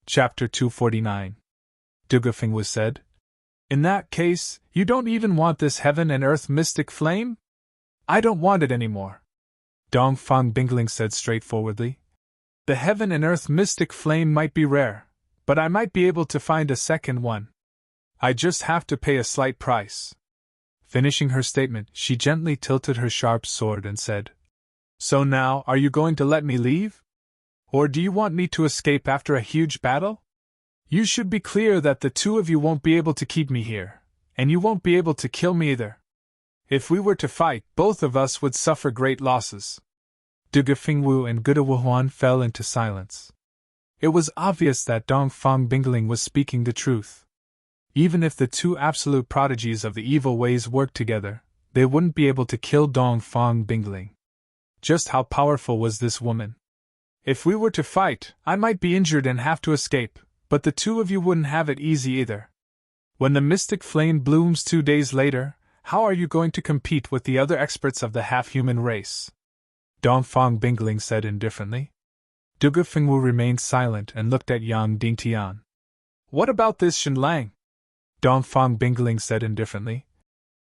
Chapter 249. Dugafeng was said. In that case, you don't even want this heaven and earth mystic flame? I don't want it anymore. Dongfang Bingling said straightforwardly. The heaven and earth mystic flame might be rare, but I might be able to find a second one. I just have to pay a slight price. Finishing her statement, she gently tilted her sharp sword and said, So now, are you going to let me leave? Or do you want me to escape after a huge battle? You should be clear that the two of you won't be able to keep me here, and you won't be able to kill me either. If we were to fight, both of us would suffer great losses. Dugafeng and Gudawahuan fell into silence. It was obvious that Dongfang Bingling was speaking the truth. Even if the two absolute prodigies of the evil ways worked together, they wouldn't be able to kill Dongfang Bingling. Just how powerful was this woman? If we were to fight, I might be injured and have to escape, but the two of you wouldn't have it easy either. When the mystic flame blooms 2 days later, how are you going to compete with the other experts of the half-human race? Dongfang Bingling said indifferently. Dugafeng remained silent and looked at Yang Dingtian. What about this Shenlang? Dongfang Bingling said indifferently.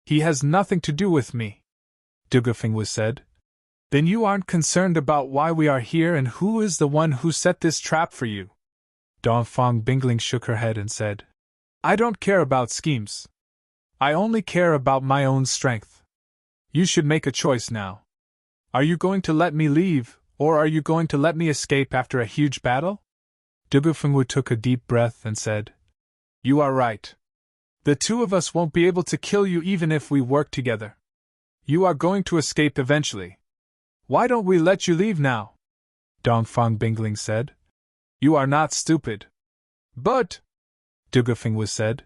He has nothing to do with me. Dugafeng said. Then you aren't concerned about why we are here and who is the one who set this trap for you? Dongfang Bingling shook her head and said, I don't care about schemes. I only care about my own strength. You should make a choice now. Are you going to let me leave, or are you going to let me escape after a huge battle? Dugafeng took a deep breath and said, You are right. The two of us won't be able to kill you even if we work together. You are going to escape eventually. Why don't we let you leave now? Dongfang Bingling said. You are not stupid. But, Dugafeng said,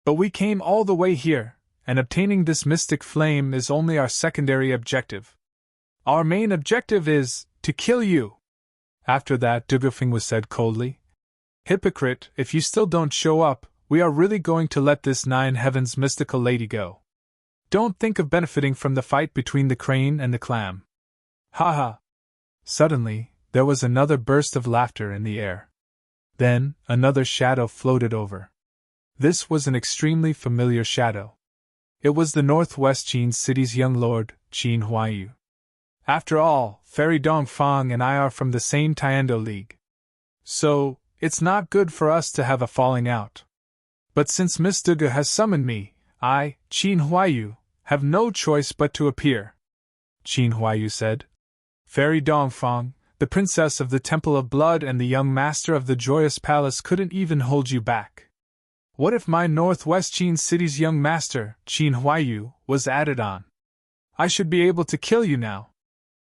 but we came all the way here, and obtaining this mystic flame is only our secondary objective. Our main objective is to kill you. After that, Dugafeng said coldly, Hypocrite, if you still don't show up, we are really going to let this 9 heavens mystical lady go. Don't think of benefiting from the fight between the crane and the clam. Ha ha! Suddenly, there was another burst of laughter in the air. Then, another shadow floated over. This was an extremely familiar shadow. It was the Northwest Qin City's young lord, Qin Huaiyu. After all, Fairy Dongfang and I are from the same Taekwondo League. So, it's not good for us to have a falling out. But since Miss Duga has summoned me, I, Qin Huaiyu, have no choice but to appear. Qin Huaiyu said. Fairy Dongfang, the princess of the Temple of Blood and the young master of the Joyous Palace couldn't even hold you back. What if my Northwest Qin City's young master, Qin Huaiyu, was added on? I should be able to kill you now.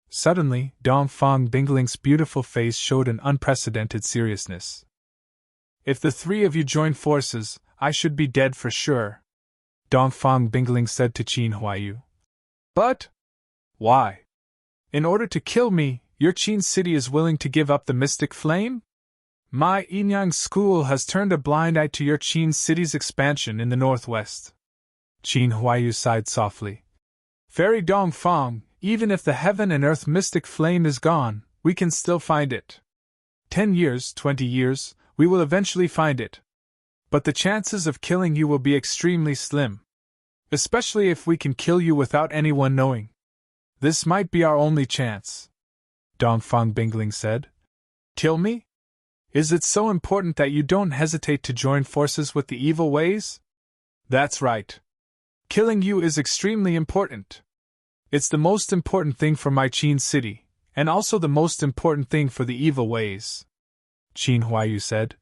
Suddenly, Dongfang Bingling's beautiful face showed an unprecedented seriousness. If the 3 of you join forces, I should be dead for sure. Dongfang Bingling said to Qin Huaiyu. But? Why? In order to kill me, your Qin city is willing to give up the mystic flame? My Yinyang school has turned a blind eye to your Qin city's expansion in the northwest. Qin Huaiyu sighed softly. Fairy Dongfang, even if the heaven and earth mystic flame is gone, we can still find it. 10 years, 20 years, we will eventually find it. But the chances of killing you will be extremely slim. Especially if we can kill you without anyone knowing. This might be our only chance. Dongfang Bingling said. Kill me? Is it so important that you don't hesitate to join forces with the evil ways? That's right. Killing you is extremely important. It's the most important thing for my Qin city, and also the most important thing for the evil ways. Qin Huaiyu said.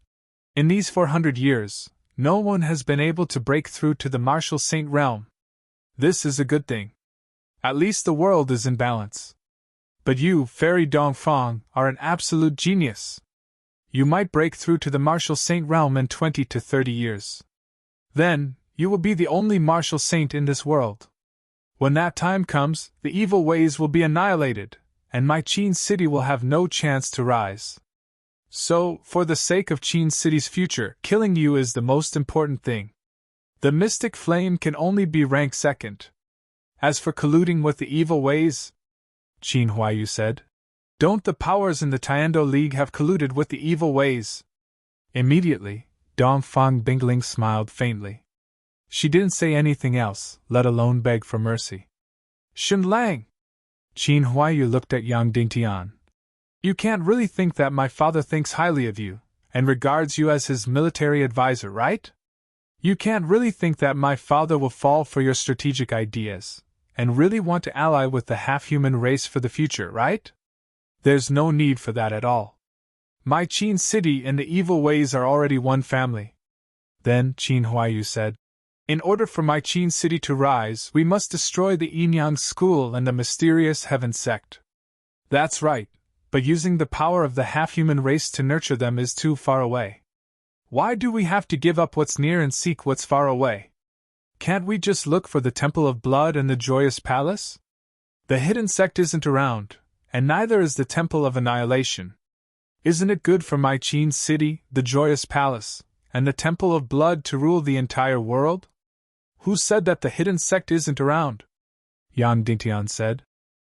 In these 400 years, no one has been able to break through to the martial saint realm. This is a good thing. At least the world is in balance. But you, Fairy Dongfang, are an absolute genius. You might break through to the martial saint realm in 20 to 30 years. Then, you will be the only martial saint in this world. When that time comes, the evil ways will be annihilated, and my Qin city will have no chance to rise. So, for the sake of Qin city's future, killing you is the most important thing. The mystic flame can only be ranked second. As for colluding with the evil ways, Qin Huaiyu said, don't the powers in the Taekwondo League have colluded with the evil ways? Immediately, Dong Fang Bingling smiled faintly. She didn't say anything else, let alone beg for mercy. Shun Lang! Qin Huaiyu looked at Yang Dingtian. You can't really think that my father thinks highly of you, and regards you as his military advisor, right? You can't really think that my father will fall for your strategic ideas, and really want to ally with the half-human race for the future, right? There's no need for that at all. My Qin city and the evil ways are already one family. Then Qin Huaiyu said, in order for my Qin city to rise, we must destroy the Yinyang school and the mysterious heaven sect. That's right, but using the power of the half-human race to nurture them is too far away. Why do we have to give up what's near and seek what's far away? Can't we just look for the Temple of Blood and the Joyous Palace? The hidden sect isn't around, and neither is the Temple of Annihilation. Isn't it good for my Qin city, the Joyous Palace, and the Temple of Blood to rule the entire world? Who said that the hidden sect isn't around? Yang Dingtian said.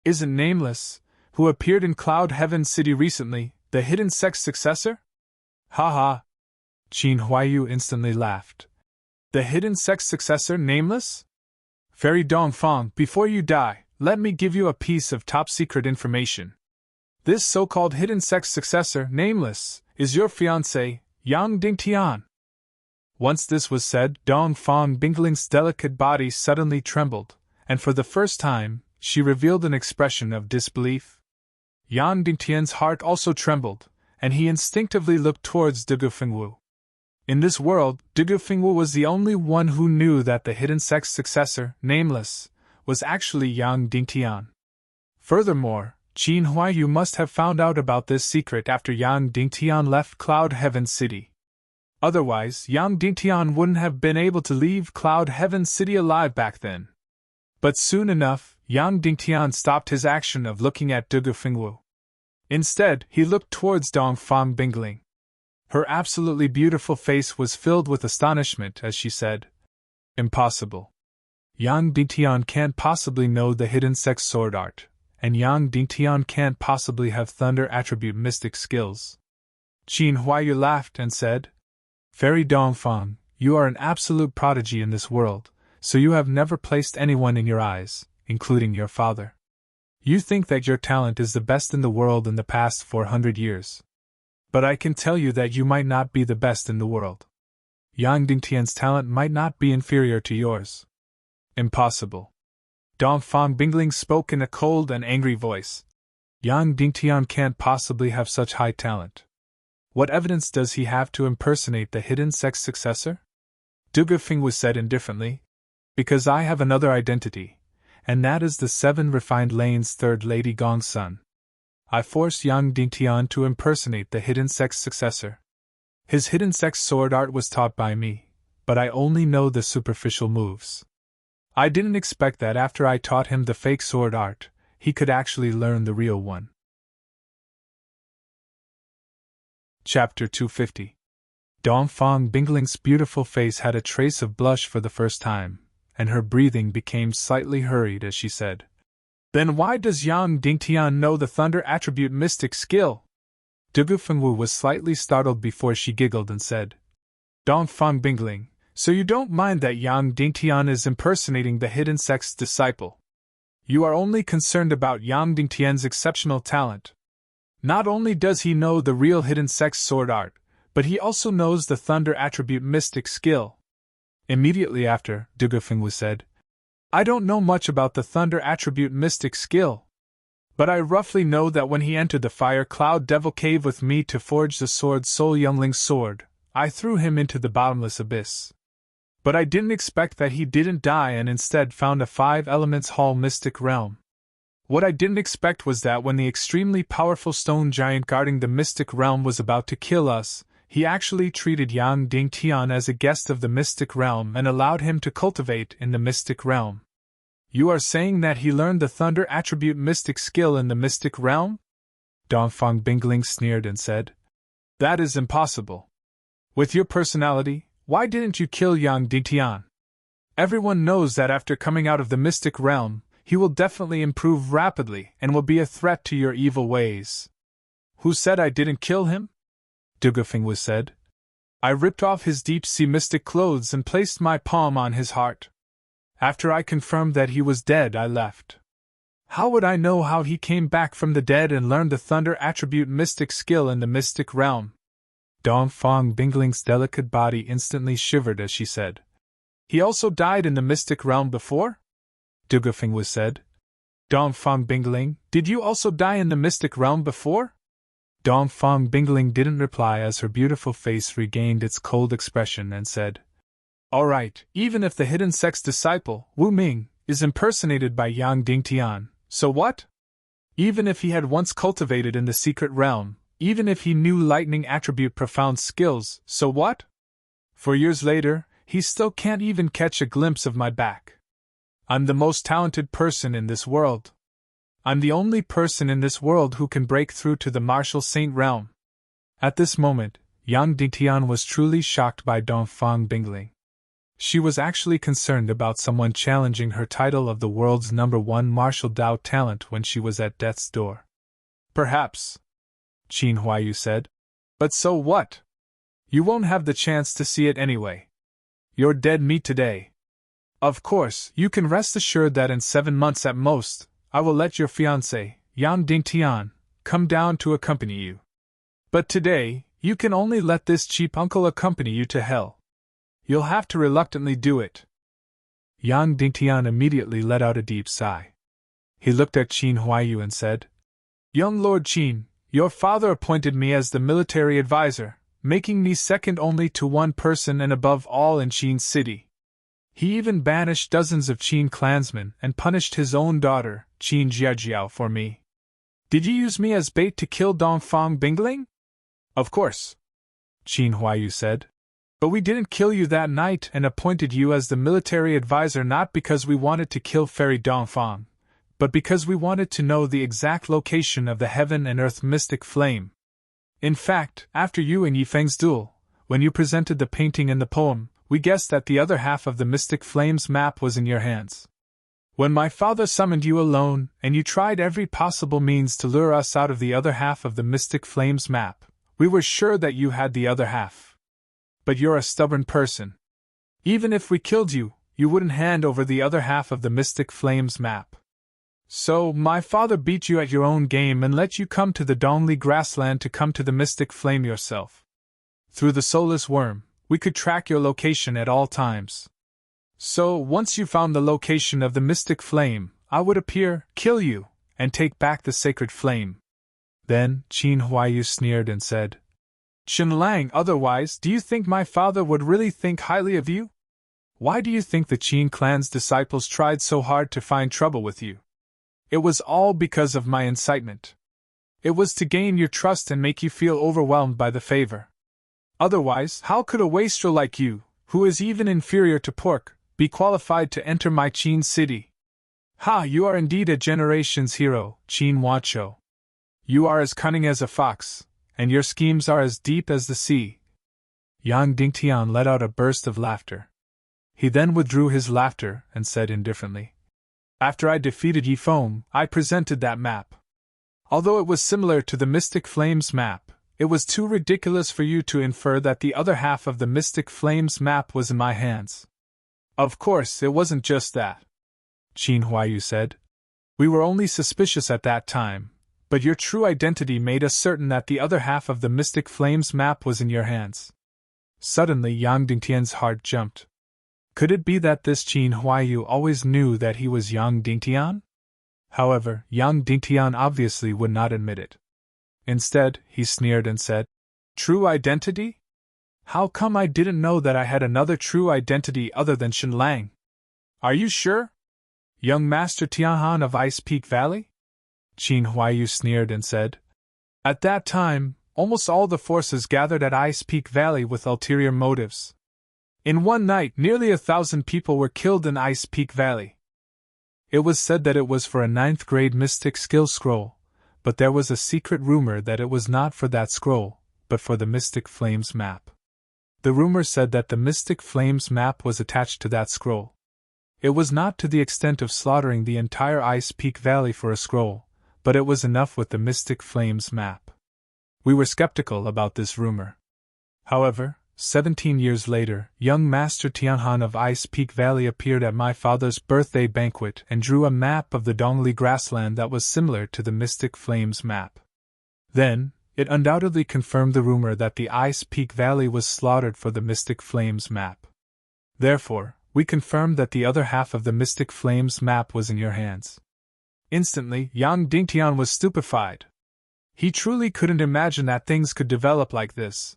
Isn't Nameless, who appeared in Cloud Heaven City recently, the hidden sect's successor? Ha ha! Qin Huaiyu instantly laughed. The hidden sect's successor, Nameless? Fairy Dongfang, before you die, let me give you a piece of top-secret information. This so-called hidden sect's successor, Nameless, is your fiancé, Yang Dingtian. Once this was said, Dongfang Bingling's delicate body suddenly trembled, and for the first time, she revealed an expression of disbelief. Yang Dingtian's heart also trembled, and he instinctively looked towards De Gufengwu. In this world, De Gufengwu was the only one who knew that the hidden sect's successor, Nameless, was actually Yang Dingtian. Furthermore, Qin Huaiyu must have found out about this secret after Yang Dingtian left Cloud Heaven City. Otherwise, Yang Dingtian wouldn't have been able to leave Cloud Heaven City alive back then. But soon enough, Yang Dingtian stopped his action of looking at De Gufengwu. Instead, he looked towards Dongfang Bingling. Her absolutely beautiful face was filled with astonishment as she said, Impossible. Yang Dingtian can't possibly know the hidden sect's sword art, and Yang Dingtian can't possibly have thunder attribute mystic skills. Qin Huaiyu laughed and said, Fairy Dongfang, you are an absolute prodigy in this world, so you have never placed anyone in your eyes, including your father. You think that your talent is the best in the world in the past 400 years. But I can tell you that you might not be the best in the world. Yang Dingtian's talent might not be inferior to yours. Impossible. Dongfang Bingling spoke in a cold and angry voice. Yang Dingtian can't possibly have such high talent. What evidence does he have to impersonate the hidden sect's successor? Du Gufengwu said indifferently, Because I have another identity, and that is the 7 refined lane's third Lady Gong's son. I forced Yang Dingtian to impersonate the hidden sect's successor. His hidden sect's sword art was taught by me, but I only know the superficial moves. I didn't expect that after I taught him the fake sword art, he could actually learn the real one. Chapter 250. Dongfang Bingling's beautiful face had a trace of blush for the first time, and her breathing became slightly hurried as she said, Then why does Yang Dingtian know the thunder attribute mystic skill? De Gufengwu was slightly startled before she giggled and said, Dongfang Bingling, so you don't mind that Yang Dingtian is impersonating the hidden sect's disciple. You are only concerned about Yang Dingtian's exceptional talent. Not only does he know the real hidden sect's sword art, but he also knows the thunder attribute mystic skill. Immediately after, De Gufengwu said, I don't know much about the thunder attribute mystic skill, but I roughly know that when he entered the Fire Cloud Devil Cave with me to forge the sword Soul Youngling's sword, I threw him into the bottomless abyss. But I didn't expect that he didn't die and instead found a 5 elements hall mystic realm. What I didn't expect was that when the extremely powerful stone giant guarding the mystic realm was about to kill us, he actually treated Yang Dingtian as a guest of the mystic realm and allowed him to cultivate in the mystic realm. You are saying that he learned the thunder attribute mystic skill in the mystic realm? Dongfang Bingling sneered and said, That is impossible. With your personality, why didn't you kill Yang Dingtian? Everyone knows that after coming out of the mystic realm, he will definitely improve rapidly and will be a threat to your evil ways. Who said I didn't kill him? De Gufengwu said. I ripped off his deep-sea mystic clothes and placed my palm on his heart. After I confirmed that he was dead, I left. How would I know how he came back from the dead and learned the thunder attribute mystic skill in the mystic realm? Dongfang Bingling's delicate body instantly shivered as she said, He also died in the mystic realm before? Dugafeng was said. Dongfang Bingling, did you also die in the mystic realm before? Dongfang Bingling didn't reply as her beautiful face regained its cold expression and said, All right, even if the hidden sex disciple, Wu Ming, is impersonated by Yang Dingtian, so what? Even if he had once cultivated in the secret realm, even if he knew lightning attribute profound skills, so what? For years later, he still can't even catch a glimpse of my back. I'm the most talented person in this world. I'm the only person in this world who can break through to the martial saint realm. At this moment, Yang Dingtian was truly shocked by Dongfang Bingling. She was actually concerned about someone challenging her title of the world's #1 martial Dao talent when she was at death's door. Perhaps, Qin Huayu said. But so what? You won't have the chance to see it anyway. You're dead meat today. Of course, you can rest assured that in 7 months at most, I will let your fiancé, Yang Dingtian, come down to accompany you. But today, you can only let this cheap uncle accompany you to hell. You'll have to reluctantly do it. Yang Dingtian immediately let out a deep sigh. He looked at Qin Huayu and said, Young Lord Qin, your father appointed me as the military advisor, making me second only to one person and above all in Qin City. He even banished dozens of Qin clansmen and punished his own daughter, Qin Jiajiao, for me. Did you use me as bait to kill Dongfang Bingling? Of course, Qin Huayu said. But we didn't kill you that night and appointed you as the military advisor not because we wanted to kill Fairy Dongfang, but because we wanted to know the exact location of the heaven and earth mystic flame. In fact, after you and Yifeng's duel, when you presented the painting and the poem, we guessed that the other half of the mystic flame's map was in your hands. When my father summoned you alone, and you tried every possible means to lure us out of the other half of the mystic flame's map, we were sure that you had the other half. But you're a stubborn person. Even if we killed you, you wouldn't hand over the other half of the mystic flame's map. So, my father beat you at your own game and let you come to the Dongli grassland to come to the mystic flame yourself. Through the soulless worm, we could track your location at all times. So, once you found the location of the mystic flame, I would appear, kill you, and take back the sacred flame. Then, Qin Huayu sneered and said, Shenlang, otherwise, do you think my father would really think highly of you? Why do you think the Qin clan's disciples tried so hard to find trouble with you? It was all because of my incitement. It was to gain your trust and make you feel overwhelmed by the favor. Otherwise, how could a wastrel like you, who is even inferior to pork, be qualified to enter my Qin city? Ha, you are indeed a generation's hero, Qin Huacho. You are as cunning as a fox, and your schemes are as deep as the sea. Yang Dingtian let out a burst of laughter. He then withdrew his laughter and said indifferently, After I defeated Yifeng, I presented that map. Although it was similar to the Mystic Flames map, it was too ridiculous for you to infer that the other half of the Mystic Flames map was in my hands. Of course, it wasn't just that, Qin Huayu said. We were only suspicious at that time, but your true identity made us certain that the other half of the Mystic Flames map was in your hands. Suddenly Yang Dingtian's heart jumped. Could it be that this Qin Huayu always knew that he was Yang Dingtian? However, Yang Dingtian obviously would not admit it. Instead, he sneered and said, True identity? How come I didn't know that I had another true identity other than Shenlang? Are you sure? Young Master Tianhan of Ice Peak Valley? Qin Huayu sneered and said, At that time, almost all the forces gathered at Ice Peak Valley with ulterior motives. In one night, nearly 1,000 people were killed in Ice Peak Valley. It was said that it was for a 9th grade mystic skill scroll, but there was a secret rumor that it was not for that scroll, but for the Mystic Flames map. The rumor said that the Mystic Flames map was attached to that scroll. It was not to the extent of slaughtering the entire Ice Peak Valley for a scroll, but it was enough with the Mystic Flames map. We were skeptical about this rumor. However, 17 years later, young Master Tianhan of Ice Peak Valley appeared at my father's birthday banquet and drew a map of the Dongli grassland that was similar to the Mystic Flames map. Then, it undoubtedly confirmed the rumor that the Ice Peak Valley was slaughtered for the Mystic Flames map. Therefore, we confirmed that the other half of the Mystic Flames map was in your hands. Instantly, Yang Dingtian was stupefied. He truly couldn't imagine that things could develop like this.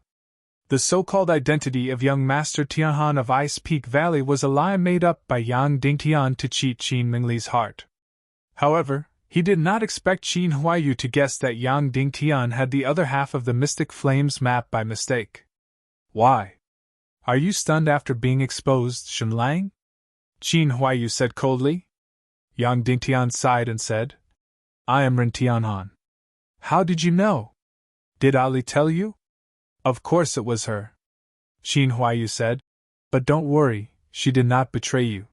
The so-called identity of young Master Tianhan of Ice Peak Valley was a lie made up by Yang Dingtian to cheat Qin Mingli's heart. However, he did not expect Qin Huaiyu to guess that Yang Dingtian had the other half of the Mystic Flames map by mistake. Why? Are you stunned after being exposed, Shenlang? Qin Huaiyu said coldly. Yang Dingtian sighed and said, I am Ren Tianhan. How did you know? Did Ali tell you? Of course it was her. Qin Huaiyu said. But don't worry, she did not betray you.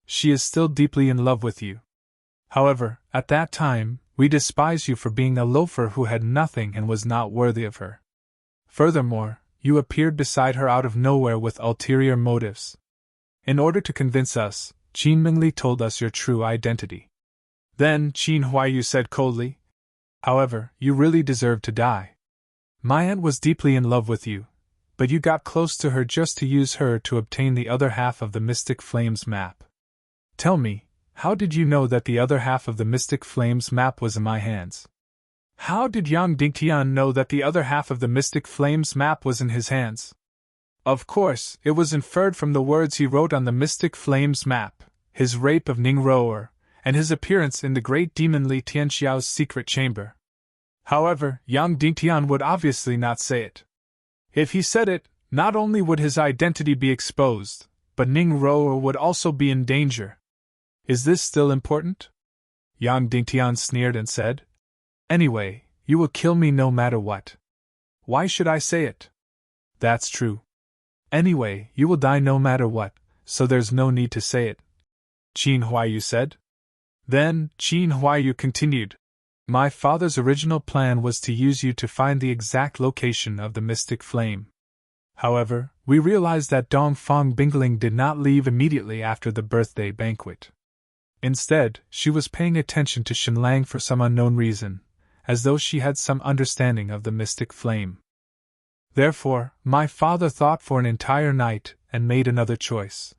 She is still deeply in love with you. However, at that time, we despised you for being a loafer who had nothing and was not worthy of her. Furthermore, you appeared beside her out of nowhere with ulterior motives. In order to convince us, Qin Mingli told us your true identity. Then, Qin Huaiyu said coldly, however, you really deserve to die. My aunt was deeply in love with you, but you got close to her just to use her to obtain the other half of the Mystic Flames map. Tell me, how did you know that the other half of the Mystic Flames map was in my hands? How did Yang Dingtian know that the other half of the Mystic Flames map was in his hands? Of course, it was inferred from the words he wrote on the Mystic Flames map, his rape of Ning Roer, and his appearance in the great demon Li Tianxiao's secret chamber. However, Yang Dingtian would obviously not say it. If he said it, not only would his identity be exposed, but Ning Roer would also be in danger. Is this still important? Yang Dingtian sneered and said, Anyway, you will kill me no matter what. Why should I say it? That's true. Anyway, you will die no matter what, so there's no need to say it. Qin Huaiyu said. Then, Qin Huaiyu continued, My father's original plan was to use you to find the exact location of the Mystic Flame. However, we realized that Dongfang Bingling did not leave immediately after the birthday banquet. Instead, she was paying attention to Shenlang for some unknown reason, as though she had some understanding of the Mystic Flame. Therefore, my father thought for an entire night and made another choice.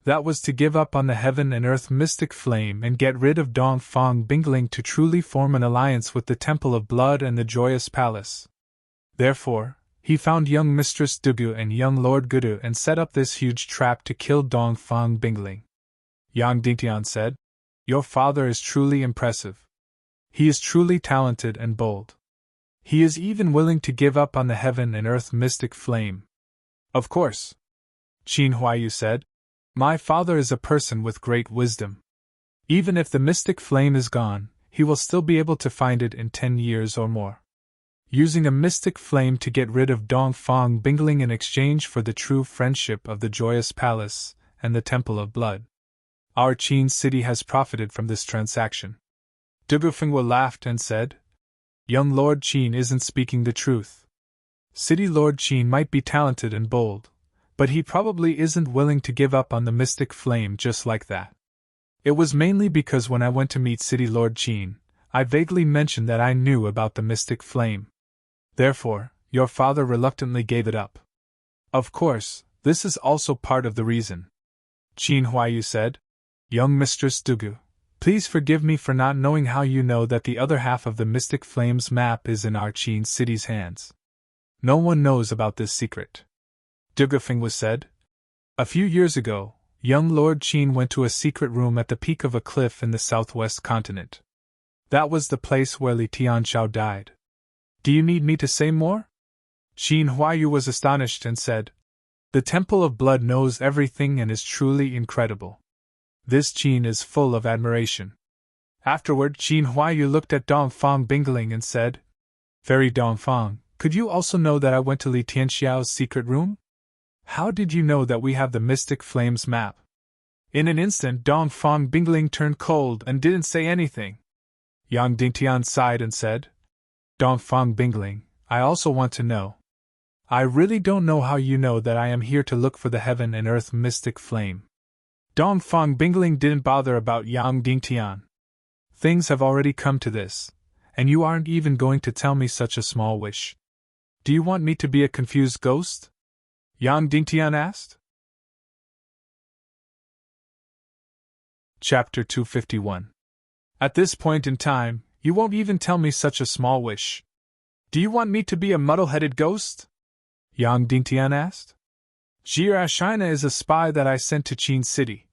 That was to give up on the heaven and earth mystic flame and get rid of Dongfang Bingling to truly form an alliance with the Temple of Blood and the Joyous Palace. Therefore, he found young Mistress Dugu and young Lord Gudu and set up this huge trap to kill Dongfang Bingling. Yang Dingtian said, Your father is truly impressive. He is truly talented and bold. He is even willing to give up on the heaven and earth mystic flame. Of course. Qin Huaiyu said, My father is a person with great wisdom. Even if the mystic flame is gone, he will still be able to find it in 10 years or more. Using a mystic flame to get rid of Dongfang Bingling in exchange for the true friendship of the Joyous Palace and the Temple of Blood. Our Qin city has profited from this transaction. Dugufengwa laughed and said, Young Lord Qin isn't speaking the truth. City Lord Qin might be talented and bold, but he probably isn't willing to give up on the mystic flame just like that. It was mainly because when I went to meet City Lord Qin, I vaguely mentioned that I knew about the mystic flame. Therefore, your father reluctantly gave it up. Of course, this is also part of the reason. Qin Huaiyu said, Young Mistress Dugu, please forgive me for not knowing how you know that the other half of the Mystic Flames map is in our Qin city's hands. No one knows about this secret. Dugufeng said. A few years ago, young Lord Qin went to a secret room at the peak of a cliff in the southwest continent. That was the place where Li Tianxiao died. Do you need me to say more? Qin Huaiyu was astonished and said, The Temple of Blood knows everything and is truly incredible. This Qin is full of admiration. Afterward, Qin Huaiyu looked at Dongfang Bingling and said, Fairy Dongfang, could you also know that I went to Li Tianxiao's secret room? How did you know that we have the Mystic Flames map? In an instant, Dongfang Bingling turned cold and didn't say anything. Yang Dingtian sighed and said, Dongfang Bingling, I also want to know. I really don't know how you know that I am here to look for the heaven and earth mystic flame. Dongfang Bingling didn't bother about Yang Dingtian. Things have already come to this, and you aren't even going to tell me such a small wish. Do you want me to be a confused ghost? Yang Dingtian asked. Chapter 251. At this point in time, you won't even tell me such a small wish. Do you want me to be a muddle-headed ghost? Yang Dingtian asked. Ashina is a spy that I sent to Qin City,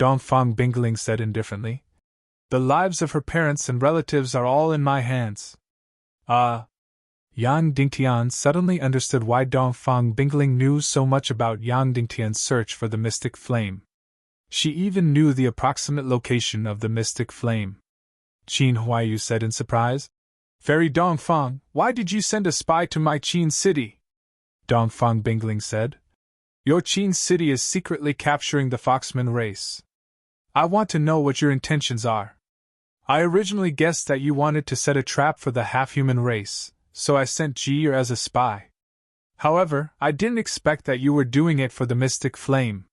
Dongfang Bingling said indifferently. The lives of her parents and relatives are all in my hands. Yang Dingtian suddenly understood why Dongfang Bingling knew so much about Yang Dingtian's search for the mystic flame. She even knew the approximate location of the mystic flame. Qin Huaiyu said in surprise. Fairy Dongfang, why did you send a spy to my Qin City? Dongfang Bingling said. Your Qin City is secretly capturing the Foxman race. I want to know what your intentions are. I originally guessed that you wanted to set a trap for the half-human race, so I sent Jier as a spy. However, I didn't expect that you were doing it for the mystic flame.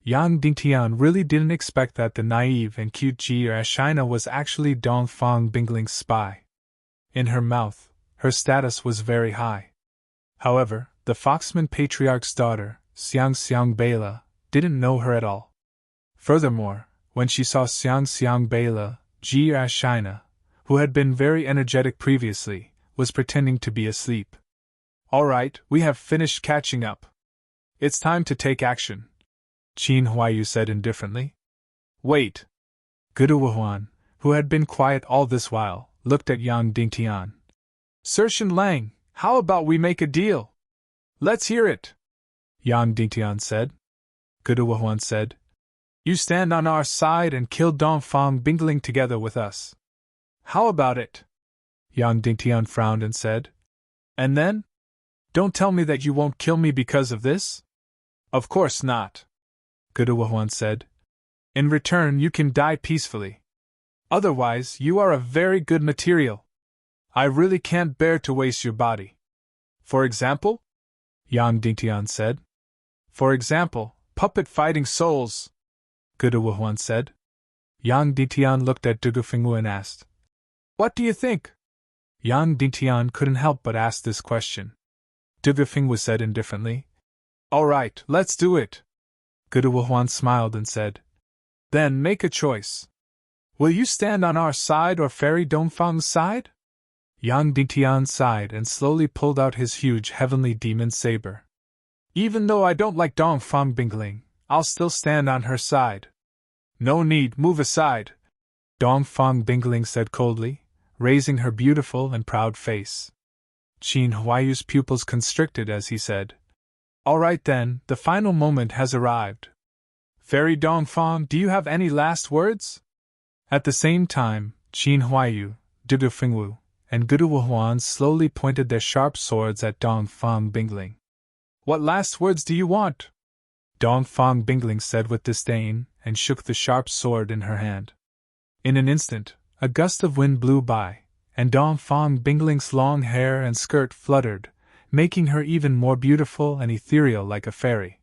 Yang Dingtian really didn't expect that the naive and cute Jier Ashina was actually Dongfang Bingling's spy. In her mouth, her status was very high. However, the Foxman patriarch's daughter, Xiang Bela, didn't know her at all. Furthermore, when she saw Xiang Bela, Jier Ashina, who had been very energetic previously, was pretending to be asleep. All right, we have finished catching up. It's time to take action, Qin Huaiyu said indifferently. Wait. Guduwahuan, who had been quiet all this while, looked at Yang Dingtian. Sertion Lang, how about we make a deal? Let's hear it, Yang Dingtian said. Guduwahuan said. You stand on our side and kill Dongfang Bingling together with us. How about it? Yang Dingtian frowned and said. And then? Don't tell me that you won't kill me because of this? Of course not, Guduwahuan said. In return, you can die peacefully. Otherwise, you are a very good material. I really can't bear to waste your body. For example? Yang Dingtian said. For example, puppet fighting souls, Guduwahuan said. Yang Dingtian looked at Dugufengwu and asked, What do you think? Yang Dingtian couldn't help but ask this question. Dugufengwu said indifferently. All right, let's do it. Guduwahuan smiled and said. Then make a choice. Will you stand on our side or Fairy Dongfang's side? Yang Dingtian sighed and slowly pulled out his huge heavenly demon saber. Even though I don't like Dongfang Bingling, I'll still stand on her side. No need, move aside, Dongfang Bingling said coldly, raising her beautiful and proud face. Qin Huaiyu's pupils constricted as he said, All right then, the final moment has arrived. Fairy Dongfang, do you have any last words? At the same time, Qin Huaiyu, Dugufengwu, and Guduwahuan slowly pointed their sharp swords at Dongfang Bingling. What last words do you want? Dongfang Bingling said with disdain, and shook the sharp sword in her hand. In an instant, a gust of wind blew by, and Dongfang Bingling's long hair and skirt fluttered, making her even more beautiful and ethereal like a fairy.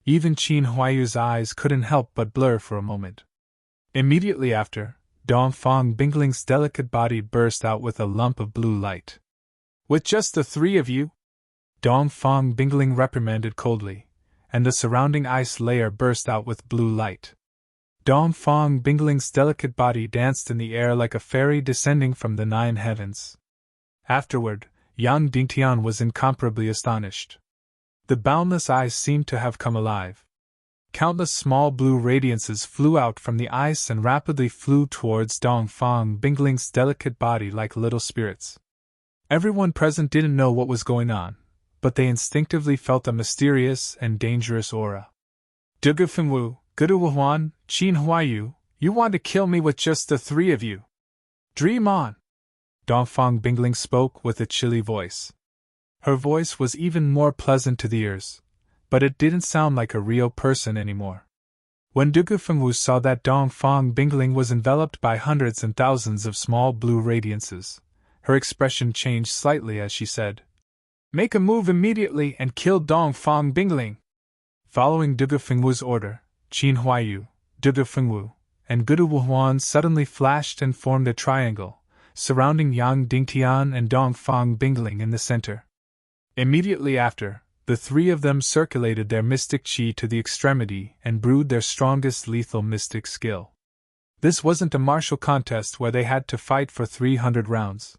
Even Qin Huaiyu's eyes couldn't help but blur for a moment. Immediately after, Dongfang Bingling's delicate body burst out with a lump of blue light. With just the three of you? Dongfang Bingling reprimanded coldly, and the surrounding ice layer burst out with blue light. Dongfang Bingling's delicate body danced in the air like a fairy descending from the 9 heavens. Afterward, Yang Dingtian was incomparably astonished. The boundless eyes seemed to have come alive. Countless small blue radiances flew out from the ice and rapidly flew towards Dongfang Bingling's delicate body like little spirits. Everyone present didn't know what was going on, but they instinctively felt a mysterious and dangerous aura. Dugufengwu, Guduwahuan, Qin Huaiyu, you want to kill me with just the three of you. Dream on! Dongfang Bingling spoke with a chilly voice. Her voice was even more pleasant to the ears, but it didn't sound like a real person anymore. When Dugufengwu saw that Dongfang Bingling was enveloped by hundreds and thousands of small blue radiances, her expression changed slightly as she said, Make a move immediately and kill Dongfang Bingling. Following Dugafengwu's order, Qin Huaiyu, Dugafengwu, and Gudu Wuhuan suddenly flashed and formed a triangle, surrounding Yang Dingtian and Dongfang Bingling in the center. Immediately after, the three of them circulated their mystic qi to the extremity and brewed their strongest lethal mystic skill. This wasn't a martial contest where they had to fight for 300 rounds.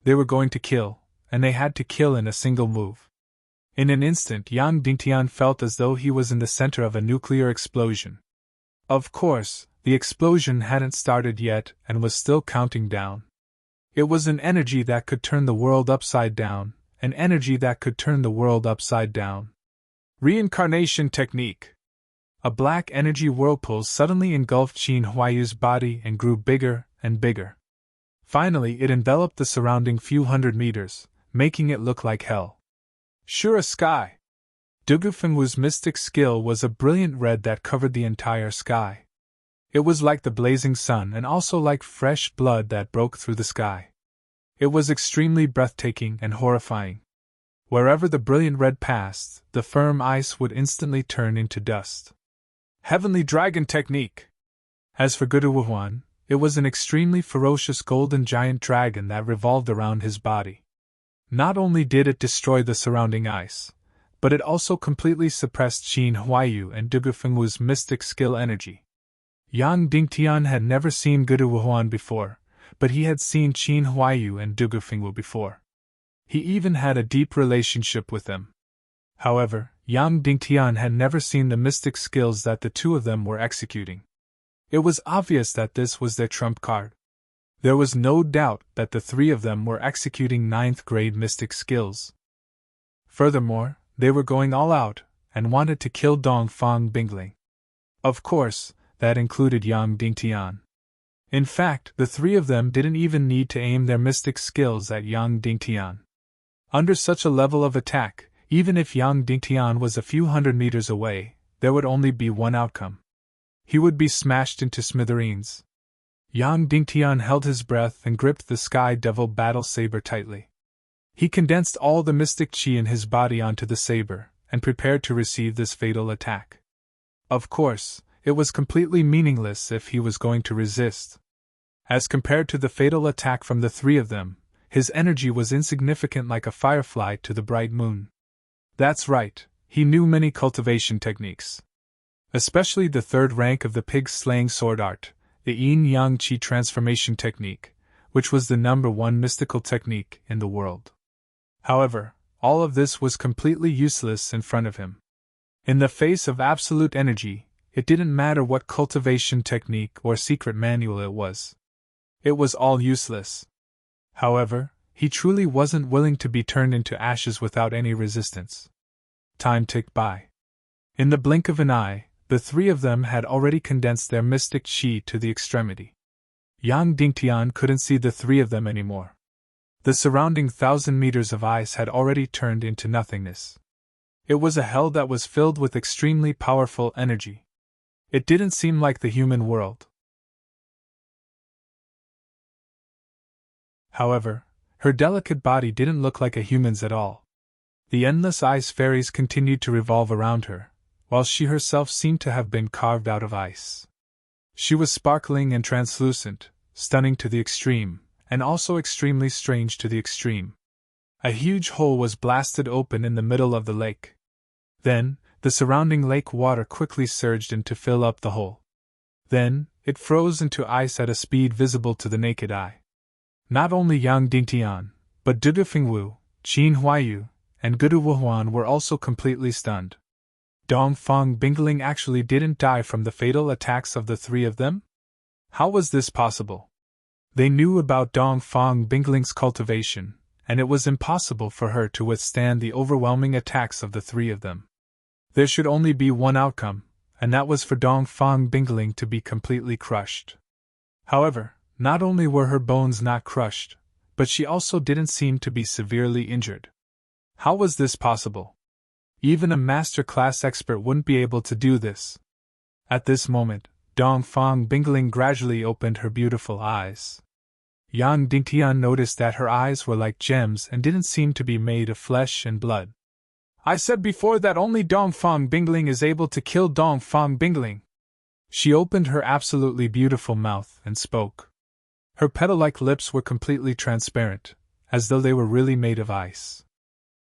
They were going to kill, and they had to kill in a single move. In an instant, Yang Dingtian felt as though he was in the center of a nuclear explosion. Of course, the explosion hadn't started yet and was still counting down. It was an energy that could turn the world upside down, an energy that could turn the world upside down. Reincarnation technique. A black energy whirlpool suddenly engulfed Qin Huayu's body and grew bigger and bigger. Finally, it enveloped the surrounding few hundred meters, making it look like hell. Sure, a sky. Dugafengwu's mystic skill was a brilliant red that covered the entire sky. It was like the blazing sun and also like fresh blood that broke through the sky. It was extremely breathtaking and horrifying. Wherever the brilliant red passed, the firm ice would instantly turn into dust. Heavenly Dragon Technique. As for Gudu Wuhuan, it was an extremely ferocious golden giant dragon that revolved around his body. Not only did it destroy the surrounding ice, but it also completely suppressed Qin Huaiyu and Dugafengwu's mystic skill energy. Yang Dingtian had never seen Gudu Wuhuan before, but he had seen Qin Huaiyu and Dugafengwu before. He even had a deep relationship with them. However, Yang Dingtian had never seen the mystic skills that the two of them were executing. It was obvious that this was their trump card. There was no doubt that the three of them were executing 9th-grade mystic skills. Furthermore, they were going all out, and wanted to kill Dongfang Bingling. Of course, that included Yang Dingtian. In fact, the three of them didn't even need to aim their mystic skills at Yang Dingtian. Under such a level of attack, even if Yang Dingtian was a few hundred meters away, there would only be one outcome. He would be smashed into smithereens. Yang Dingtian held his breath and gripped the Sky Devil battle saber tightly. He condensed all the mystic qi in his body onto the saber, and prepared to receive this fatal attack. Of course, it was completely meaningless if he was going to resist. As compared to the fatal attack from the three of them, his energy was insignificant like a firefly to the bright moon. That's right, he knew many cultivation techniques. Especially the third rank of the pig-slaying sword art, the yin-yang qi transformation technique, which was the #1 mystical technique in the world. However, all of this was completely useless in front of him. In the face of absolute energy, it didn't matter what cultivation technique or secret manual it was. It was all useless. However, he truly wasn't willing to be turned into ashes without any resistance. Time ticked by. In the blink of an eye, the three of them had already condensed their mystic qi to the extremity. Yang Dingtian couldn't see the three of them anymore. The surrounding 1,000 meters of ice had already turned into nothingness. It was a hell that was filled with extremely powerful energy. It didn't seem like the human world. However, her delicate body didn't look like a human's at all. The endless ice fairies continued to revolve around her, while she herself seemed to have been carved out of ice. She was sparkling and translucent, stunning to the extreme, and also extremely strange to the extreme. A huge hole was blasted open in the middle of the lake. Then, the surrounding lake water quickly surged in to fill up the hole. Then, it froze into ice at a speed visible to the naked eye. Not only Yang Dingtian, but Dugafengwu, Qin Huaiyu, and Gudu Wuhuan were also completely stunned. Dongfang Bingling actually didn't die from the fatal attacks of the three of them? How was this possible? They knew about Dongfang Bingling's cultivation, and it was impossible for her to withstand the overwhelming attacks of the three of them. There should only be one outcome, and that was for Dongfang Bingling to be completely crushed. However, not only were her bones not crushed, but she also didn't seem to be severely injured. How was this possible? Even a master-class expert wouldn't be able to do this. At this moment, Dongfang Bingling gradually opened her beautiful eyes. Yang Dingtian noticed that her eyes were like gems and didn't seem to be made of flesh and blood. I said before that only Dongfang Bingling is able to kill Dongfang Bingling. She opened her absolutely beautiful mouth and spoke. Her petal-like lips were completely transparent, as though they were really made of ice.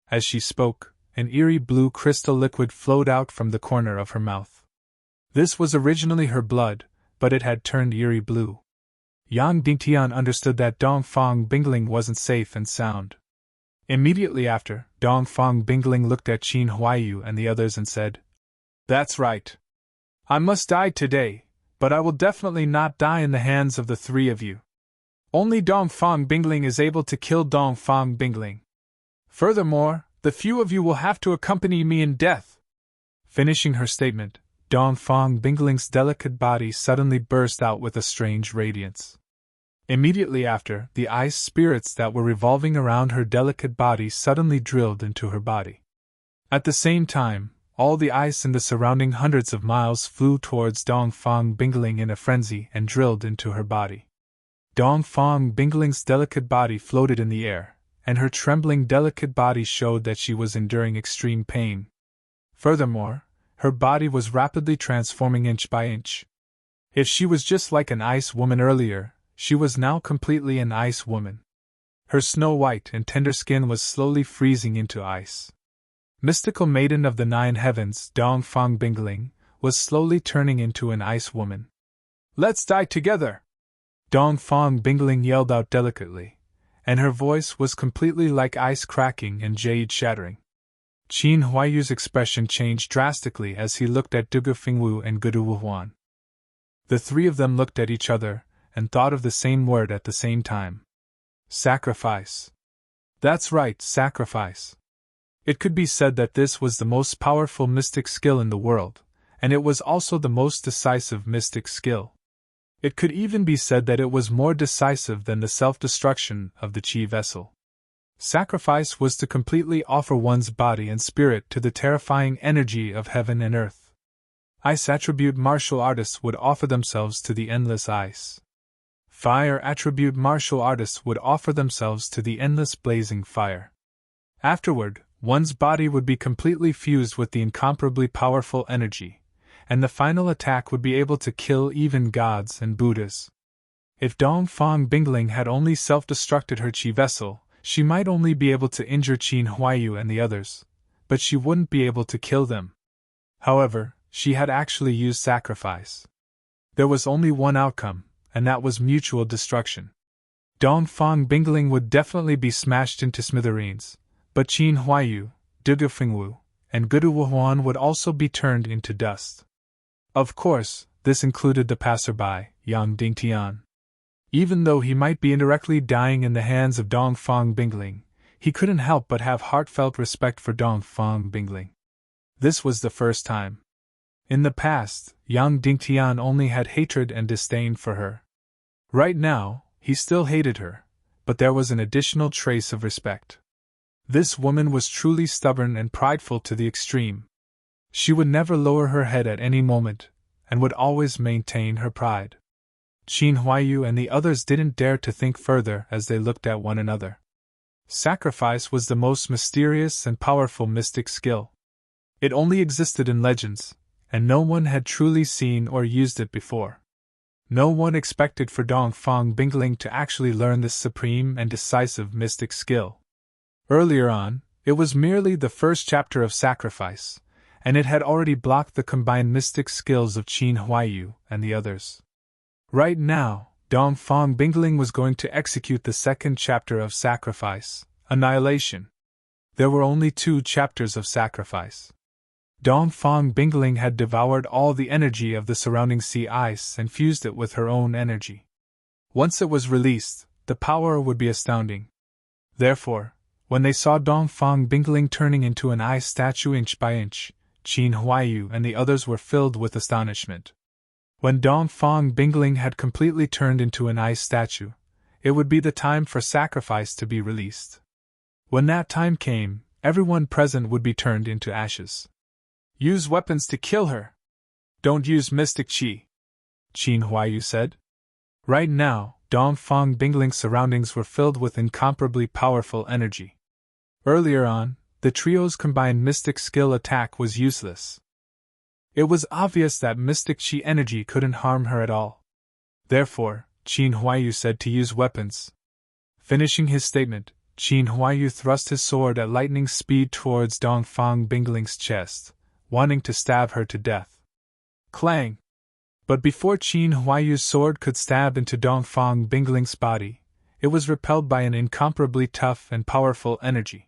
As she spoke, an eerie blue crystal liquid flowed out from the corner of her mouth. This was originally her blood, but it had turned eerie blue. Yang Dingtian understood that Dongfang Bingling wasn't safe and sound. Immediately after, Dongfang Bingling looked at Qin Huaiyu and the others and said, "That's right. I must die today, but I will definitely not die in the hands of the three of you. Only Dongfang Bingling is able to kill Dongfang Bingling. Furthermore, the few of you will have to accompany me in death." Finishing her statement, Dongfang Bingling's delicate body suddenly burst out with a strange radiance. Immediately after, the ice spirits that were revolving around her delicate body suddenly drilled into her body. At the same time, all the ice in the surrounding hundreds of miles flew towards Dongfang Bingling in a frenzy and drilled into her body. Dongfang Bingling's delicate body floated in the air, and her trembling delicate body showed that she was enduring extreme pain. Furthermore, her body was rapidly transforming inch by inch. If she was just like an ice woman earlier, she was now completely an ice woman. Her snow-white and tender skin was slowly freezing into ice. Mystical maiden of the nine heavens, Dongfang Bingling, was slowly turning into an ice woman. "Let's die together!" Dongfang Bingling yelled out delicately, and her voice was completely like ice cracking and jade shattering. Qin Huaiyu's expression changed drastically as he looked at Dugu Fingwu and Gudu Wuhuan. The three of them looked at each other and thought of the same word at the same time. Sacrifice. That's right, sacrifice. It could be said that this was the most powerful mystic skill in the world, and it was also the most decisive mystic skill. It could even be said that it was more decisive than the self-destruction of the Qi vessel. Sacrifice was to completely offer one's body and spirit to the terrifying energy of heaven and earth. Ice attribute martial artists would offer themselves to the endless ice. Fire attribute martial artists would offer themselves to the endless blazing fire. Afterward, one's body would be completely fused with the incomparably powerful energy, and the final attack would be able to kill even gods and Buddhas. If Dongfang Bingling had only self-destructed her Qi vessel, she might only be able to injure Qin Huaiyu and the others, but she wouldn't be able to kill them. However, she had actually used sacrifice. There was only one outcome, and that was mutual destruction. Dongfang Bingling would definitely be smashed into smithereens, but Qin Huaiyu, Dugu Fingwu, and Gudu Wuhuan would also be turned into dust. Of course, this included the passerby, Yang Dingtian. Even though he might be indirectly dying in the hands of Dongfang Bingling, he couldn't help but have heartfelt respect for Dongfang Bingling. This was the first time. In the past, Yang Dingtian only had hatred and disdain for her. Right now, he still hated her, but there was an additional trace of respect. This woman was truly stubborn and prideful to the extreme. She would never lower her head at any moment, and would always maintain her pride. Qin Huaiyu and the others didn't dare to think further as they looked at one another. Sacrifice was the most mysterious and powerful mystic skill. It only existed in legends, and no one had truly seen or used it before. No one expected for Dongfang Bingling to actually learn this supreme and decisive mystic skill. Earlier on, it was merely the first chapter of Sacrifice, and it had already blocked the combined mystic skills of Qin Huaiyu and the others. Right now, Dongfang Bingling was going to execute the second chapter of Sacrifice, Annihilation. There were only 2 chapters of Sacrifice. Dongfang Bingling had devoured all the energy of the surrounding sea ice and fused it with her own energy. Once it was released, the power would be astounding. Therefore, when they saw Dongfang Bingling turning into an ice statue inch by inch, Qin Huaiyu and the others were filled with astonishment. When Dongfang Bingling had completely turned into an ice statue, it would be the time for sacrifice to be released. When that time came, everyone present would be turned into ashes. Use weapons to kill her. Don't use mystic qi, Qin Huaiyu said. Right now, Dongfang Bingling's surroundings were filled with incomparably powerful energy. Earlier on, the trio's combined mystic skill attack was useless. It was obvious that mystic chi energy couldn't harm her at all. Therefore, Qin Huaiyu said to use weapons. Finishing his statement, Qin Huaiyu thrust his sword at lightning speed towards Dongfang Bingling's chest, wanting to stab her to death. Clang! But before Qin Huaiyu's sword could stab into Dongfang Bingling's body, it was repelled by an incomparably tough and powerful energy.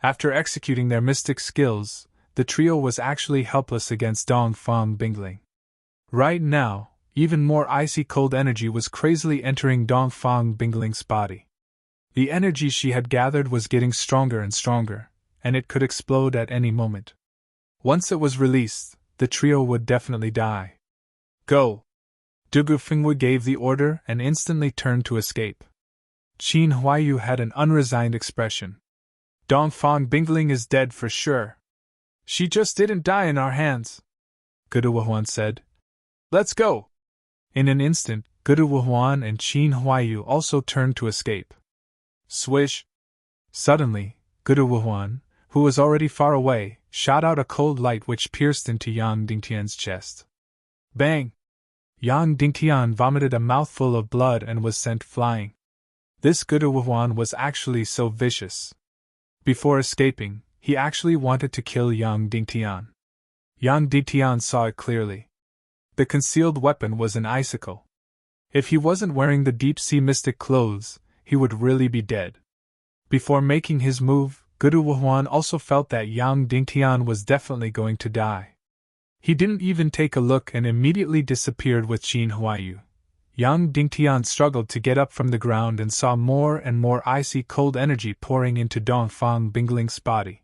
After executing their mystic skills, the trio was actually helpless against Dongfang Bingling. Right now, even more icy cold energy was crazily entering Dongfang Bingling's body. The energy she had gathered was getting stronger and stronger, and it could explode at any moment. Once it was released, the trio would definitely die. Go! Dugu Fengwu gave the order and instantly turned to escape. Qin Huaiyu had an unresigned expression. Dongfang Bingling is dead for sure. She just didn't die in our hands, Gudu Wuhuan said. Let's go! In an instant, Gudu Wuhuan and Qin Huaiyu also turned to escape. Swish! Suddenly, Gudu Wuhuan, who was already far away, shot out a cold light which pierced into Yang Dingtian's chest. Bang! Yang Dingtian vomited a mouthful of blood and was sent flying. This Gudu Wuhuan was actually so vicious. Before escaping, he actually wanted to kill Yang Dingtian. Yang Dingtian saw it clearly. The concealed weapon was an icicle. If he wasn't wearing the deep-sea mystic clothes, he would really be dead. Before making his move, Gudu Wuhuan also felt that Yang Dingtian was definitely going to die. He didn't even take a look and immediately disappeared with Qin Huaiyu. Yang Dingtian struggled to get up from the ground and saw more and more icy cold energy pouring into Dongfang Bingling's body.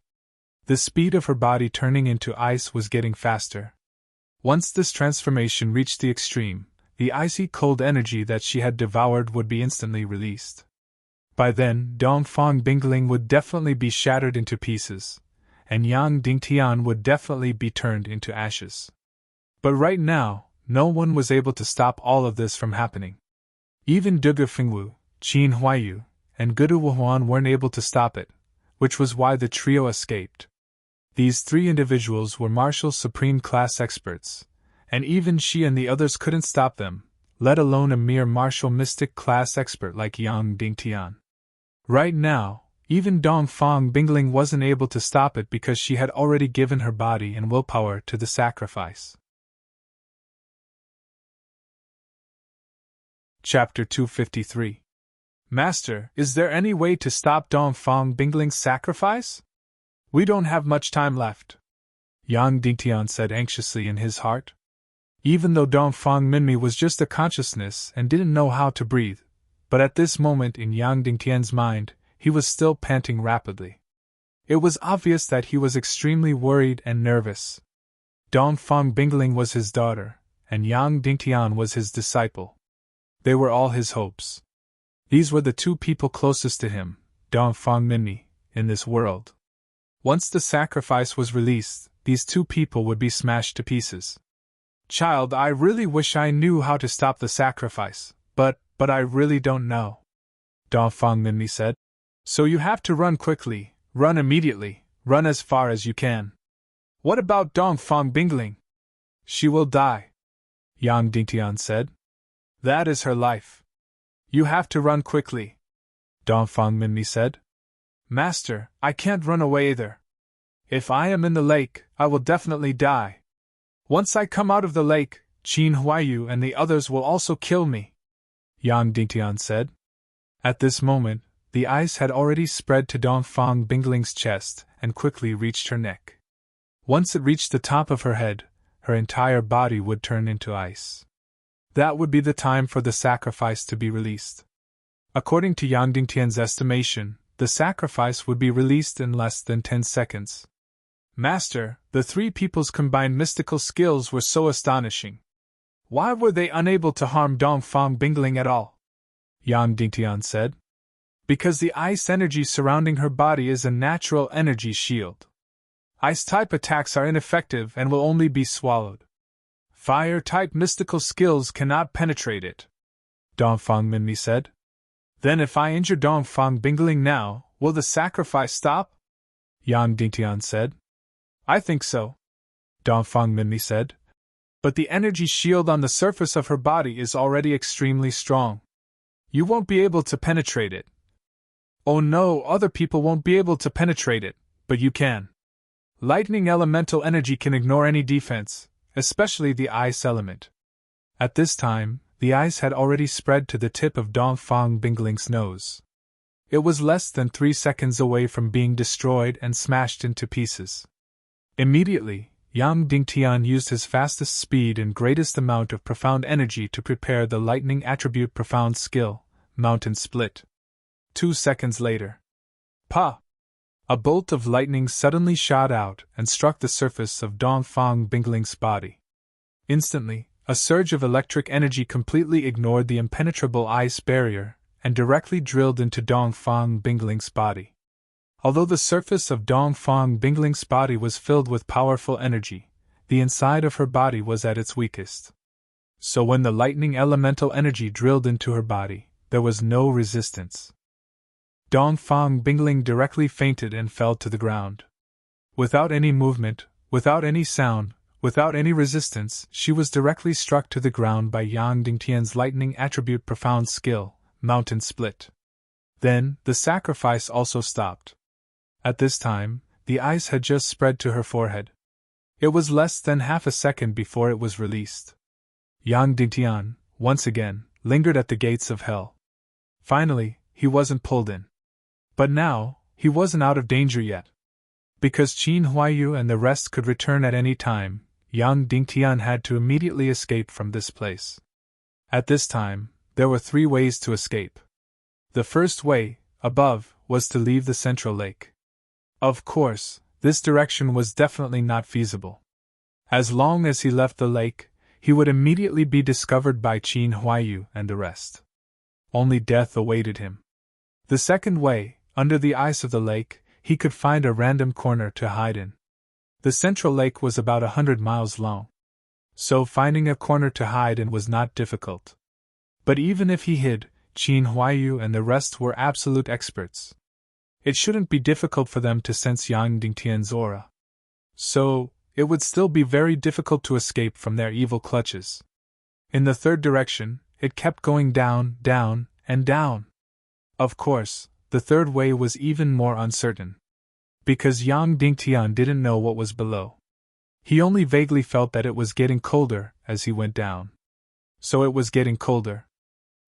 The speed of her body turning into ice was getting faster. Once this transformation reached the extreme, the icy cold energy that she had devoured would be instantly released. By then, Dongfang Bingling would definitely be shattered into pieces, and Yang Dingtian would definitely be turned into ashes. But right now, no one was able to stop all of this from happening. Even Dugu Fengwu, Qin Huaiyu, and Gudu Wuhuan weren't able to stop it, which was why the trio escaped. These three individuals were martial supreme class experts, and even she and the others couldn't stop them, let alone a mere martial mystic class expert like Yang Dingtian. Right now, even Dongfang Bingling wasn't able to stop it because she had already given her body and willpower to the sacrifice. Chapter 253. Master, is there any way to stop Dongfang Bingling's sacrifice? We don't have much time left, Yang Dingtian said anxiously in his heart. Even though Dongfang Minmi was just a consciousness and didn't know how to breathe, but at this moment in Yang Dingtian's mind, he was still panting rapidly. It was obvious that he was extremely worried and nervous. Dongfang Bingling was his daughter, and Yang Dingtian was his disciple. They were all his hopes. These were the two people closest to him, Dongfang Minmi, in this world. Once the sacrifice was released, these two people would be smashed to pieces. Child, I really wish I knew how to stop the sacrifice, but I really don't know, Dongfang Minmi said. So you have to run quickly, run immediately, run as far as you can. What about Dongfang Bingling? She will die, Yang Dingtian said. That is her life. You have to run quickly, Dongfang Minmi said. Master, I can't run away either. If I am in the lake, I will definitely die. Once I come out of the lake, Qin Huaiyu and the others will also kill me, Yang Dingtian said. At this moment, the ice had already spread to Dongfang Bingling's chest and quickly reached her neck. Once it reached the top of her head, her entire body would turn into ice. That would be the time for the sacrifice to be released. According to Yang Dingtian's estimation, the sacrifice would be released in less than 10 seconds. Master, the three people's combined mystical skills were so astonishing. Why were they unable to harm Dongfang Bingling at all? Yang Dingtian said. Because the ice energy surrounding her body is a natural energy shield. Ice-type attacks are ineffective and will only be swallowed. Fire-type mystical skills cannot penetrate it. Dongfang Minmi said. Then if I injure Dongfang Bingling now, will the sacrifice stop? Yang Dingtian said. I think so, Dongfang Minmi said. But the energy shield on the surface of her body is already extremely strong. You won't be able to penetrate it. Oh no, other people won't be able to penetrate it, but you can. Lightning elemental energy can ignore any defense, especially the ice element. At this time, the ice had already spread to the tip of Dongfang Bingling's nose. It was less than 3 seconds away from being destroyed and smashed into pieces. Immediately, Yang Dingtian used his fastest speed and greatest amount of profound energy to prepare the lightning attribute profound skill, Mountain Split. 2 seconds later. Pa! A bolt of lightning suddenly shot out and struck the surface of Dongfang Bingling's body. Instantly, a surge of electric energy completely ignored the impenetrable ice barrier and directly drilled into Dongfang Bingling's body. Although the surface of Dongfang Bingling's body was filled with powerful energy, the inside of her body was at its weakest. So when the lightning elemental energy drilled into her body, there was no resistance. Dongfang Bingling directly fainted and fell to the ground. Without any movement, without any sound, without any resistance, she was directly struck to the ground by Yang Dingtian's lightning attribute profound skill, Mountain Split. Then, the sacrifice also stopped. At this time, the ice had just spread to her forehead. It was less than half a second before it was released. Yang Dingtian, once again, lingered at the gates of hell. Finally, he wasn't pulled in. But now, he wasn't out of danger yet. Because Qin Huaiyu and the rest could return at any time, Yang Dingtian had to immediately escape from this place. At this time, there were 3 ways to escape. The first way, above, was to leave the central lake. Of course, this direction was definitely not feasible. As long as he left the lake, he would immediately be discovered by Qin Huaiyu and the rest. Only death awaited him. The second way, under the ice of the lake, he could find a random corner to hide in. The central lake was about 100 miles long. So finding a corner to hide in was not difficult. But even if he hid, Qin Huaiyu and the rest were absolute experts. It shouldn't be difficult for them to sense Yang Dingtian's aura. So, it would still be very difficult to escape from their evil clutches. In the third direction, it kept going down, down, and down. Of course, the third way was even more uncertain. Because Yang Dingtian didn't know what was below. He only vaguely felt that it was getting colder as he went down. So it was getting colder.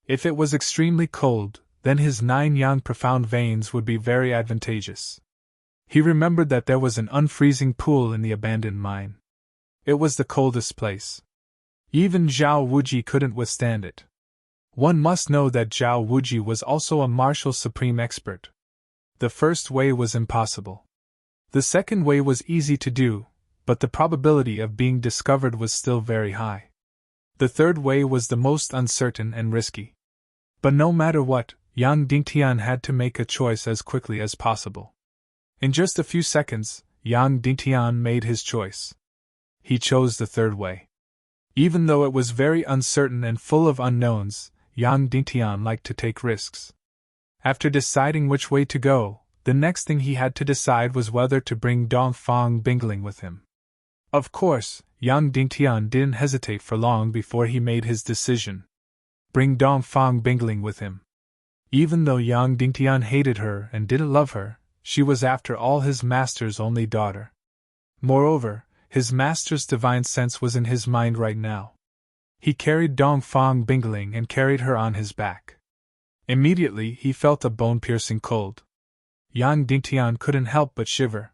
If it was extremely cold, then his 9 yang profound veins would be very advantageous. He remembered that there was an unfreezing pool in the abandoned mine. It was the coldest place. Even Zhao Wuji couldn't withstand it. One must know that Zhao Wuji was also a martial supreme expert. The first way was impossible. The second way was easy to do, but the probability of being discovered was still very high. The third way was the most uncertain and risky. But no matter what, Yang Dingtian had to make a choice as quickly as possible. In just a few seconds, Yang Dingtian made his choice. He chose the third way. Even though it was very uncertain and full of unknowns, Yang Dingtian liked to take risks. After deciding which way to go, the next thing he had to decide was whether to bring Dongfang Bingling with him. Of course, Yang Dingtian didn't hesitate for long before he made his decision. Bring Dongfang Bingling with him. Even though Yang Dingtian hated her and didn't love her, she was after all his master's only daughter. Moreover, his master's divine sense was in his mind right now. He carried Dongfang Bingling and carried her on his back. Immediately he felt a bone-piercing cold. Yang Dingtian couldn't help but shiver.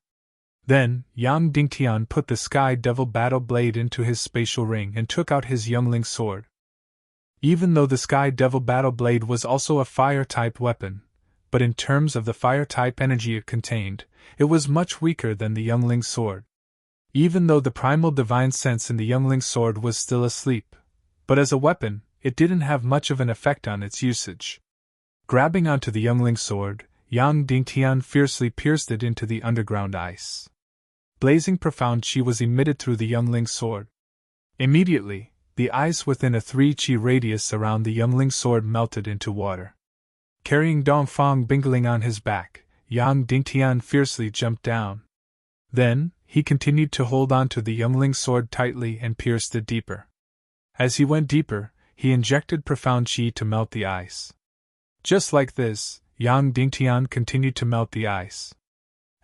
Then, Yang Dingtian put the Sky Devil battle blade into his spatial ring and took out his youngling sword. Even though the Sky Devil battle blade was also a fire-type weapon, but in terms of the fire-type energy it contained, it was much weaker than the youngling's sword. Even though the primal divine sense in the youngling's sword was still asleep, but as a weapon, it didn't have much of an effect on its usage. Grabbing onto the youngling's sword, Yang Dingtian fiercely pierced it into the underground ice. Blazing profound chi was emitted through the youngling's sword. Immediately, the ice within a 3 chi radius around the youngling's sword melted into water. Carrying Dongfang Bingling on his back, Yang Dingtian fiercely jumped down. Then, he continued to hold on to the youngling's sword tightly and pierced it deeper. As he went deeper, he injected profound qi to melt the ice. Just like this, Yang Dingtian continued to melt the ice.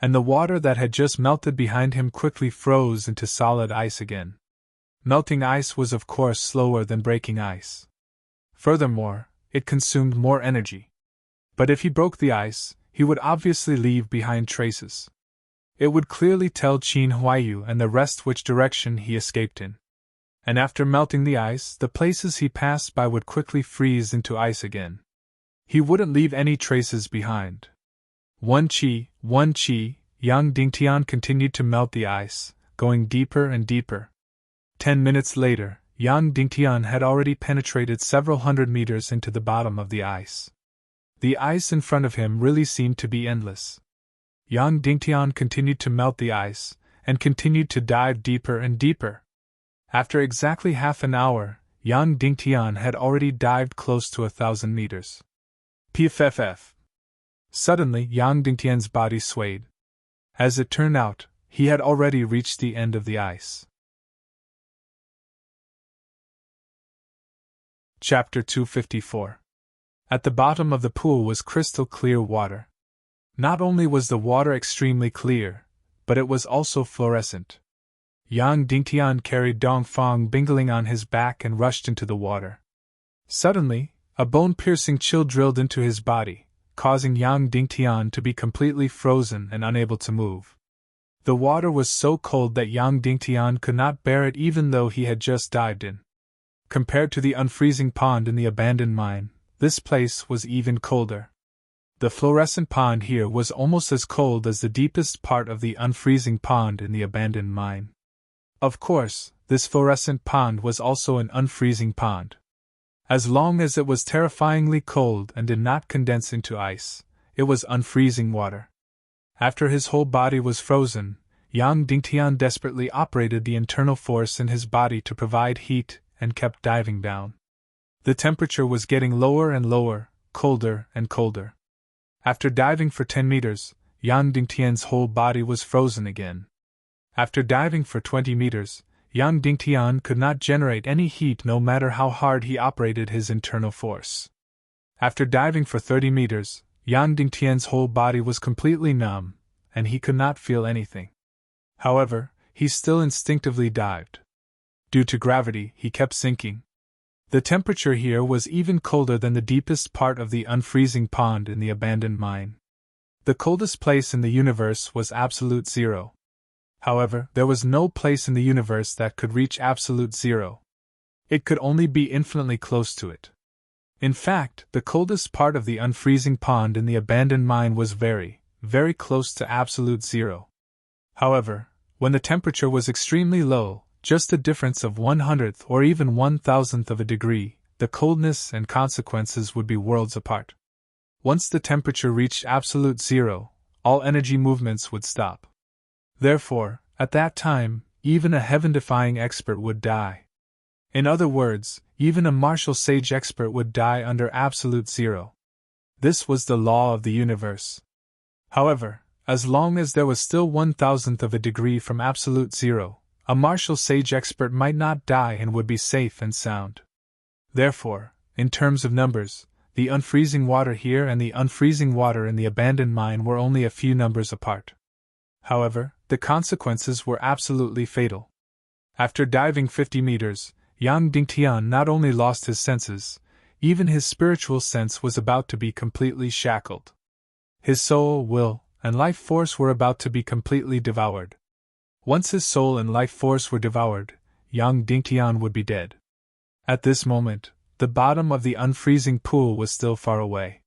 And the water that had just melted behind him quickly froze into solid ice again. Melting ice was of course slower than breaking ice. Furthermore, it consumed more energy. But if he broke the ice, he would obviously leave behind traces. It would clearly tell Qin Huayu and the rest which direction he escaped in. And after melting the ice, the places he passed by would quickly freeze into ice again. He wouldn't leave any traces behind. 1 chi, Yang Dingtian continued to melt the ice, going deeper and deeper. 10 minutes later, Yang Dingtian had already penetrated several hundred meters into the bottom of the ice. The ice in front of him really seemed to be endless. Yang Dingtian continued to melt the ice, and continued to dive deeper and deeper. After exactly half an hour, Yang Dingtian had already dived close to 1,000 meters. Pff. Suddenly, Yang Dingtian's body swayed. As it turned out, he had already reached the end of the ice. Chapter 254. At the bottom of the pool was crystal clear water. Not only was the water extremely clear, but it was also fluorescent. Yang Dingtian carried Dongfang Bingling on his back and rushed into the water. Suddenly, a bone-piercing chill drilled into his body, causing Yang Dingtian to be completely frozen and unable to move. The water was so cold that Yang Dingtian could not bear it even though he had just dived in. Compared to the unfreezing pond in the abandoned mine, this place was even colder. The fluorescent pond here was almost as cold as the deepest part of the unfreezing pond in the abandoned mine. Of course, this fluorescent pond was also an unfreezing pond. As long as it was terrifyingly cold and did not condense into ice, it was unfreezing water. After his whole body was frozen, Yang Dingtian desperately operated the internal force in his body to provide heat and kept diving down. The temperature was getting lower and lower, colder and colder. After diving for 10 meters, Yang Dingtian's whole body was frozen again. After diving for 20 meters, Yang Dingtian could not generate any heat no matter how hard he operated his internal force. After diving for 30 meters, Yang Dingtian's whole body was completely numb, and he could not feel anything. However, he still instinctively dived. Due to gravity, he kept sinking. The temperature here was even colder than the deepest part of the unfreezing pond in the abandoned mine. The coldest place in the universe was absolute zero. However, there was no place in the universe that could reach absolute zero. It could only be infinitely close to it. In fact, the coldest part of the unfreezing pond in the abandoned mine was very, very close to absolute zero. However, when the temperature was extremely low, just a difference of 1/100th or even 1,000th of a degree, the coldness and consequences would be worlds apart. Once the temperature reached absolute zero, all energy movements would stop. Therefore, at that time, even a heaven-defying expert would die. In other words, even a martial sage expert would die under absolute zero. This was the law of the universe. However, as long as there was still 1,000th of a degree from absolute zero, a martial sage expert might not die and would be safe and sound. Therefore, in terms of numbers, the unfreezing water here and the unfreezing water in the abandoned mine were only a few numbers apart. However, the consequences were absolutely fatal. After diving 50 meters, Yang Dingtian not only lost his senses, even his spiritual sense was about to be completely shackled. His soul, will, and life force were about to be completely devoured. Once his soul and life force were devoured, Yang Dingtian would be dead. At this moment, the bottom of the unfreezing pool was still far away.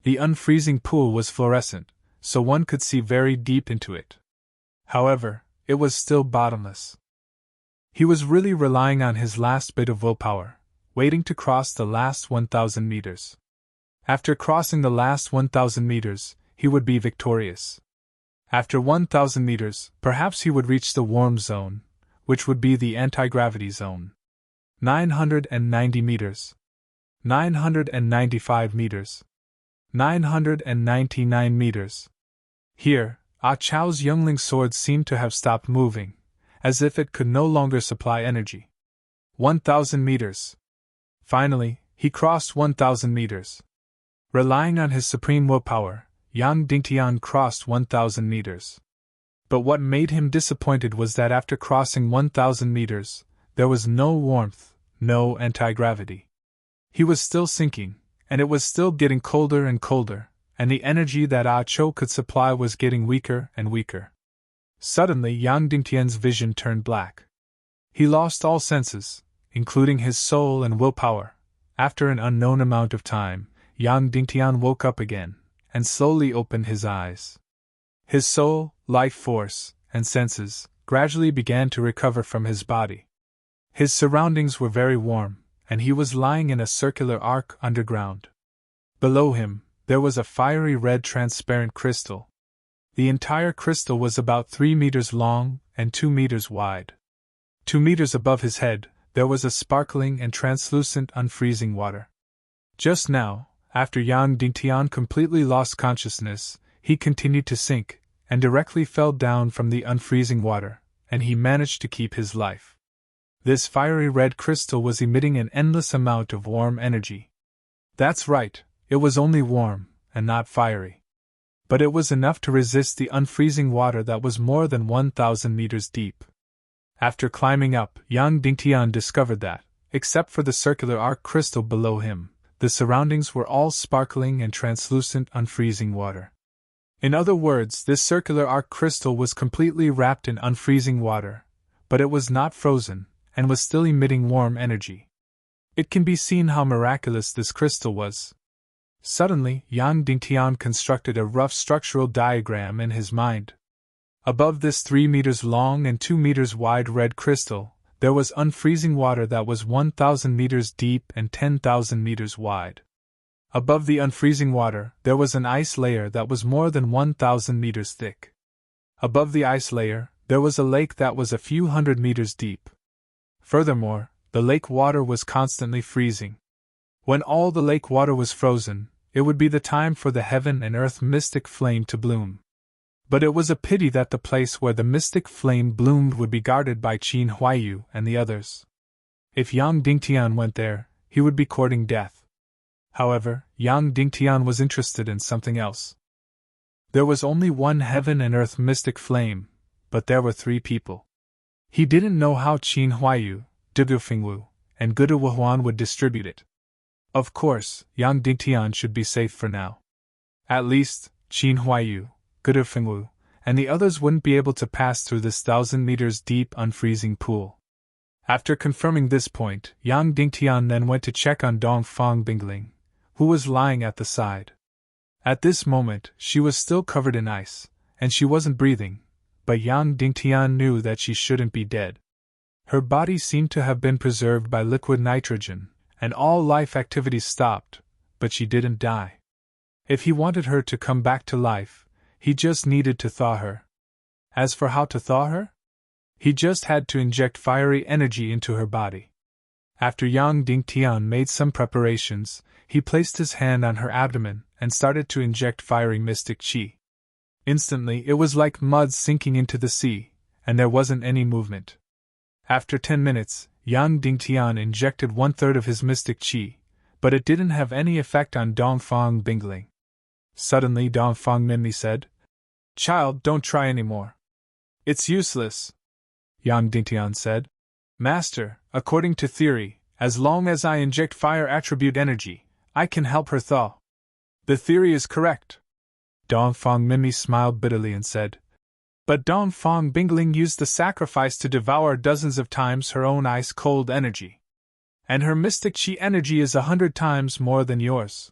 The unfreezing pool was fluorescent, so one could see very deep into it. However, it was still bottomless. He was really relying on his last bit of willpower, waiting to cross the last 1,000 meters. After crossing the last 1,000 meters, he would be victorious. After 1,000 meters, perhaps he would reach the warm zone, which would be the anti-gravity zone. 990 meters. 995 meters. 999 meters. Here, Ah Chow's youngling sword seemed to have stopped moving, as if it could no longer supply energy. 1,000 meters. Finally, he crossed 1,000 meters. Relying on his supreme willpower, Yang Dingtian crossed 1,000 meters. But what made him disappointed was that after crossing 1,000 meters, there was no warmth, no anti-gravity. He was still sinking, and it was still getting colder and colder, and the energy that Ah Cho could supply was getting weaker and weaker. Suddenly Yang Dingtian's vision turned black. He lost all senses, including his soul and willpower. After an unknown amount of time, Yang Dingtian woke up again, and slowly opened his eyes. His soul, life force, and senses gradually began to recover from his body. His surroundings were very warm, and he was lying in a circular arc underground. Below him, there was a fiery red transparent crystal. The entire crystal was about 3 meters long and 2 meters wide. 2 meters above his head, there was a sparkling and translucent unfreezing water. Just now, after Yang Dingtian completely lost consciousness, he continued to sink, and directly fell down from the unfreezing water, and he managed to keep his life. This fiery red crystal was emitting an endless amount of warm energy. That's right, it was only warm, and not fiery. But it was enough to resist the unfreezing water that was more than 1,000 meters deep. After climbing up, Yang Dingtian discovered that, except for the circular arc crystal below him, the surroundings were all sparkling and translucent unfreezing water. In other words, this circular arc crystal was completely wrapped in unfreezing water, but it was not frozen, and was still emitting warm energy. It can be seen how miraculous this crystal was. Suddenly, Yang Dingtian constructed a rough structural diagram in his mind. Above this 3 meters long and 2 meters wide red crystal, there was unfreezing water that was 1,000 meters deep and 10,000 meters wide. Above the unfreezing water, there was an ice layer that was more than 1,000 meters thick. Above the ice layer, there was a lake that was a few hundred meters deep. Furthermore, the lake water was constantly freezing. When all the lake water was frozen, it would be the time for the heaven and earth mystic flame to bloom. But it was a pity that the place where the mystic flame bloomed would be guarded by Qin Huaiyu and the others. If Yang Dingtian went there, he would be courting death. However, Yang Dingtian was interested in something else. There was only one heaven and earth mystic flame, but there were 3 people. He didn't know how Qin Huaiyu, Dugufengwu, and Guduwahuan would distribute it. Of course, Yang Dingtian should be safe for now. At least, Qin Huaiyu, Gudufengwu, and the others wouldn't be able to pass through this 1,000 meters deep unfreezing pool. After confirming this point, Yang Dingtian then went to check on Dongfang Bingling, who was lying at the side. At this moment, she was still covered in ice, and she wasn't breathing, but Yang Dingtian knew that she shouldn't be dead. Her body seemed to have been preserved by liquid nitrogen, and all life activity stopped, but she didn't die. If he wanted her to come back to life, he just needed to thaw her. As for how to thaw her? He just had to inject fiery energy into her body. After Yang Dingtian made some preparations, he placed his hand on her abdomen and started to inject fiery mystic qi. Instantly, it was like mud sinking into the sea, and there wasn't any movement. After 10 minutes, Yang Dingtian injected 1/3 of his mystic qi, but it didn't have any effect on Dongfang Bingling. Suddenly Dongfang Minmi said, "Child, don't try anymore. It's useless." Yang Dingtian said, "Master, according to theory, as long as I inject fire attribute energy, I can help her thaw. The theory is correct." Dongfang Minmi smiled bitterly and said, "But Dongfang Bingling used the sacrifice to devour dozens of times her own ice-cold energy. And her mystic qi energy is 100 times more than yours.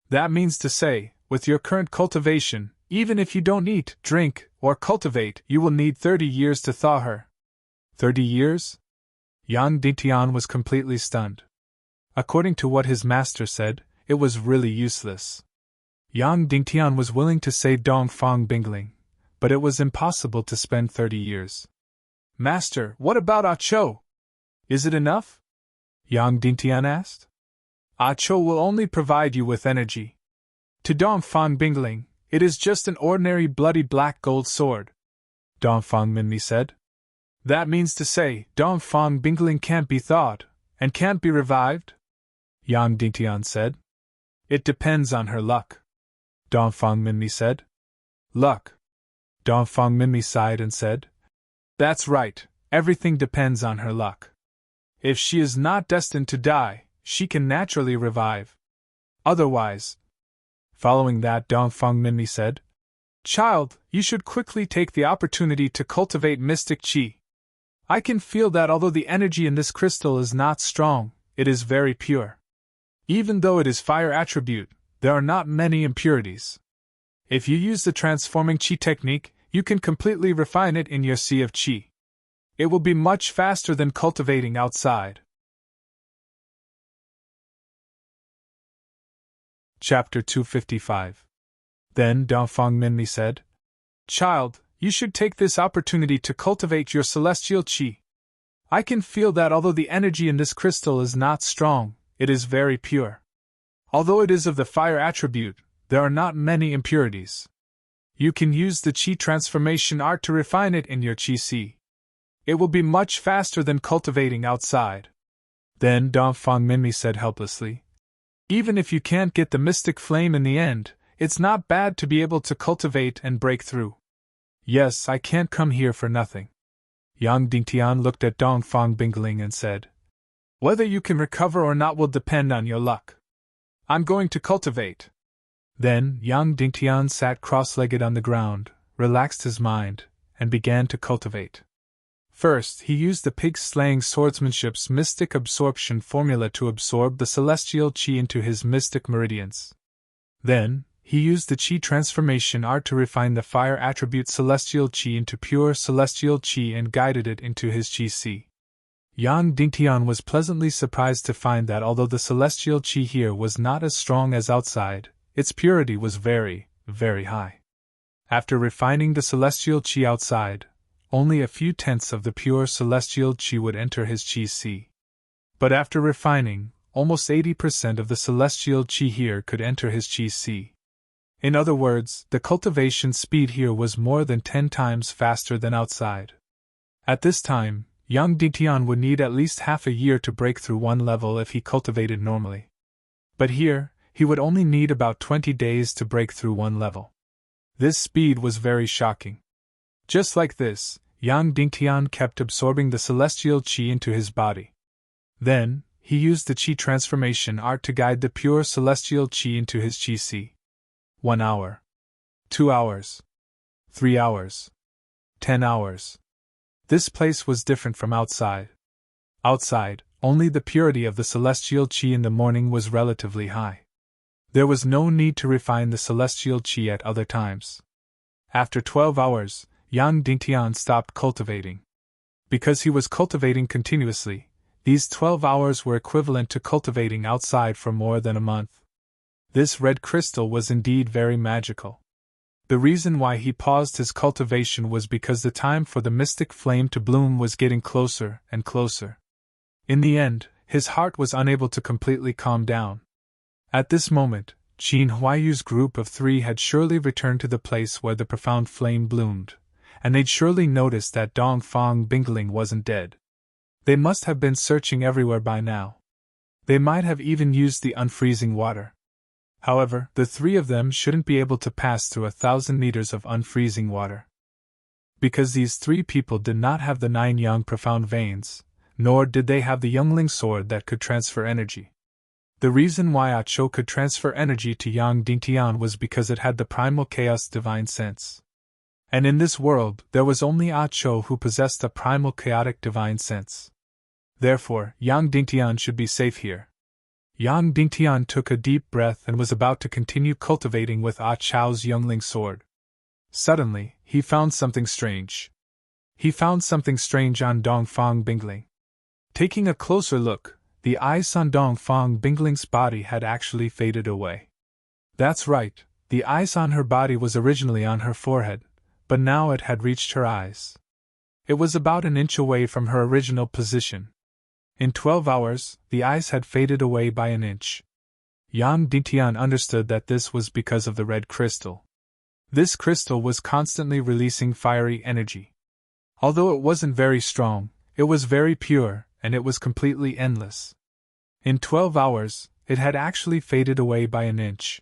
That means to say, with your current cultivation, even if you don't eat, drink, or cultivate, you will need 30 years to thaw her." 30 years? Yang Dingtian was completely stunned. According to what his master said, it was really useless. Yang Dingtian was willing to save Dongfang Bingling, but it was impossible to spend 30 years. "Master, what about Ah Cho? Is it enough?" Yang Dingtian asked. Ah Cho will only provide you with energy. To Dongfang Bingling, it is just an ordinary bloody black gold sword, Dongfang Minmi said. That means to say, Dongfang Bingling can't be thawed, and can't be revived? Yang Dingtian said. It depends on her luck, Dongfang Minmi said. Luck? Dongfang Minmi sighed and said. That's right, everything depends on her luck. If she is not destined to die, she can naturally revive. Otherwise. Following that, Dongfang Minmi said, Child, you should quickly take the opportunity to cultivate mystic qi. I can feel that although the energy in this crystal is not strong, it is very pure. Even though it is fire attribute, there are not many impurities. If you use the transforming qi technique, you can completely refine it in your sea of qi. It will be much faster than cultivating outside. Chapter 255. Then Dongfang Minmi said, Child, you should take this opportunity to cultivate your celestial qi. I can feel that although the energy in this crystal is not strong, it is very pure. Although it is of the fire attribute, there are not many impurities. You can use the qi transformation art to refine it in your qi sea. It will be much faster than cultivating outside. Then Dongfang Minmi said helplessly, Even if you can't get the mystic flame in the end, it's not bad to be able to cultivate and break through. Yes, I can't come here for nothing. Yang Dingtian looked at Dongfang Bingling and said, Whether you can recover or not will depend on your luck. I'm going to cultivate. Then Yang Dingtian sat cross-legged on the ground, relaxed his mind, and began to cultivate. First, he used the pig-slaying swordsmanship's mystic absorption formula to absorb the celestial qi into his mystic meridians. Then, he used the qi transformation art to refine the fire attribute celestial qi into pure celestial qi and guided it into his qi sea. Yang Dingtian was pleasantly surprised to find that although the celestial qi here was not as strong as outside, its purity was very, very high. After refining the celestial qi outside, only a few tenths of the pure celestial qi would enter his qi sea. But after refining, almost 80% of the celestial qi here could enter his qi sea. In other words, the cultivation speed here was more than 10 times faster than outside. At this time, Yang Dingtian would need at least half a year to break through one level if he cultivated normally. But here, he would only need about 20 days to break through one level. This speed was very shocking. Just like this, Yang Dingtian kept absorbing the celestial qi into his body. Then, he used the qi transformation art to guide the pure celestial qi into his qi sea. 1 hour. 2 hours. 3 hours. 10 hours. This place was different from outside. Outside, only the purity of the celestial qi in the morning was relatively high. There was no need to refine the celestial qi at other times. After 12 hours, Yang Dingtian stopped cultivating. Because he was cultivating continuously, these 12 hours were equivalent to cultivating outside for more than a month. This red crystal was indeed very magical. The reason why he paused his cultivation was because the time for the mystic flame to bloom was getting closer and closer. In the end, his heart was unable to completely calm down. At this moment, Qin Huayu's group of 3 had surely returned to the place where the profound flame bloomed, and they'd surely noticed that Dongfang Bingling wasn't dead. They must have been searching everywhere by now. They might have even used the unfreezing water. However, the 3 of them shouldn't be able to pass through 1,000 meters of unfreezing water. Because these 3 people did not have the 9 young profound veins, nor did they have the youngling sword that could transfer energy. The reason why Ah Cho could transfer energy to Yang Dingtian was because it had the primal chaos divine sense. And in this world, there was only Ah Cho who possessed the primal chaotic divine sense. Therefore, Yang Dingtian should be safe here. Yang Dingtian took a deep breath and was about to continue cultivating with Ah Cho's youngling sword. Suddenly, he found something strange. He found something strange on Dongfang Bingling. Taking a closer look, the ice on Dongfang Bingling's body had actually faded away. That's right, the ice on her body was originally on her forehead, but now it had reached her eyes. It was about an inch away from her original position. In 12 hours, the ice had faded away by an inch. Yang Dingtian understood that this was because of the red crystal. This crystal was constantly releasing fiery energy. Although it wasn't very strong, it was very pure, and it was completely endless. In 12 hours, it had actually faded away by an inch.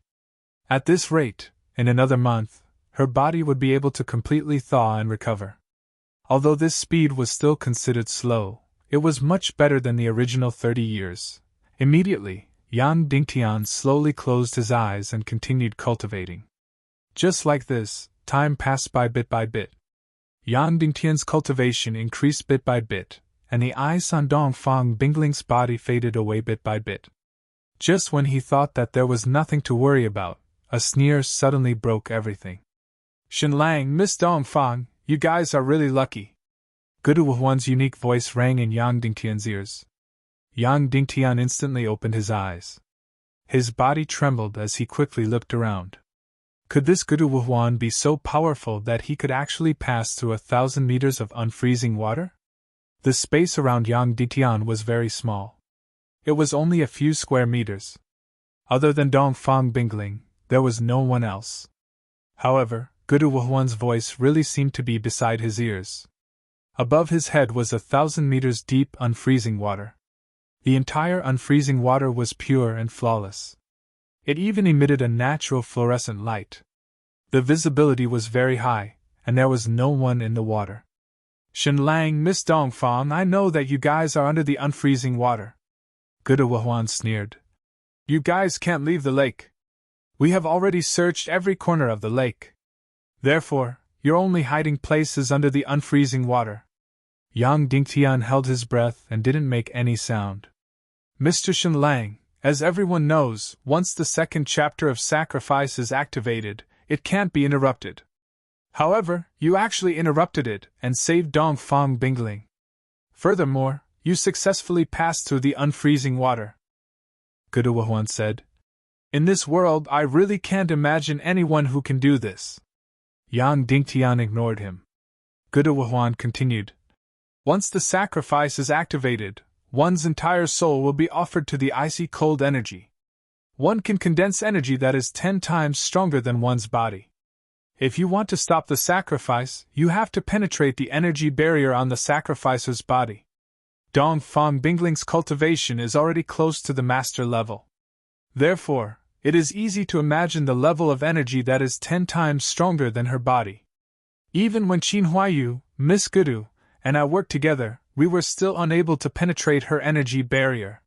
At this rate, in another month, her body would be able to completely thaw and recover. Although this speed was still considered slow, it was much better than the original 30 years. Immediately, Yang Dingtian slowly closed his eyes and continued cultivating. Just like this, time passed by bit by bit. Yang Dingtian's cultivation increased bit by bit, and the eyes on Dongfang Bingling's body faded away bit by bit. Just when he thought that there was nothing to worry about, a sneer suddenly broke everything. "Shenlang, Miss Dongfang, you guys are really lucky." Gudu Wuhuan's unique voice rang in Yang Dingtian's ears. Yang Dingtian instantly opened his eyes. His body trembled as he quickly looked around. Could this Gudu Wuhuan be so powerful that he could actually pass through 1,000 meters of unfreezing water? The space around Yang Dingtian was very small. It was only a few square meters. Other than Dongfang Bingling, there was no one else. However, Gudu Wuhuan's voice really seemed to be beside his ears. Above his head was 1,000 meters deep unfreezing water. The entire unfreezing water was pure and flawless. It even emitted a natural fluorescent light. The visibility was very high, and there was no one in the water. "Shenlang, Miss Dongfang, I know that you guys are under the unfreezing water." Gudu Wuhuan sneered. "You guys can't leave the lake. We have already searched every corner of the lake. Therefore, your only hiding place is under the unfreezing water." Yang Dingtian held his breath and didn't make any sound. "Mr. Shenlang, as everyone knows, once the second chapter of sacrifice is activated, it can't be interrupted. However, you actually interrupted it and saved Dongfang Bingling. Furthermore, you successfully passed through the unfreezing water." Gudu Wuhuan said. "In this world, I really can't imagine anyone who can do this." Yang Dingtian ignored him. Gudu Wuhuan continued. "Once the sacrifice is activated, one's entire soul will be offered to the icy cold energy. One can condense energy that is 10 times stronger than one's body. If you want to stop the sacrifice, you have to penetrate the energy barrier on the sacrificer's body. Dongfang Bingling's cultivation is already close to the master level. Therefore, it is easy to imagine the level of energy that is 10 times stronger than her body. Even when Qin Huayu, Miss Gudu, and I worked together, we were still unable to penetrate her energy barrier.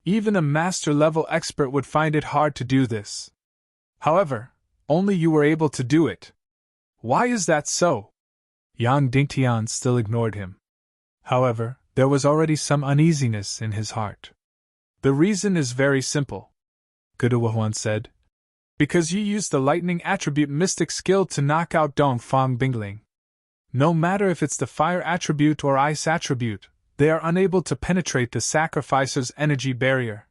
Even a master-level expert would find it hard to do this. However, only you were able to do it. Why is that so?" Yang Dingtian still ignored him. However, there was already some uneasiness in his heart. "The reason is very simple," Gudu Wuhuan said. "Because you used the lightning attribute mystic skill to knock out Dongfang Bingling. No matter if it's the fire attribute or ice attribute, they are unable to penetrate the sacrificer's energy barrier.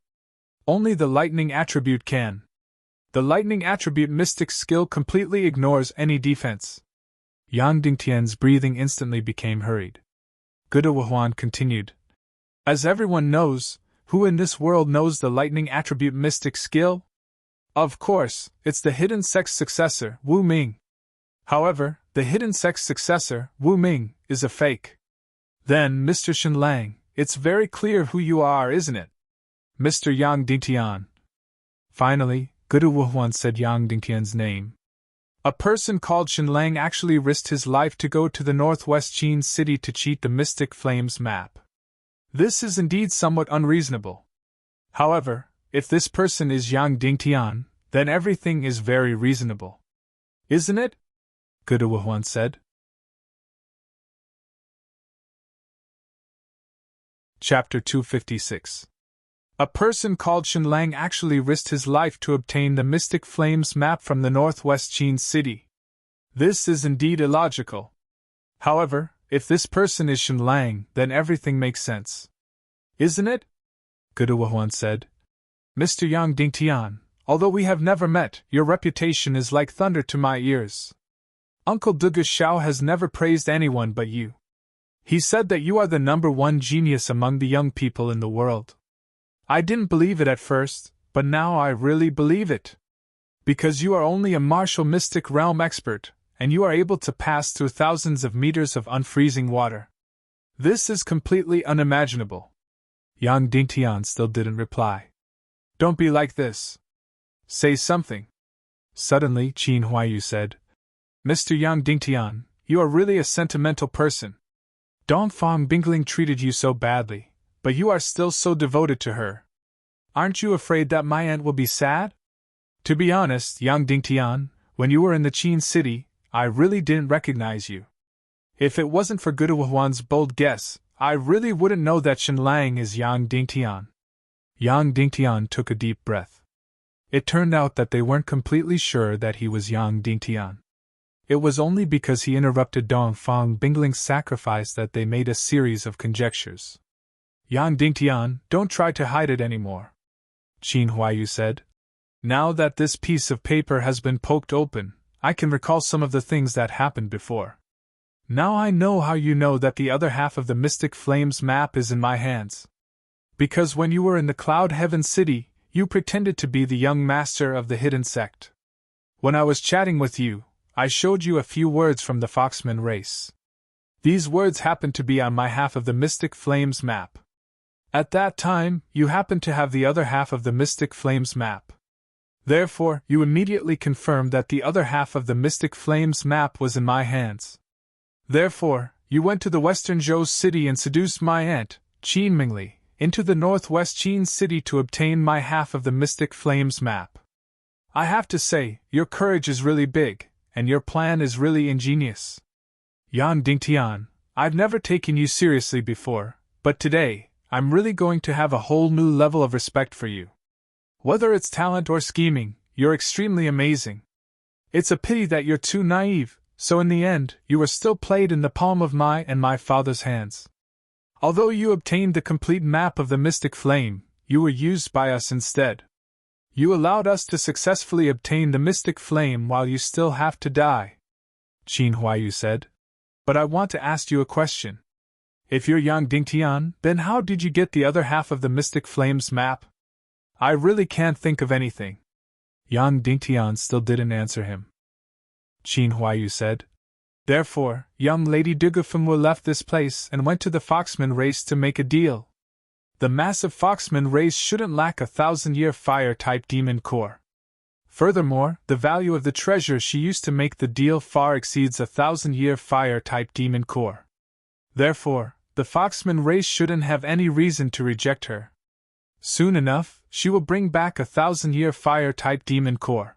Only the lightning attribute can. The lightning attribute mystic skill completely ignores any defense." Yang Dingtian's breathing instantly became hurried. Gudu Wuhuan continued. "As everyone knows, who in this world knows the lightning attribute mystic skill? Of course, it's the hidden sex successor, Wu Ming. However, the hidden sex successor, Wu Ming, is a fake. Then, Mr. Shenlang, it's very clear who you are, isn't it? Mr. Yang Dingtian." Finally, Gudu Wuhuan said Yang Dingtian's name. "A person called Shenlang actually risked his life to go to the northwest Qin city to cheat the Mystic Flames map. This is indeed somewhat unreasonable. However, if this person is Yang Dingtian, then everything is very reasonable. Isn't it?" Gudu Wuhuan said. Chapter 256. A person called Shenlang actually risked his life to obtain the Mystic Flames map from the northwest Qin city. This is indeed illogical. However, if this person is Shenlang, then everything makes sense. Isn't it? Gudu Wuhuan said. Mr. Yang Dingtian, although we have never met, your reputation is like thunder to my ears. Uncle Duga Xiao has never praised anyone but you. He said that you are the #1 genius among the young people in the world. I didn't believe it at first, but now I really believe it. Because you are only a martial mystic realm expert, and you are able to pass through thousands of meters of unfreezing water. This is completely unimaginable. Yang Dingtian still didn't reply. Don't be like this. Say something. Suddenly, Qin Huaiyu said, Mr. Yang Dingtian, you are really a sentimental person. Dongfang Bingling treated you so badly, but you are still so devoted to her. Aren't you afraid that my aunt will be sad? To be honest, Yang Dingtian, when you were in the Qin city, I really didn't recognize you. If it wasn't for Guduhuan's bold guess, I really wouldn't know that Shenlang is Yang Dingtian. Yang Dingtian took a deep breath. It turned out that they weren't completely sure that he was Yang Dingtian. It was only because he interrupted Dongfang Bingling's sacrifice that they made a series of conjectures. Yang Dingtian, don't try to hide it anymore, Qin Huaiyu said. Now that this piece of paper has been poked open, I can recall some of the things that happened before. Now I know how you know that the other half of the Mystic Flames map is in my hands. Because when you were in the Cloud Heaven City, you pretended to be the young master of the hidden sect. When I was chatting with you, I showed you a few words from the Foxman race. These words happened to be on my half of the Mystic Flames map. At that time, you happened to have the other half of the Mystic Flames map. Therefore, you immediately confirmed that the other half of the Mystic Flames map was in my hands. Therefore, you went to the Western Zhou city and seduced my aunt, Qin Mingli, into the Northwest Qin city to obtain my half of the Mystic Flames map. I have to say, your courage is really big, and your plan is really ingenious. Yang Dingtian, I've never taken you seriously before, but today, I'm really going to have a whole new level of respect for you. Whether it's talent or scheming, you're extremely amazing. It's a pity that you're too naive, so in the end, you were still played in the palm of my and my father's hands. Although you obtained the complete map of the Mystic Flame, you were used by us instead. You allowed us to successfully obtain the Mystic Flame while you still have to die, Qin Huaiyu said. But I want to ask you a question. If you're Yang Dingtian, then how did you get the other half of the Mystic Flames map? I really can't think of anything. Yang Dingtian still didn't answer him. Qin Huaiyu said. Therefore, young Lady Dugufengwu left this place and went to the Foxman race to make a deal. The massive Foxman race shouldn't lack a 1,000-year fire-type demon core. Furthermore, the value of the treasure she used to make the deal far exceeds a 1,000-year fire-type demon core. Therefore, the Foxman race shouldn't have any reason to reject her. Soon enough, she will bring back a 1,000-year fire-type demon core.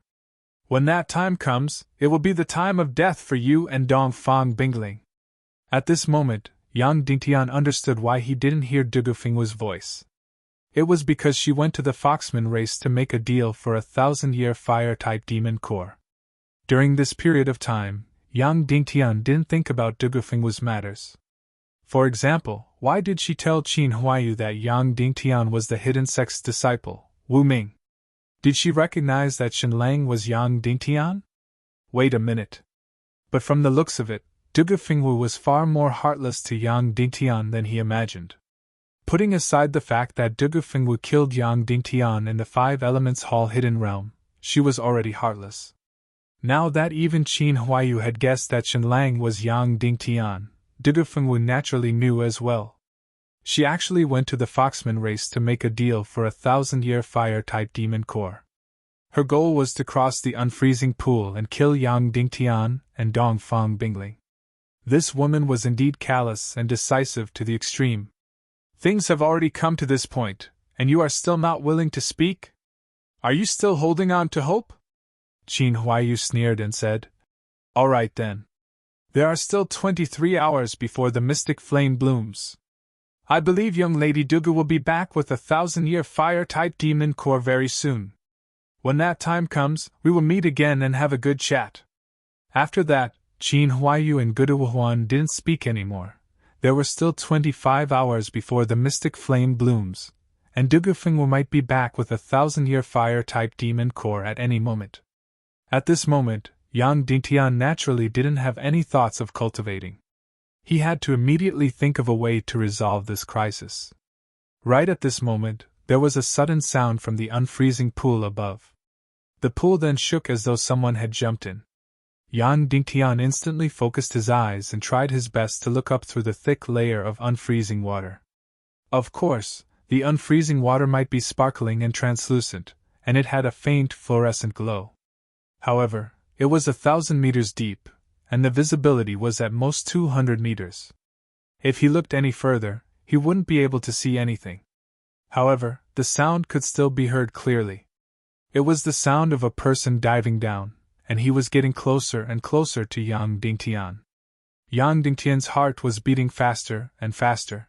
When that time comes, it will be the time of death for you and Dongfang Bingling. At this moment, Yang Dingtian understood why he didn't hear Dugufengwu's voice. It was because she went to the Foxman race to make a deal for a 1,000-year fire-type demon core. During this period of time, Yang Dingtian didn't think about Dugufengwu's matters. For example, why did she tell Qin Huaiyu that Yang Dingtian was the hidden sect's disciple, Wu Ming? Did she recognize that Shenlang was Yang Dingtian? Wait a minute. But from the looks of it, Dugufengwu was far more heartless to Yang Dingtian than he imagined. Putting aside the fact that Dugufengwu killed Yang Dingtian in the Five Elements Hall Hidden Realm, she was already heartless. Now that even Qin Huaiyu had guessed that Shenlang was Yang Dingtian, Dugufengwu naturally knew as well. She actually went to the Foxman race to make a deal for a 1,000-year fire-type demon core. Her goal was to cross the unfreezing pool and kill Yang Dingtian and Dongfang Bingling. This woman was indeed callous and decisive to the extreme. Things have already come to this point, and you are still not willing to speak? Are you still holding on to hope? Qin Huaiyu sneered and said, All right then. There are still 23 hours before the mystic flame blooms. I believe young Lady Dugu will be back with a 1,000-year fire-type demon core very soon. When that time comes, we will meet again and have a good chat. After that, Qin Huaiyu and Guduhuan didn't speak anymore. There were still 25 hours before the mystic flame blooms, and Dugufengwu might be back with a 1,000-year fire-type demon core at any moment. At this moment, Yang Dingtian naturally didn't have any thoughts of cultivating. He had to immediately think of a way to resolve this crisis. Right at this moment, there was a sudden sound from the unfreezing pool above. The pool then shook as though someone had jumped in. Yang Dingtian instantly focused his eyes and tried his best to look up through the thick layer of unfreezing water. Of course, the unfreezing water might be sparkling and translucent, and it had a faint fluorescent glow. However, it was 1,000 meters deep, and the visibility was at most 200 meters. If he looked any further, he wouldn't be able to see anything. However, the sound could still be heard clearly. It was the sound of a person diving down, and he was getting closer and closer to Yang Dingtian. Yang Dingtian's heart was beating faster and faster.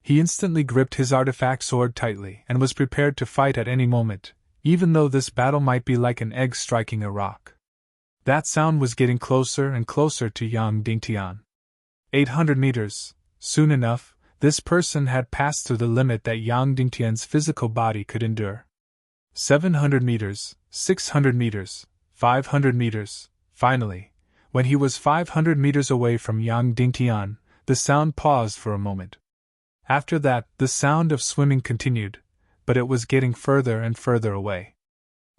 He instantly gripped his artifact sword tightly and was prepared to fight at any moment, even though this battle might be like an egg striking a rock. That sound was getting closer and closer to Yang Dingtian. 800 meters. Soon enough, this person had passed through the limit that Yang Dingtian's physical body could endure. 700 meters, 600 meters, 500 meters. Finally, when he was 500 meters away from Yang Dingtian, the sound paused for a moment. After that, the sound of swimming continued, but it was getting further and further away.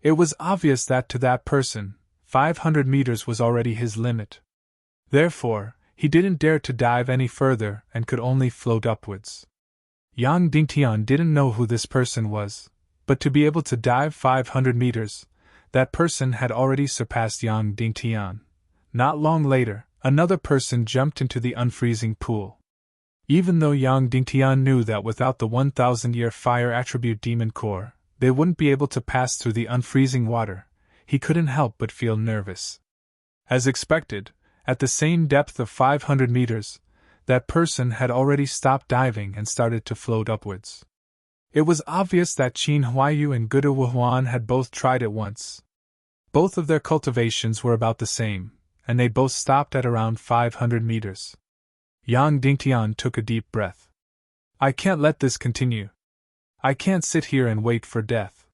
It was obvious that to that person, 500 meters was already his limit. Therefore, he didn't dare to dive any further and could only float upwards. Yang Dingtian didn't know who this person was, but to be able to dive 500 meters, that person had already surpassed Yang Dingtian. Not long later, another person jumped into the unfreezing pool. Even though Yang Dingtian knew that without the 1,000-year fire attribute demon core, they wouldn't be able to pass through the unfreezing water, he couldn't help but feel nervous. As expected, at the same depth of 500 meters, that person had already stopped diving and started to float upwards. It was obvious that Qin Huayu and Gudu Wuhuan had both tried it once. Both of their cultivations were about the same, and they both stopped at around 500 meters. Yang Dingtian took a deep breath. I can't let this continue. I can't sit here and wait for death.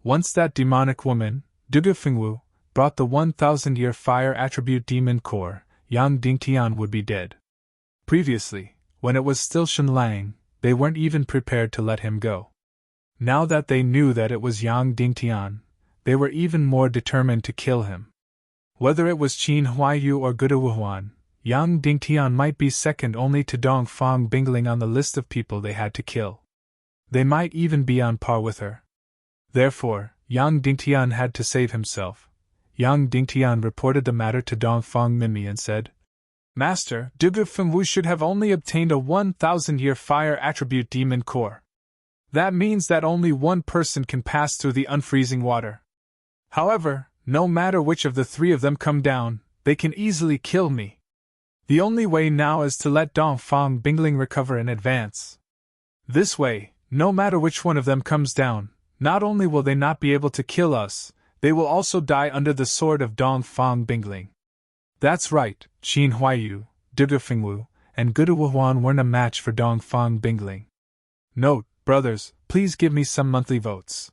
Once that demonic woman, Dugu Fengwu, brought the 1,000-year fire attribute demon core, Yang Dingtian would be dead. Previously, when it was still Shenlang, they weren't even prepared to let him go. Now that they knew that it was Yang Dingtian, they were even more determined to kill him. Whether it was Qin Huayu or Gudu Wuhuan, Yang Dingtian might be second only to Dongfang Bingling on the list of people they had to kill. They might even be on par with her. Therefore, Yang Dingtian had to save himself. Yang Dingtian reported the matter to Dongfang Mimi and said, Master, Dugu Fengwu should have only obtained a 1,000-year fire attribute demon core. That means that only one person can pass through the unfreezing water. However, no matter which of the three of them come down, they can easily kill me. The only way now is to let Dongfang Bingling recover in advance. This way, no matter which one of them comes down, not only will they not be able to kill us, they will also die under the sword of Dongfang Bingling. That's right, Qin Huayu, Dugu Fengwu, and Gudu Wuhuan weren't a match for Dongfang Bingling. Note, brothers, please give me some monthly votes.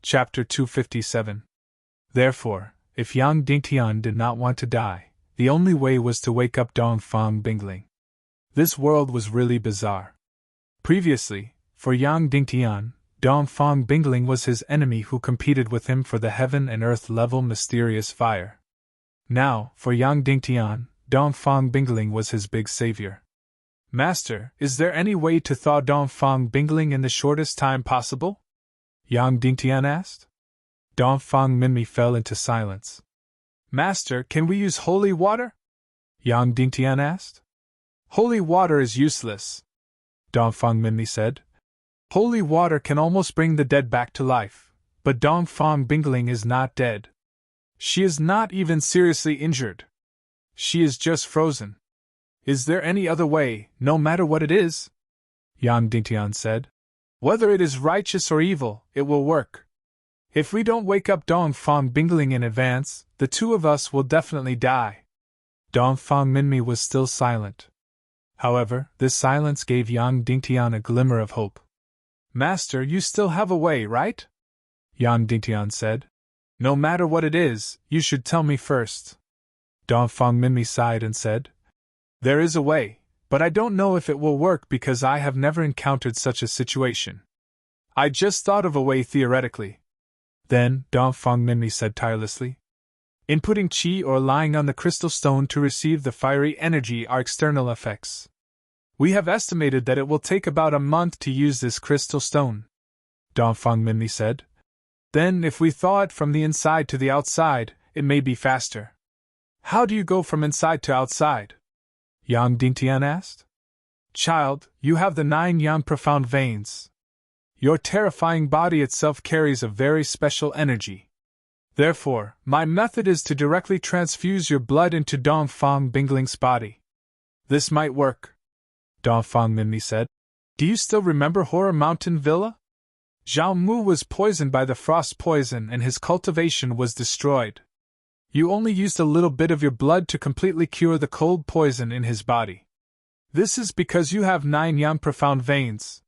Chapter 257. Therefore, if Yang Dingtian did not want to die, the only way was to wake up Dongfang Bingling. This world was really bizarre. Previously, for Yang Dingtian, Dongfang Bingling was his enemy who competed with him for the heaven and earth level mysterious fire. Now, for Yang Dingtian, Dongfang Bingling was his big savior. Master, is there any way to thaw Dongfang Bingling in the shortest time possible? Yang Dingtian asked. Dongfang Minmi fell into silence. Master, can we use holy water? Yang Dingtian asked. Holy water is useless, Dongfang Minmi said. Holy water can almost bring the dead back to life, but Dongfang Bingling is not dead. She is not even seriously injured. She is just frozen. Is there any other way, no matter what it is? Yang Dingtian said. Whether it is righteous or evil, it will work. If we don't wake up Dongfang Bingling in advance, the two of us will definitely die. Dongfang Minmi was still silent. However, this silence gave Yang Dingtian a glimmer of hope. Master, you still have a way, right? Yang Dingtian said. No matter what it is, you should tell me first. Dongfang Minmi sighed and said, There is a way, but I don't know if it will work because I have never encountered such a situation. I just thought of a way theoretically. Then, Dongfang Minmi said tirelessly, Inputting qi or lying on the crystal stone to receive the fiery energy are external effects. We have estimated that it will take about a month to use this crystal stone. Dongfang Minmi said. Then, if we thaw it from the inside to the outside, it may be faster. How do you go from inside to outside? Yang Dingtian asked. Child, you have the 9 yang profound veins. Your terrifying body itself carries a very special energy. Therefore, my method is to directly transfuse your blood into Dongfang Bingling's body. This might work. Dongfang Minmi said. Do you still remember Horror Mountain Villa? Zhao Mu was poisoned by the frost poison and his cultivation was destroyed. You only used a little bit of your blood to completely cure the cold poison in his body. This is because you have 9 yang profound veins.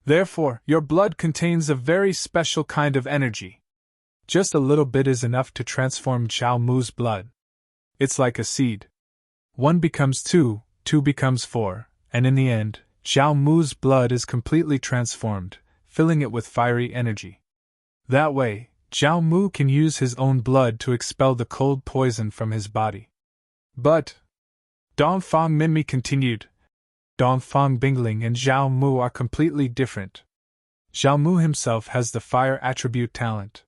Therefore, your blood contains a very special kind of energy. Just a little bit is enough to transform Zhao Mu's blood. It's like a seed. 1 becomes 2, 2 becomes 4, and in the end, Zhao Mu's blood is completely transformed, filling it with fiery energy. That way, Zhao Mu can use his own blood to expel the cold poison from his body. But, Dongfang Minmi continued, Dongfang Bingling and Zhao Mu are completely different. Zhao Mu himself has the fire attribute talent.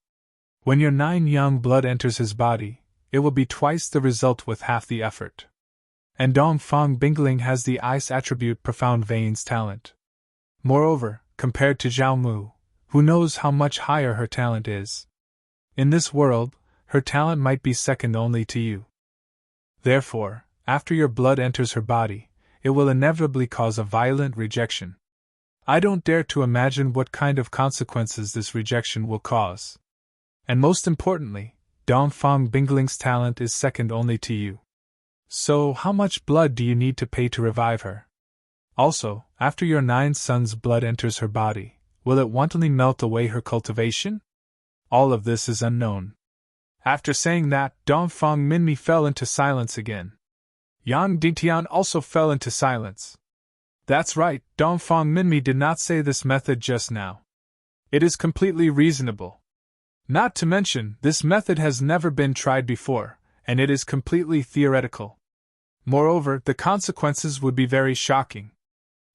When your 9 yang blood enters his body, it will be twice the result with half the effort. And Dongfang Bingling has the ice attribute profound veins talent. Moreover, compared to Zhao Mu, who knows how much higher her talent is. In this world, her talent might be second only to you. Therefore, after your blood enters her body, it will inevitably cause a violent rejection. I don't dare to imagine what kind of consequences this rejection will cause. And most importantly, Dongfang Bingling's talent is second only to you. So, how much blood do you need to pay to revive her? Also, after your 9 sons' blood enters her body, will it wantonly melt away her cultivation? All of this is unknown. After saying that, Dongfang Minmi fell into silence again. Yang Dingtian also fell into silence. That's right, Dongfang Minmi did not say this method just now. It is completely reasonable. Not to mention, this method has never been tried before, and it is completely theoretical. Moreover, the consequences would be very shocking.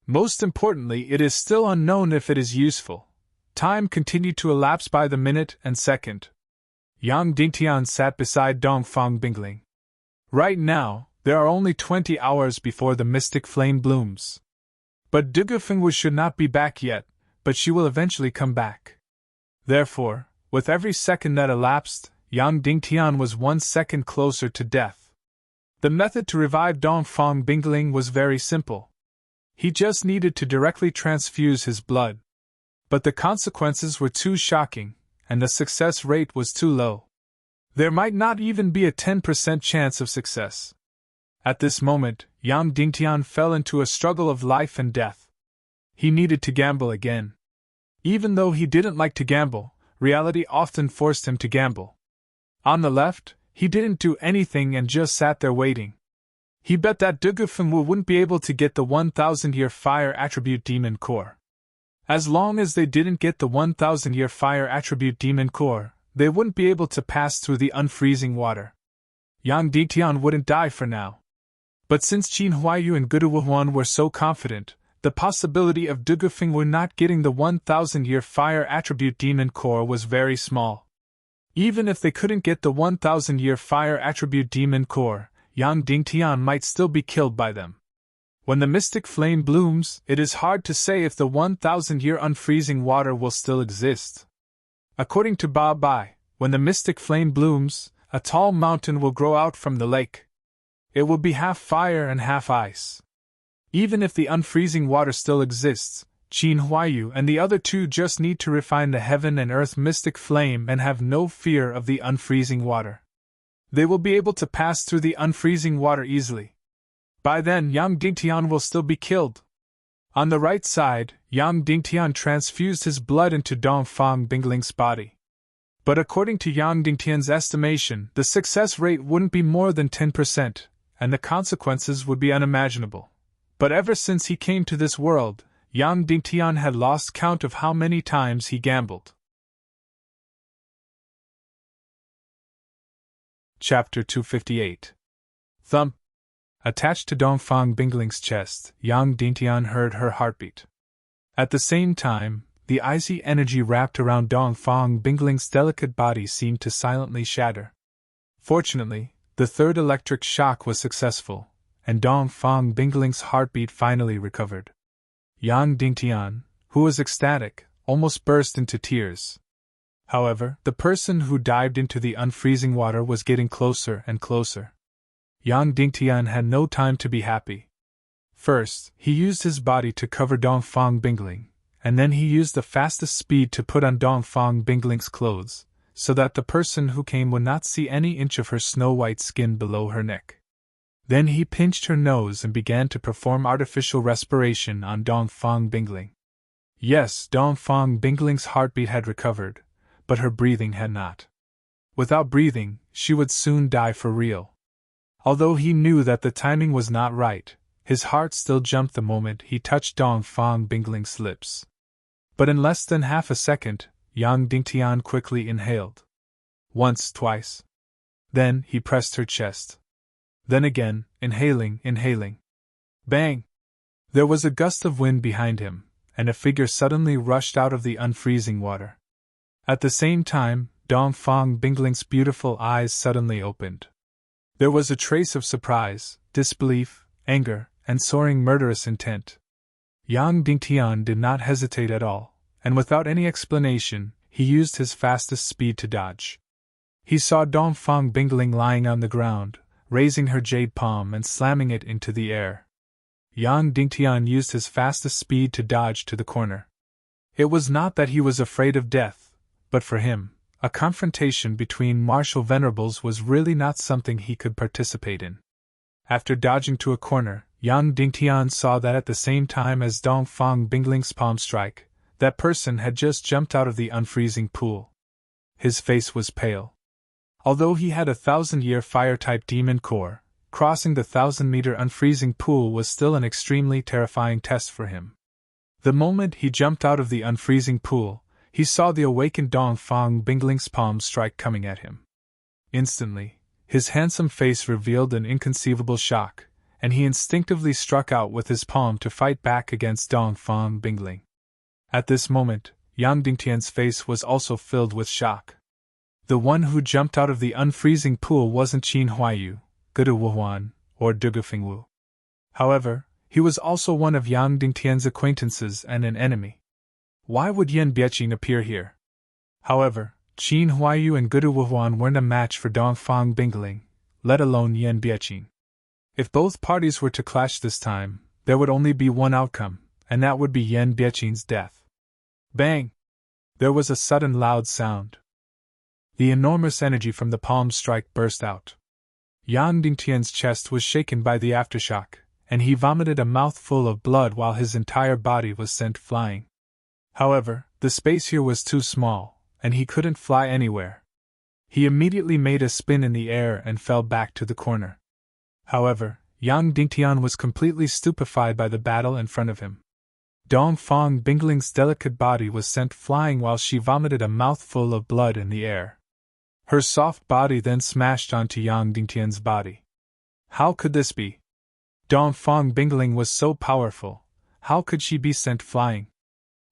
Most importantly, it is still unknown if it is useful. Time continued to elapse by the minute and second. Yang Dingtian sat beside Dongfang Bingling. Right now, there are only 20 hours before the mystic flame blooms. But Dugufeng should not be back yet, but she will eventually come back. Therefore, with every second that elapsed, Yang Dingtian was 1 second closer to death. The method to revive Dongfang Bingling was very simple. He just needed to directly transfuse his blood. But the consequences were too shocking, and the success rate was too low. There might not even be a 10% chance of success. At this moment, Yang Dingtian fell into a struggle of life and death. He needed to gamble again. Even though he didn't like to gamble, reality often forced him to gamble. On the left, he didn't do anything and just sat there waiting. He bet that Dugufeng wouldn't be able to get the 1,000-year fire attribute demon core. As long as they didn't get the 1,000-year fire attribute demon core, they wouldn't be able to pass through the unfreezing water. Yang Dingtian wouldn't die for now. But since Qin Huayu and Guduwuhuan were so confident, the possibility of Dugufeng not getting the 1,000-year fire attribute demon core was very small. Even if they couldn't get the 1,000-year fire attribute demon core, Yang Dingtian might still be killed by them. When the mystic flame blooms, it is hard to say if the 1,000-year unfreezing water will still exist. According to Ba Bai, when the mystic flame blooms, a tall mountain will grow out from the lake. It will be half fire and half ice. Even if the unfreezing water still exists, Qin Huayu and the other 2 just need to refine the heaven and earth mystic flame and have no fear of the unfreezing water. They will be able to pass through the unfreezing water easily. By then, Yang Dingtian will still be killed. On the right side, Yang Dingtian transfused his blood into Dongfang Bingling's body. But according to Yang Dingtian's estimation, the success rate wouldn't be more than 10%, and the consequences would be unimaginable. But ever since he came to this world, Yang Dingtian had lost count of how many times he gambled. Chapter 258. Thump. Attached to Dongfang Bingling's chest, Yang Dingtian heard her heartbeat. At the same time, the icy energy wrapped around Dongfang Bingling's delicate body seemed to silently shatter. Fortunately, the third electric shock was successful, and Dongfang Bingling's heartbeat finally recovered. Yang Dingtian, who was ecstatic, almost burst into tears. However, the person who dived into the unfreezing water was getting closer and closer. Yang Dingtian had no time to be happy. First, he used his body to cover Dongfang Bingling, and then he used the fastest speed to put on Dongfang Bingling's clothes, so that the person who came would not see any inch of her snow-white skin below her neck. Then he pinched her nose and began to perform artificial respiration on Dongfang Bingling. Yes, Dongfang Bingling's heartbeat had recovered, but her breathing had not. Without breathing, she would soon die for real. Although he knew that the timing was not right, his heart still jumped the moment he touched Dongfang Bingling's lips. But in less than half a second, Yang Dingtian quickly inhaled. Once, twice. Then he pressed her chest. Then again, inhaling. Bang! There was a gust of wind behind him, and a figure suddenly rushed out of the unfreezing water. At the same time, Dongfang Bingling's beautiful eyes suddenly opened. There was a trace of surprise, disbelief, anger, and soaring murderous intent. Yang Dingtian did not hesitate at all, and without any explanation, he used his fastest speed to dodge. He saw Dongfang Bingling lying on the ground, raising her jade palm and slamming it into the air. Yang Dingtian used his fastest speed to dodge to the corner. It was not that he was afraid of death, but for him, a confrontation between martial venerables was really not something he could participate in. After dodging to a corner, Yang Dingtian saw that at the same time as Dongfang Bingling's palm strike, that person had just jumped out of the unfreezing pool. His face was pale. Although he had a 1000-year fire-type demon core, crossing the 1000-meter unfreezing pool was still an extremely terrifying test for him. The moment he jumped out of the unfreezing pool, he saw the awakened Dongfang Bingling's palm strike coming at him. Instantly, his handsome face revealed an inconceivable shock, and he instinctively struck out with his palm to fight back against Dongfang Bingling. At this moment, Yang Dingtian's face was also filled with shock. The one who jumped out of the unfreezing pool wasn't Qin Huaiyu, Gudu Wuhuan, or Dugufengwu. However, he was also one of Yang Dingtian's acquaintances and an enemy. Why would Yan Biaqing appear here? However, Qin Huaiyu and Gudu Wuhuan weren't a match for Dongfang Bingling, let alone Yan Biaqing. If both parties were to clash this time, there would only be one outcome, and that would be Yan Biaqing's death. Bang! There was a sudden loud sound. The enormous energy from the palm strike burst out. Yang Dingtian's chest was shaken by the aftershock, and he vomited a mouthful of blood while his entire body was sent flying. However, the space here was too small, and he couldn't fly anywhere. He immediately made a spin in the air and fell back to the corner. However, Yang Dingtian was completely stupefied by the battle in front of him. Dongfang Bingling's delicate body was sent flying while she vomited a mouthful of blood in the air. Her soft body then smashed onto Yang Dingtian's body. How could this be? Dongfang Bingling was so powerful. How could she be sent flying?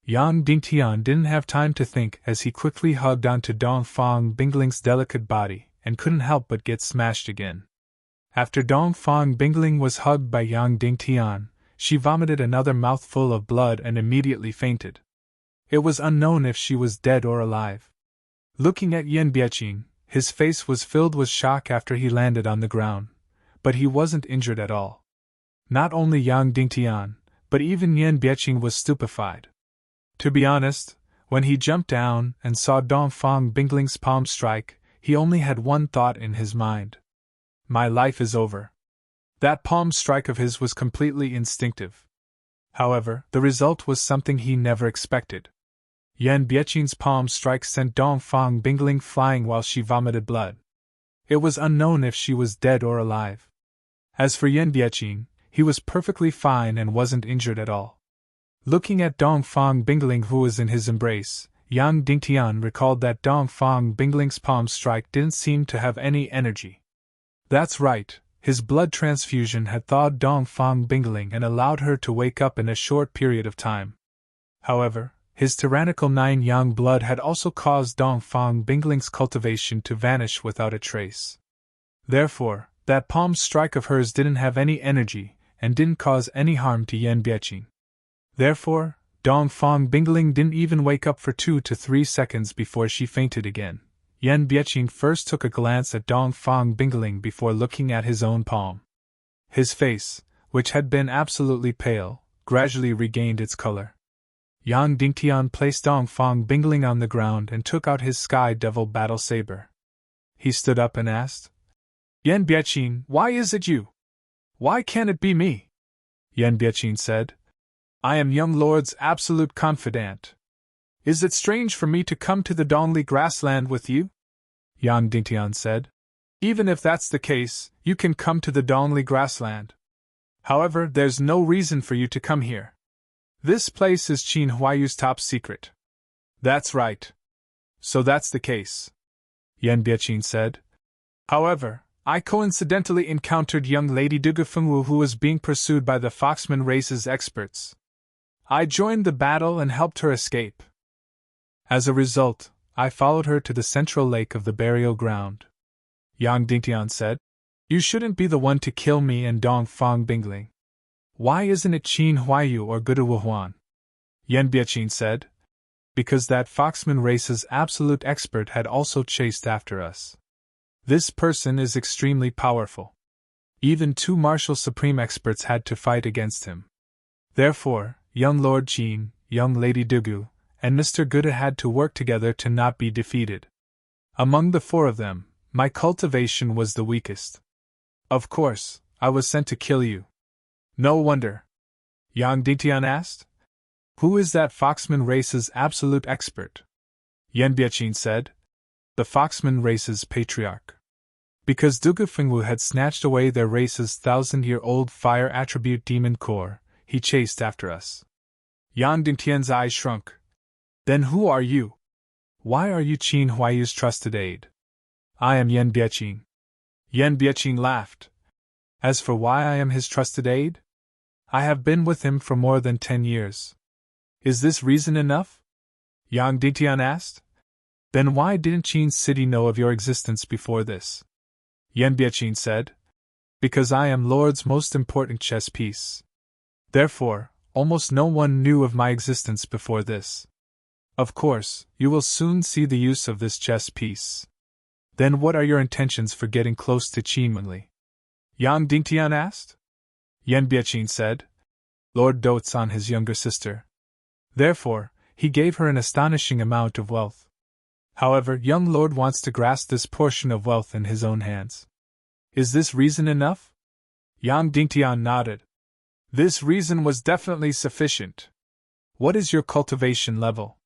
Yang Dingtian didn't have time to think as he quickly hugged onto Dongfang Bingling's delicate body and couldn't help but get smashed again. After Dongfang Bingling was hugged by Yang Dingtian, she vomited another mouthful of blood and immediately fainted. It was unknown if she was dead or alive. Looking at Yan Biaqing, his face was filled with shock after he landed on the ground, but he wasn't injured at all. Not only Yang Dingtian, but even Yan Biaqing was stupefied. To be honest, when he jumped down and saw Dongfang Bingling's palm strike, he only had one thought in his mind. My life is over. That palm strike of his was completely instinctive. However, the result was something he never expected. Yan Biaqing's palm strike sent Dongfang Bingling flying while she vomited blood. It was unknown if she was dead or alive. As for Yan Biaqing, he was perfectly fine and wasn't injured at all. Looking at Dongfang Bingling who was in his embrace, Yang Dingtian recalled that Dongfang Bingling's palm strike didn't seem to have any energy. That's right, his blood transfusion had thawed Dongfang Bingling and allowed her to wake up in a short period of time. However, his tyrannical 9 yang blood had also caused Dongfang Bingling's cultivation to vanish without a trace. Therefore, that palm strike of hers didn't have any energy and didn't cause any harm to Yan Biaqing. Therefore, Dongfang Bingling didn't even wake up for 2 to 3 seconds before she fainted again. Yan Biaqing first took a glance at Dongfang Bingling before looking at his own palm. His face, which had been absolutely pale, gradually regained its color. Yang Dingtian placed Dongfang Bingling on the ground and took out his Sky Devil battle saber. He stood up and asked, Yan Biaqing, why is it you? Why can't it be me? Yan Biaqing said, I am young lord's absolute confidant. Is it strange for me to come to the Dongli grassland with you? Yang Dingtian said, Even if that's the case, you can come to the Dongli grassland. However, there's no reason for you to come here. This place is Qin Huayu's top secret. That's right. So that's the case. Yan Biaqing said. However, I coincidentally encountered young Lady Dugafengwu who was being pursued by the Foxman race's experts. I joined the battle and helped her escape. As a result, I followed her to the central lake of the burial ground. Yang Dingtian said, You shouldn't be the one to kill me and Dongfang Bingling. Why isn't it Qin Huayu or Gudu Huan? Yan Biaqing said, Because that Foxman race's absolute expert had also chased after us. This person is extremely powerful. Even 2 martial supreme experts had to fight against him. Therefore, young Lord Qin, young Lady Dugu, and Mr. Guda had to work together to not be defeated. Among the 4 of them, my cultivation was the weakest. Of course, I was sent to kill you. No wonder. Yang Dingtian asked. Who is that Foxman race's absolute expert? Yan Biaqing said. The Foxman race's patriarch. Because Dugafengwu had snatched away their race's 1,000-year-old fire attribute demon core, he chased after us. Yang Dingtian's eyes shrunk. Then who are you? Why are you Qin Huayu's trusted aide? I am Yan Biaqing. Yan Biaqing laughed. As for why I am his trusted aide? I have been with him for more than 10 years. Is this reason enough? Yang Dingtian asked. Then why didn't Qin City know of your existence before this? Yan Biaqing said. Because I am Lord's most important chess piece. Therefore, almost no one knew of my existence before this. Of course, you will soon see the use of this chess piece. Then what are your intentions for getting close to Qin Wenli? Yang Dingtian asked. Yan Biaqing said. Lord dotes on his younger sister. Therefore, he gave her an astonishing amount of wealth. However, young Lord wants to grasp this portion of wealth in his own hands. Is this reason enough? Yang Dingtian nodded. This reason was definitely sufficient. What is your cultivation level?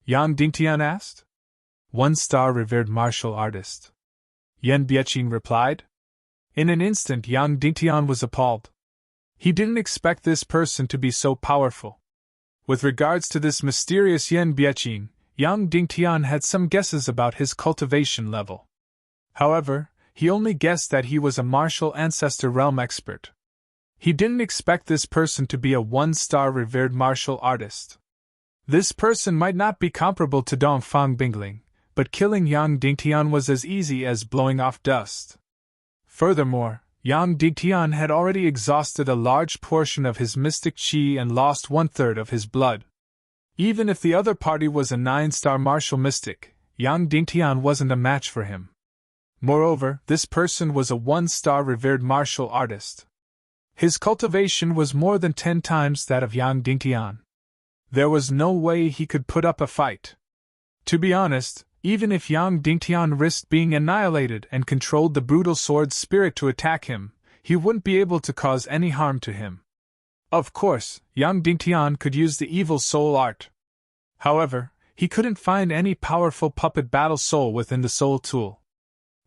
Yang Dingtian asked. 1-star revered martial artist. Yan Biaqing replied. In an instant Yang Dingtian was appalled. He didn't expect this person to be so powerful. With regards to this mysterious Yan Biaqing, Yang Dingtian had some guesses about his cultivation level. However, he only guessed that he was a martial ancestor realm expert. He didn't expect this person to be a 1-star revered martial artist. This person might not be comparable to Dongfang Bingling, but killing Yang Dingtian was as easy as blowing off dust. Furthermore, Yang Dingtian had already exhausted a large portion of his mystic qi and lost 1/3 of his blood. Even if the other party was a 9-star martial mystic, Yang Dingtian wasn't a match for him. Moreover, this person was a 1-star revered martial artist. His cultivation was more than 10 times that of Yang Dingtian. There was no way he could put up a fight. To be honest, even if Yang Dingtian risked being annihilated and controlled the brutal sword spirit to attack him, he wouldn't be able to cause any harm to him. Of course, Yang Dingtian could use the evil soul art. However, he couldn't find any powerful puppet battle soul within the soul tool.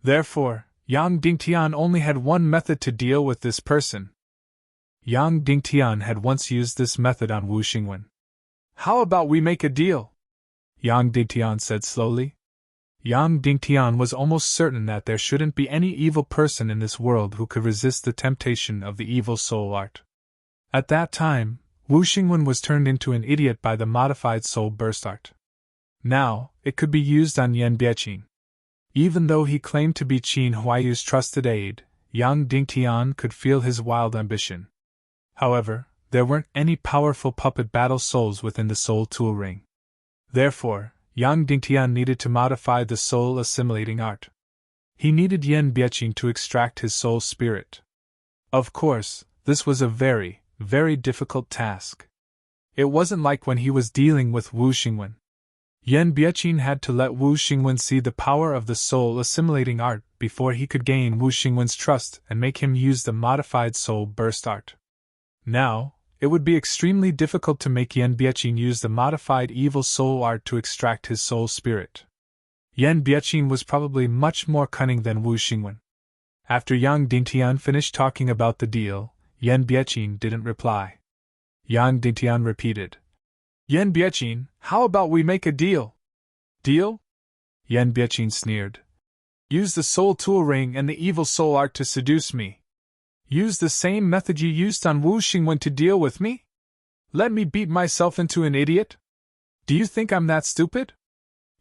Therefore, Yang Dingtian only had one method to deal with this person. Yang Dingtian had once used this method on Wu Xingwen. "How about we make a deal?" Yang Dingtian said slowly. Yang Dingtian was almost certain that there shouldn't be any evil person in this world who could resist the temptation of the evil soul art. At that time, Wu Xingwen was turned into an idiot by the modified soul burst art. Now, it could be used on Yan Bieqing. Even though he claimed to be Qin Huaiyu's trusted aide, Yang Dingtian could feel his wild ambition. However, there weren't any powerful puppet battle souls within the soul tool ring. Therefore, Yang Dingtian needed to modify the soul assimilating art. He needed Yan Bieqing to extract his soul spirit. Of course, this was a very, very difficult task. It wasn't like when he was dealing with Wu Xingwen. Yan Bieqing had to let Wu Xingwen see the power of the soul assimilating art before he could gain Wu Xingwen's trust and make him use the modified soul burst art. Now, it would be extremely difficult to make Yan Bieqing use the modified evil soul art to extract his soul spirit. Yan Bieqing was probably much more cunning than Wu Xingwen. After Yang Dingtian finished talking about the deal, Yan Bieqing didn't reply. Yang Dingtian repeated, "Yan Bieqing, how about we make a deal?" "Deal?" Yan Bieqing sneered. "Use the soul tool ring and the evil soul art to seduce me. Use the same method you used on Wu Xingwen to deal with me? Let me beat myself into an idiot? Do you think I'm that stupid?"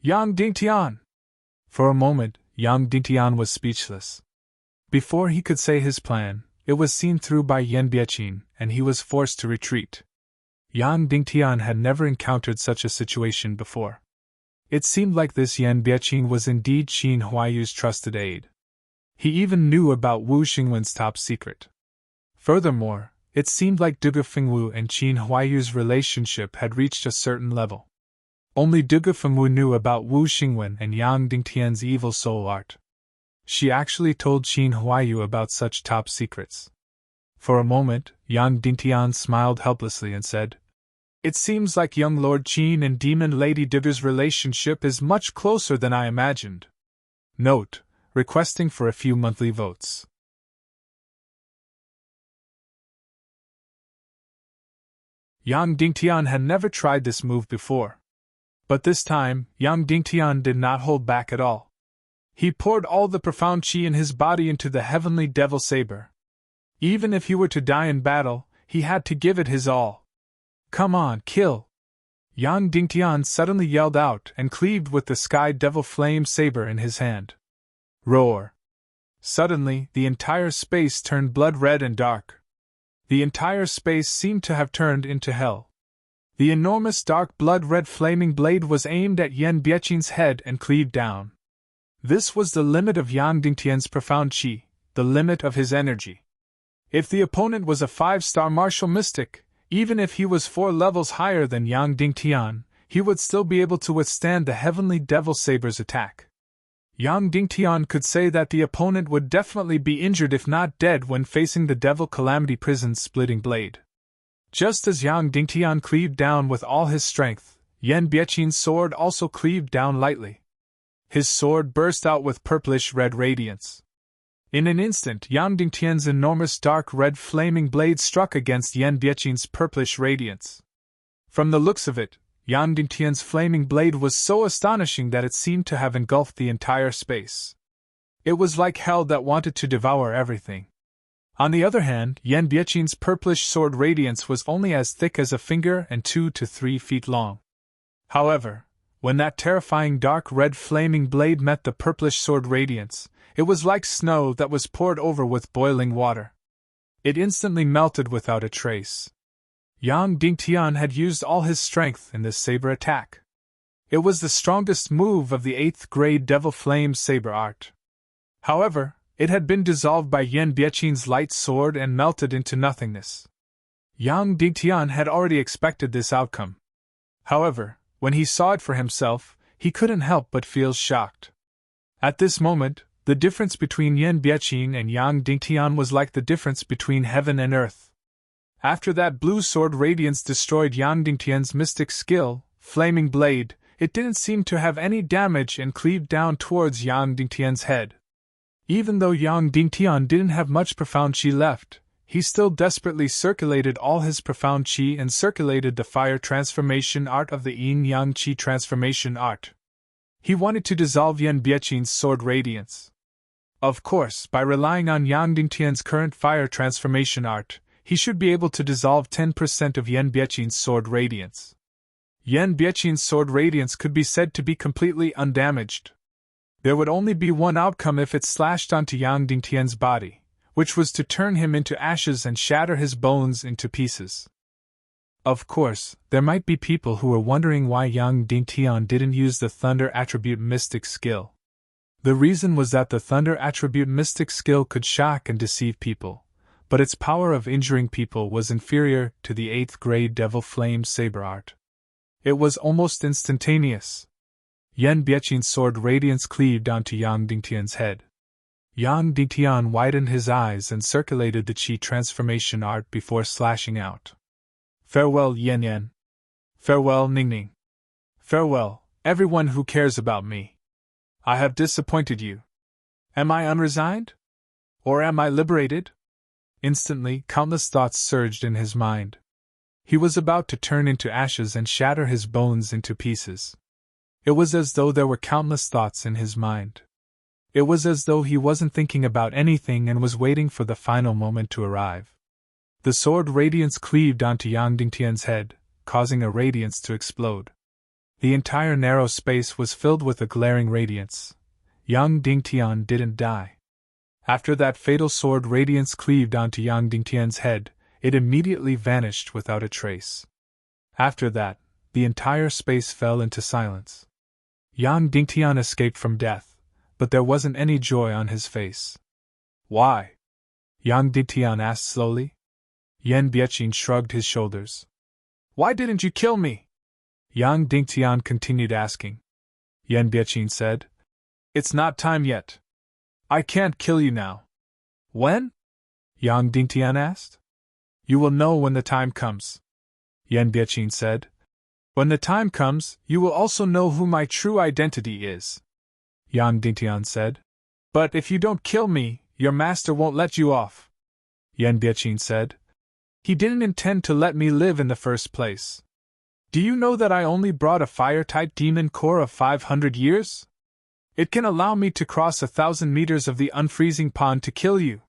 "Yang Dingtian!" For a moment, Yang Dingtian was speechless. Before he could say his plan, it was seen through by Yan Bieqing, and he was forced to retreat. Yang Dingtian had never encountered such a situation before. It seemed like this Yan Bieqing was indeed Qin Huaiyu's trusted aide. He even knew about Wu Xingwen's top secret. Furthermore, it seemed like Duge Fengwu and Qin Huaiyu's relationship had reached a certain level. Only Duge Fengwu knew about Wu Xingwen and Yang Dingtian's evil soul art. She actually told Qin Huaiyu about such top secrets. For a moment, Yang Dingtian smiled helplessly and said, "It seems like young Lord Qin and Demon Lady Duge's relationship is much closer than I imagined." Note: requesting for a few monthly votes. Yang Dingtian had never tried this move before. But this time, Yang Dingtian did not hold back at all. He poured all the profound qi in his body into the heavenly devil saber. Even if he were to die in battle, he had to give it his all. "Come on, kill!" Yang Dingtian suddenly yelled out and cleaved with the sky devil flame saber in his hand. Roar! Suddenly, the entire space turned blood red and dark. The entire space seemed to have turned into hell. The enormous dark blood red flaming blade was aimed at Yan Bieqing's head and cleaved down. This was the limit of Yang Dingtian's profound qi, the limit of his energy. If the opponent was a 5-star martial mystic, even if he was 4 levels higher than Yang Dingtian, he would still be able to withstand the heavenly devil saber's attack. Yang Dingtian could say that the opponent would definitely be injured if not dead when facing the Devil Calamity Prison's splitting blade. Just as Yang Dingtian cleaved down with all his strength, Yan Bieqing's sword also cleaved down lightly. His sword burst out with purplish-red radiance. In an instant, Yang Dingtian's enormous dark red flaming blade struck against Yan Bieqing's purplish radiance. From the looks of it, Yang Dingtian's flaming blade was so astonishing that it seemed to have engulfed the entire space. It was like hell that wanted to devour everything. On the other hand, Yan Bieqing's purplish sword radiance was only as thick as a finger and 2 to 3 feet long. However, when that terrifying dark red flaming blade met the purplish sword radiance, it was like snow that was poured over with boiling water. It instantly melted without a trace. Yang Dingtian had used all his strength in this saber attack. It was the strongest move of the 8th grade Devil Flame saber art. However, it had been dissolved by Yan Bieqing's light sword and melted into nothingness. Yang Dingtian had already expected this outcome. However, when he saw it for himself, he couldn't help but feel shocked. At this moment, the difference between Yan Bieqing and Yang Dingtian was like the difference between heaven and earth. After that blue sword radiance destroyed Yang Dingtian's mystic skill, flaming blade, it didn't seem to have any damage and cleaved down towards Yang Dingtian's head. Even though Yang Dingtian didn't have much profound qi left, he still desperately circulated all his profound qi and circulated the fire transformation art of the yin-yang qi transformation art. He wanted to dissolve Yan Biaqing's sword radiance. Of course, by relying on Yang Dingtian's current fire transformation art, he should be able to dissolve 10% of Yan Biaqing's sword radiance. Yan Biaqing's sword radiance could be said to be completely undamaged. There would only be one outcome if it slashed onto Yang Dingtian's body, which was to turn him into ashes and shatter his bones into pieces. Of course, there might be people who were wondering why Yang Dingtian didn't use the Thunder Attribute Mystic skill. The reason was that the Thunder Attribute Mystic skill could shock and deceive people, but its power of injuring people was inferior to the 8th grade Devil Flame Saber art. It was almost instantaneous. Yan Biaqing's sword radiance cleaved onto Yang Dingtian's head. Yang Dingtian widened his eyes and circulated the qi transformation art before slashing out. Farewell, Yan Yan. Farewell, Ning Ning. Farewell, everyone who cares about me. I have disappointed you. Am I unresigned? Or am I liberated? Instantly, countless thoughts surged in his mind. He was about to turn into ashes and shatter his bones into pieces. It was as though there were countless thoughts in his mind. It was as though he wasn't thinking about anything and was waiting for the final moment to arrive. The sword radiance cleaved onto Yang Dingtian's head, causing a radiance to explode. The entire narrow space was filled with a glaring radiance. Yang Dingtian didn't die. After that fatal sword radiance cleaved onto Yang Dingtian's head, it immediately vanished without a trace. After that, the entire space fell into silence. Yang Dingtian escaped from death, but there wasn't any joy on his face. Why? Yang Dingtian asked slowly. Yan Biaqing shrugged his shoulders. Why didn't you kill me? Yang Dingtian continued asking. Yan Biaqing said, It's not time yet. I can't kill you now. When? Yang Dingtian asked. You will know when the time comes. Yan Biaqing said. When the time comes, you will also know who my true identity is. Yang Dingtian said. But if you don't kill me, your master won't let you off. Yan Biaqing said. He didn't intend to let me live in the first place. Do you know that I only brought a fire-type demon core of 500 years? It can allow me to cross 1,000 meters of the unfreezing pond to kill you.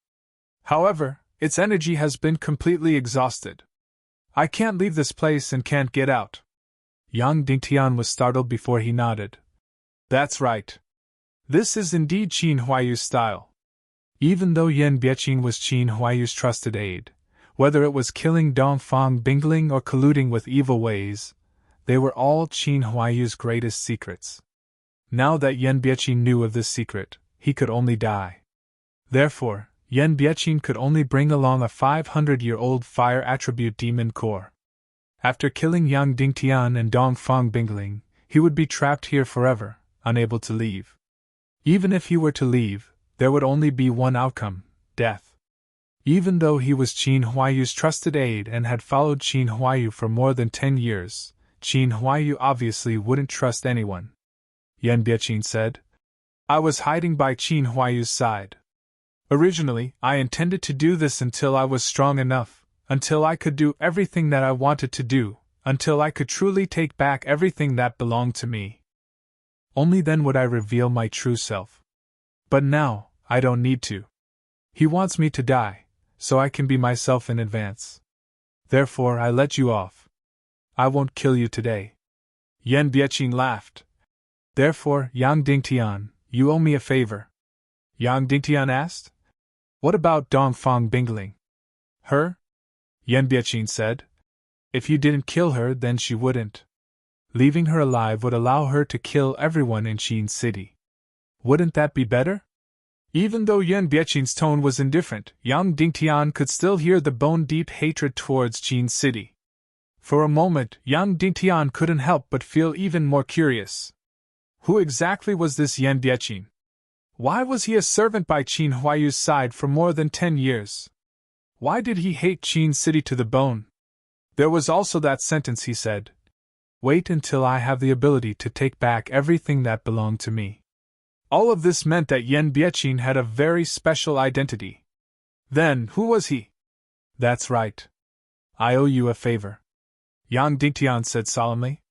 However, its energy has been completely exhausted. I can't leave this place and can't get out. Yang Dingtian was startled before he nodded. That's right. This is indeed Qin Huaiyu's style. Even though Yan Biaqing was Qin Huaiyu's trusted aide, whether it was killing Dongfang Bingling or colluding with evil ways, they were all Qin Huaiyu's greatest secrets. Now that Yan Biaqing knew of this secret, he could only die. Therefore, Yan Biaqing could only bring along a 500-year-old fire attribute demon core. After killing Yang Dingtian and Dongfang Bingling, he would be trapped here forever, unable to leave. Even if he were to leave, there would only be one outcome: death. Even though he was Qin Huaiyu's trusted aide and had followed Qin Huaiyu for more than 10 years, Qin Huaiyu obviously wouldn't trust anyone. Yan Biaqing said. I was hiding by Qin Huaiyu's side. Originally, I intended to do this until I was strong enough, until I could do everything that I wanted to do, until I could truly take back everything that belonged to me. Only then would I reveal my true self. But now, I don't need to. He wants me to die, so I can be myself in advance. Therefore, I let you off. I won't kill you today. Yan Biaqing laughed. Therefore, Yang Dingtian, you owe me a favor. Yang Dingtian asked. What about Dongfang Bingling? Her? Yan Biaqing said. If you didn't kill her, then she wouldn't. Leaving her alive would allow her to kill everyone in Qin City. Wouldn't that be better? Even though Yan Biaqing's tone was indifferent, Yang Dingtian could still hear the bone-deep hatred towards Qin City. For a moment, Yang Dingtian couldn't help but feel even more curious. Who exactly was this Yan Biaqing? Why was he a servant by Qin Huaiyu's side for more than 10 years? Why did he hate Qin City to the bone? There was also that sentence he said. Wait until I have the ability to take back everything that belonged to me. All of this meant that Yan Biechin had a very special identity. Then, who was he? That's right. I owe you a favor, Yang Dingtian said solemnly.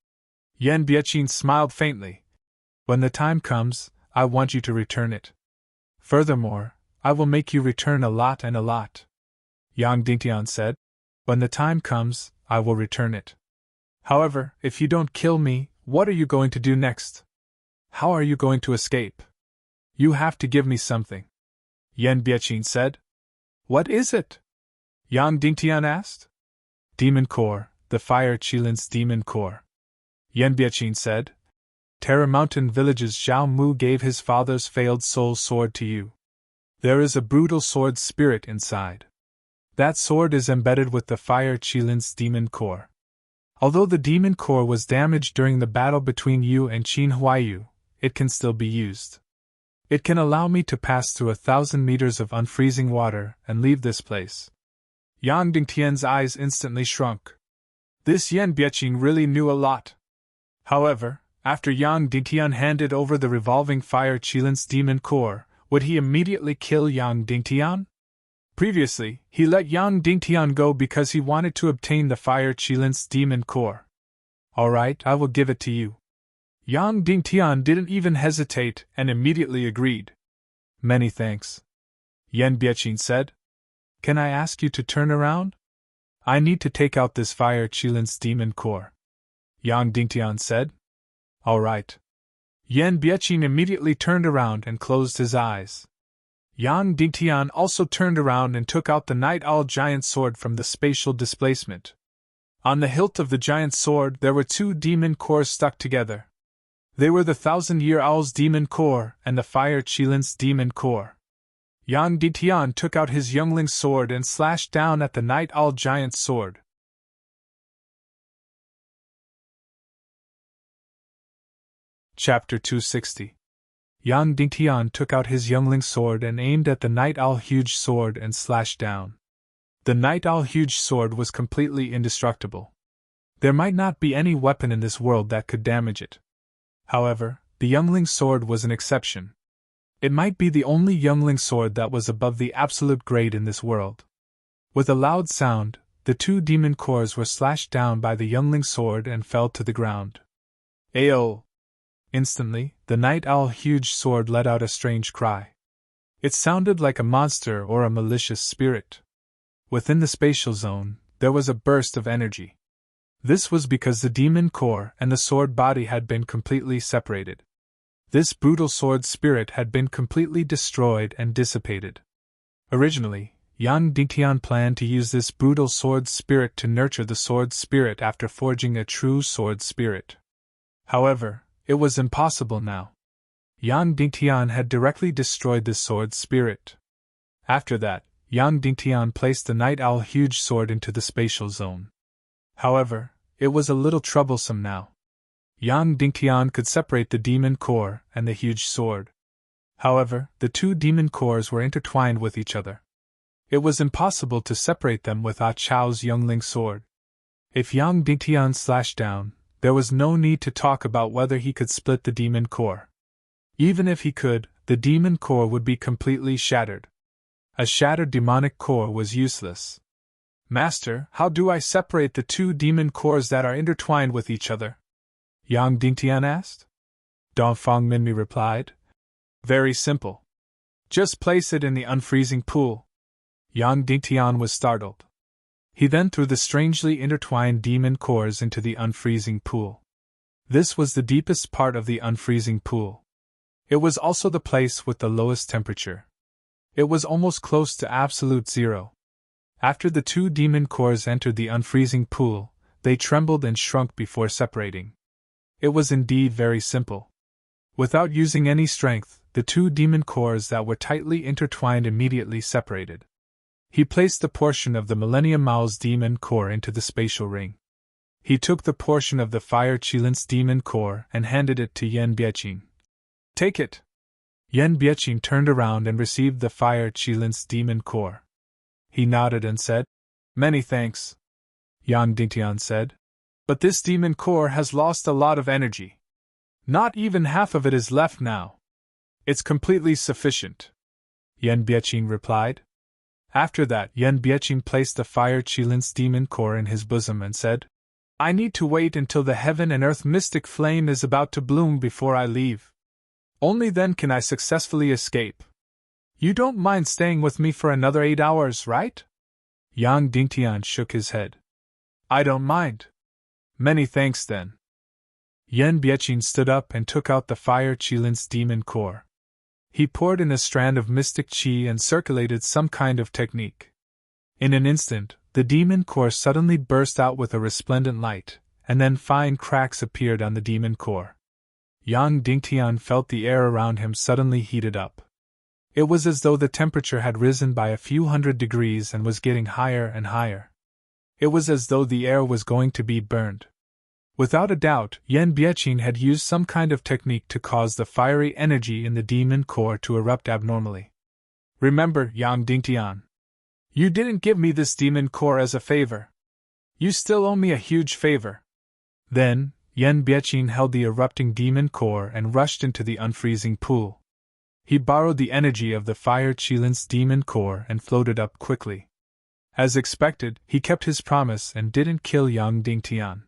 Yan Biechin smiled faintly. When the time comes, I want you to return it. Furthermore, I will make you return a lot and a lot. Yang Dingtian said. When the time comes, I will return it. However, if you don't kill me, what are you going to do next? How are you going to escape? You have to give me something. Yan Biechin said. What is it? Yang Dingtian asked. Demon Core, the Fire Qilin's Demon Core. Yan Biechin said. Terror Mountain Village's Zhao Mu gave his father's failed soul sword to you. There is a brutal sword spirit inside. That sword is embedded with the Fire Qilin's Demon Core. Although the Demon Core was damaged during the battle between you and Qin Huaiyu, it can still be used. It can allow me to pass through 1,000 meters of unfreezing water and leave this place. Yang Dingtian's eyes instantly shrunk. This Yan Biechin really knew a lot. However, after Yang Dingtian handed over the revolving Fire Qilin's Demon Core, would he immediately kill Yang Dingtian? Previously, he let Yang Dingtian go because he wanted to obtain the Fire Qilin's Demon Core. Alright, I will give it to you. Yang Dingtian didn't even hesitate and immediately agreed. Many thanks, Yan Biechin said. Can I ask you to turn around? I need to take out this Fire Qilin's Demon Core, Yang Dingtian said. Alright. Yan Biechin immediately turned around and closed his eyes. Yang Dingtian also turned around and took out the Night Owl giant sword from the spatial displacement. On the hilt of the giant sword there were two demon cores stuck together. They were the 1,000-Year Owl's Demon Core and the Fire Qilin's Demon Core. Yang Dingtian took out his youngling sword and slashed down at the Night Owl giant's sword. Chapter 260. Yang Dingtian took out his youngling sword and aimed at the Night Owl huge sword and slashed down. The Night Owl huge sword was completely indestructible. There might not be any weapon in this world that could damage it. However, the youngling sword was an exception. It might be the only youngling sword that was above the absolute grade in this world. With a loud sound, the two demon cores were slashed down by the youngling sword and fell to the ground. Ayo! Instantly, the Night Owl huge sword let out a strange cry. It sounded like a monster or a malicious spirit. Within the spatial zone, there was a burst of energy. This was because the demon core and the sword body had been completely separated. This brutal sword spirit had been completely destroyed and dissipated. Originally, Yang Dingtian planned to use this brutal sword spirit to nurture the sword spirit after forging a true sword spirit. However, it was impossible now. Yang Dingtian had directly destroyed the sword spirit. After that, Yang Dingtian placed the Night Owl huge sword into the spatial zone. However, it was a little troublesome now. Yang Dingtian could separate the demon core and the huge sword. However, the two demon cores were intertwined with each other. It was impossible to separate them with Ah Chao's youngling sword. If Yang Dingtian slashed down, there was no need to talk about whether he could split the demon core. Even if he could, the demon core would be completely shattered. A shattered demonic core was useless. Master, how do I separate the two demon cores that are intertwined with each other? Yang Dingtian asked. Dongfang Minmi replied. Very simple. Just place it in the unfreezing pool. Yang Dingtian was startled. He then threw the strangely intertwined demon cores into the unfreezing pool. This was the deepest part of the unfreezing pool. It was also the place with the lowest temperature. It was almost close to absolute zero. After the two demon cores entered the unfreezing pool, they trembled and shrunk before separating. It was indeed very simple. Without using any strength, the two demon cores that were tightly intertwined immediately separated. He placed the portion of the Millennium Owl's demon core into the spatial ring. He took the portion of the Fire Qilin's demon core and handed it to Yan Biechin. Take it! Yan Biechin turned around and received the Fire Qilin's demon core. He nodded and said, Many thanks. Yang Dingtian said. But this demon core has lost a lot of energy. Not even half of it is left now. It's completely sufficient, Yan Biaqing replied. After that, Yan Biaqing placed the fire Qilin's demon core in his bosom and said, I need to wait until the heaven and earth mystic flame is about to bloom before I leave. Only then can I successfully escape. You don't mind staying with me for another 8 hours, right? Yang Dingtian shook his head. I don't mind. Many thanks then. Yan Biaqing stood up and took out the fire Qilin's demon core. He poured in a strand of mystic qi and circulated some kind of technique. In an instant, the demon core suddenly burst out with a resplendent light, and then fine cracks appeared on the demon core. Yang Dingtian felt the air around him suddenly heated up. It was as though the temperature had risen by a few hundred degrees and was getting higher and higher. It was as though the air was going to be burned. Without a doubt, Yan Biaqing had used some kind of technique to cause the fiery energy in the demon core to erupt abnormally. Remember, Yang Dingtian, you didn't give me this demon core as a favor. You still owe me a huge favor. Then, Yan Biaqing held the erupting demon core and rushed into the unfreezing pool. He borrowed the energy of the fire Qilin's demon core and floated up quickly. As expected, he kept his promise and didn't kill Yang Dingtian.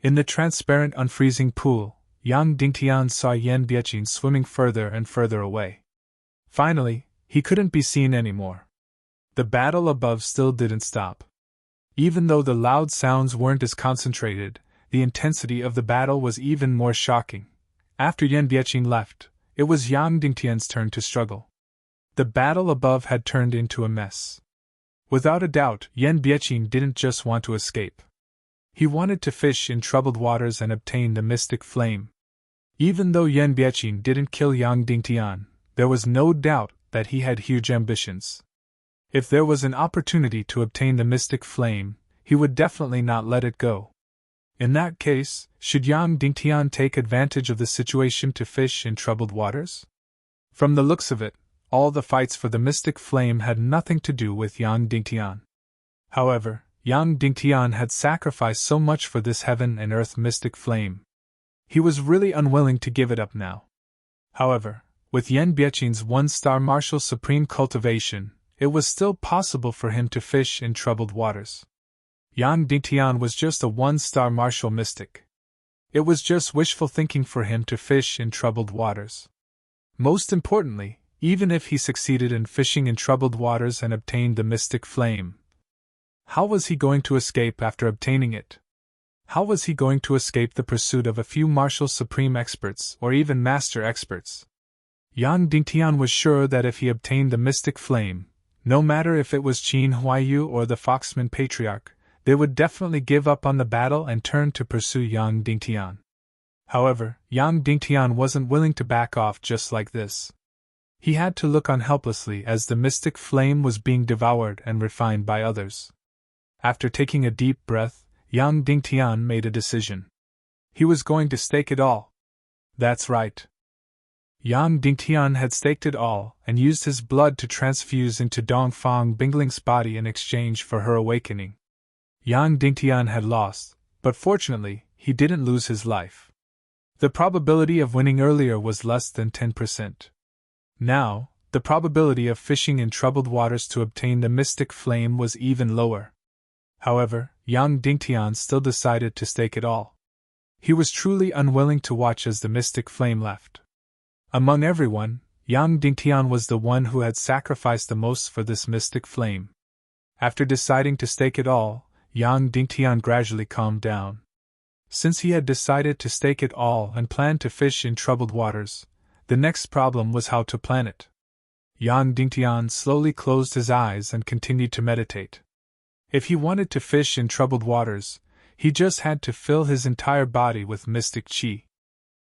In the transparent unfreezing pool, Yang Dingtian saw Yan Biaqing swimming further and further away. Finally, he couldn't be seen anymore. The battle above still didn't stop. Even though the loud sounds weren't as concentrated, the intensity of the battle was even more shocking. After Yan Biaqing left, it was Yang Dingtian's turn to struggle. The battle above had turned into a mess. Without a doubt, Yan Biaqing didn't just want to escape. He wanted to fish in troubled waters and obtain the mystic flame. Even though Yan Biaqing didn't kill Yang Dingtian, there was no doubt that he had huge ambitions. If there was an opportunity to obtain the mystic flame, he would definitely not let it go. In that case, should Yang Dingtian take advantage of the situation to fish in troubled waters? From the looks of it, all the fights for the mystic flame had nothing to do with Yang Dingtian. However, Yang Dingtian had sacrificed so much for this heaven and earth mystic flame. He was really unwilling to give it up now. However, with Yan Biaqing's one-star martial supreme cultivation, it was still possible for him to fish in troubled waters. Yang Dingtian was just a one-star martial mystic. It was just wishful thinking for him to fish in troubled waters. Most importantly, even if he succeeded in fishing in troubled waters and obtained the mystic flame, how was he going to escape after obtaining it? How was he going to escape the pursuit of a few martial supreme experts or even master experts? Yang Dingtian was sure that if he obtained the mystic flame, no matter if it was Qin Huaiyu or the Foxman Patriarch, they would definitely give up on the battle and turn to pursue Yang Dingtian. However, Yang Dingtian wasn't willing to back off just like this. He had to look on helplessly as the mystic flame was being devoured and refined by others. After taking a deep breath, Yang Dingtian made a decision. He was going to stake it all. That's right. Yang Dingtian had staked it all and used his blood to transfuse into Dongfang Bingling's body in exchange for her awakening. Yang Dingtian had lost, but fortunately, he didn't lose his life. The probability of winning earlier was less than 10%. Now, the probability of fishing in troubled waters to obtain the mystic flame was even lower. However, Yang Dingtian still decided to stake it all. He was truly unwilling to watch as the mystic flame left. Among everyone, Yang Dingtian was the one who had sacrificed the most for this mystic flame. After deciding to stake it all, Yang Dingtian gradually calmed down. Since he had decided to stake it all and planned to fish in troubled waters, the next problem was how to plan it. Yang Dingtian slowly closed his eyes and continued to meditate. If he wanted to fish in troubled waters, he just had to fill his entire body with mystic qi.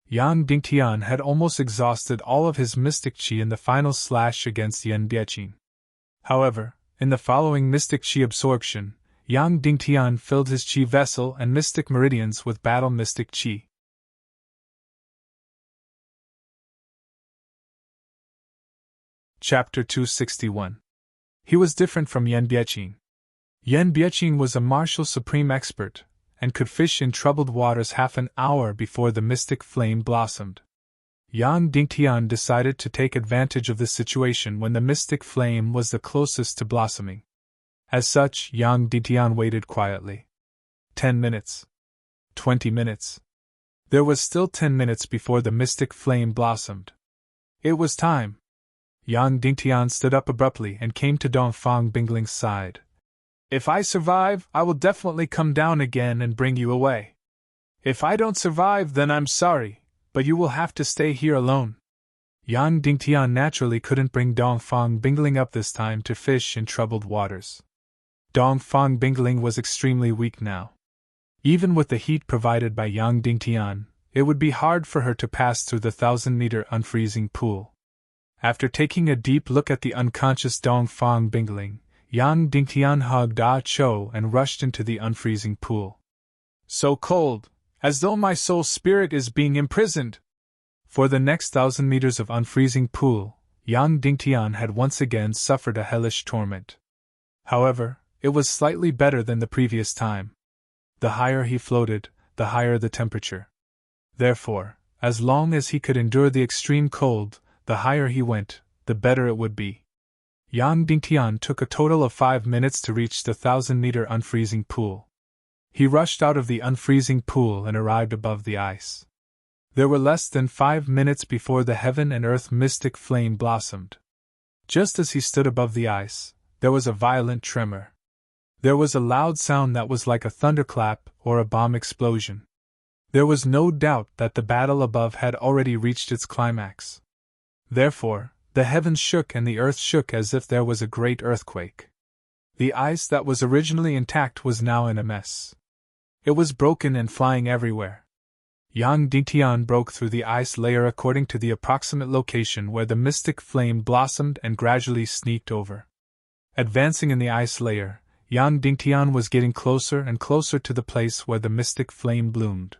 Yang Dingtian had almost exhausted all of his mystic qi in the final slash against Yan Biaqing. However, in the following mystic qi absorption, Yang Dingtian filled his qi vessel and mystic meridians with battle mystic qi. Chapter 261. He was different from Yan Biaqing. Yan Biaqing was a martial supreme expert, and could fish in troubled waters half an hour before the mystic flame blossomed. Yang Dingtian decided to take advantage of this situation when the mystic flame was the closest to blossoming. As such, Yang Dingtian waited quietly. 10 minutes. 20 minutes. There was still 10 minutes before the mystic flame blossomed. It was time. Yang Dingtian stood up abruptly and came to Dongfang Bingling's side. If I survive, I will definitely come down again and bring you away. If I don't survive, then I'm sorry, but you will have to stay here alone. Yang Dingtian naturally couldn't bring Dongfang Bingling up this time to fish in troubled waters. Dongfang Bingling was extremely weak now. Even with the heat provided by Yang Dingtian, it would be hard for her to pass through the 1,000-meter unfreezing pool. After taking a deep look at the unconscious Dongfang Bingling, Yang Dingtian hugged Ah Cho and rushed into the unfreezing pool. So cold, as though my soul spirit is being imprisoned. For the next 1,000 meters of unfreezing pool, Yang Dingtian had once again suffered a hellish torment. However, it was slightly better than the previous time. The higher he floated, the higher the temperature. Therefore, as long as he could endure the extreme cold, the higher he went, the better it would be. Yang Dingtian took a total of 5 minutes to reach the 1,000-meter unfreezing pool. He rushed out of the unfreezing pool and arrived above the ice. There were less than 5 minutes before the heaven and earth mystic flame blossomed. Just as he stood above the ice, there was a violent tremor. There was a loud sound that was like a thunderclap or a bomb explosion. There was no doubt that the battle above had already reached its climax. Therefore, the heavens shook and the earth shook as if there was a great earthquake. The ice that was originally intact was now in a mess. It was broken and flying everywhere. Yang Dingtian broke through the ice layer according to the approximate location where the mystic flame blossomed and gradually sneaked over. Advancing in the ice layer, Yang Dingtian was getting closer and closer to the place where the mystic flame bloomed.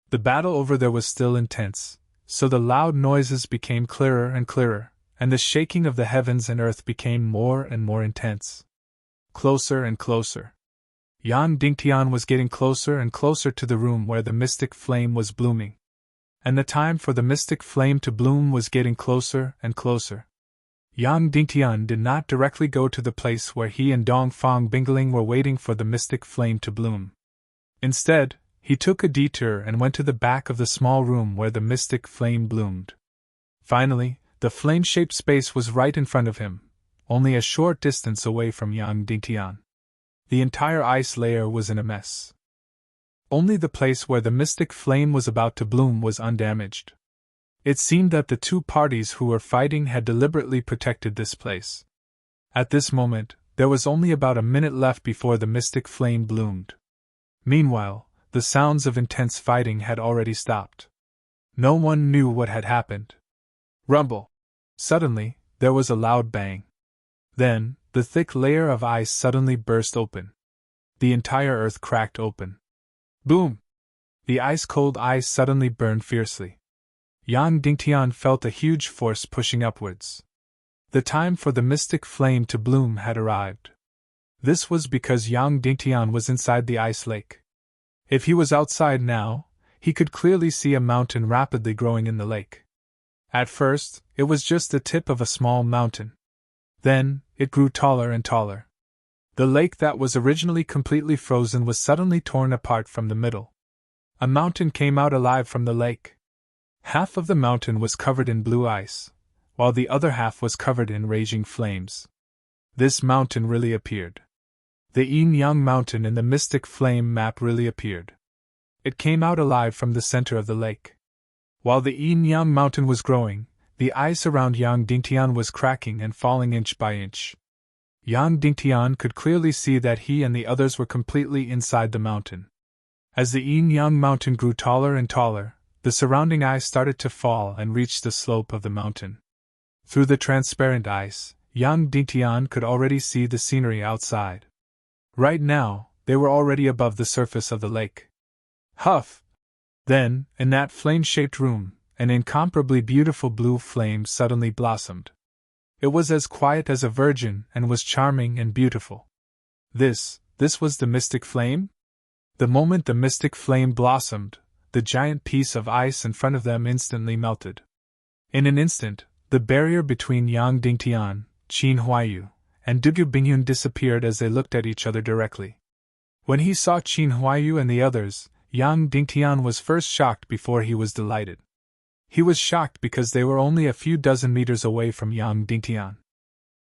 The battle over there was still intense, so the loud noises became clearer and clearer, and the shaking of the heavens and earth became more and more intense. Closer and closer. Yang Dingtian was getting closer and closer to the room where the mystic flame was blooming. And the time for the mystic flame to bloom was getting closer and closer. Yang Dingtian did not directly go to the place where he and Dongfang Bingling were waiting for the mystic flame to bloom. Instead, he took a detour and went to the back of the small room where the mystic flame bloomed. Finally, the flame-shaped space was right in front of him, only a short distance away from Yang Dingtian. The entire ice layer was in a mess. Only the place where the mystic flame was about to bloom was undamaged. It seemed that the two parties who were fighting had deliberately protected this place. At this moment, there was only about a minute left before the mystic flame bloomed. Meanwhile, the sounds of intense fighting had already stopped. No one knew what had happened. Rumble! Suddenly, there was a loud bang. Then, the thick layer of ice suddenly burst open. The entire earth cracked open. Boom! The ice-cold ice suddenly burned fiercely. Yang Dingtian felt a huge force pushing upwards. The time for the mystic flame to bloom had arrived. This was because Yang Dingtian was inside the ice lake. If he was outside now, he could clearly see a mountain rapidly growing in the lake. At first, it was just the tip of a small mountain. Then, it grew taller and taller. The lake that was originally completely frozen was suddenly torn apart from the middle. A mountain came out alive from the lake. Half of the mountain was covered in blue ice, while the other half was covered in raging flames. This mountain really appeared. The Yin-Yang mountain in the mystic flame map really appeared. It came out alive from the center of the lake. While the Yin-Yang mountain was growing, the ice around Yang Dingtian was cracking and falling inch by inch. Yang Dingtian could clearly see that he and the others were completely inside the mountain. As the Yin-Yang mountain grew taller and taller, the surrounding ice started to fall and reached the slope of the mountain. Through the transparent ice, Yang Dingtian could already see the scenery outside. Right now, they were already above the surface of the lake. Huff! Then, in that flame-shaped room, an incomparably beautiful blue flame suddenly blossomed. It was as quiet as a virgin and was charming and beautiful. This was the mystic flame? The moment the mystic flame blossomed, the giant piece of ice in front of them instantly melted. In an instant, the barrier between Yang Dingtian, Qin Huaiyu, and Dugu Bingyun disappeared as they looked at each other directly. When he saw Qin Huaiyu and the others, Yang Dingtian was first shocked before he was delighted. He was shocked because they were only a few dozen meters away from Yang Dingtian.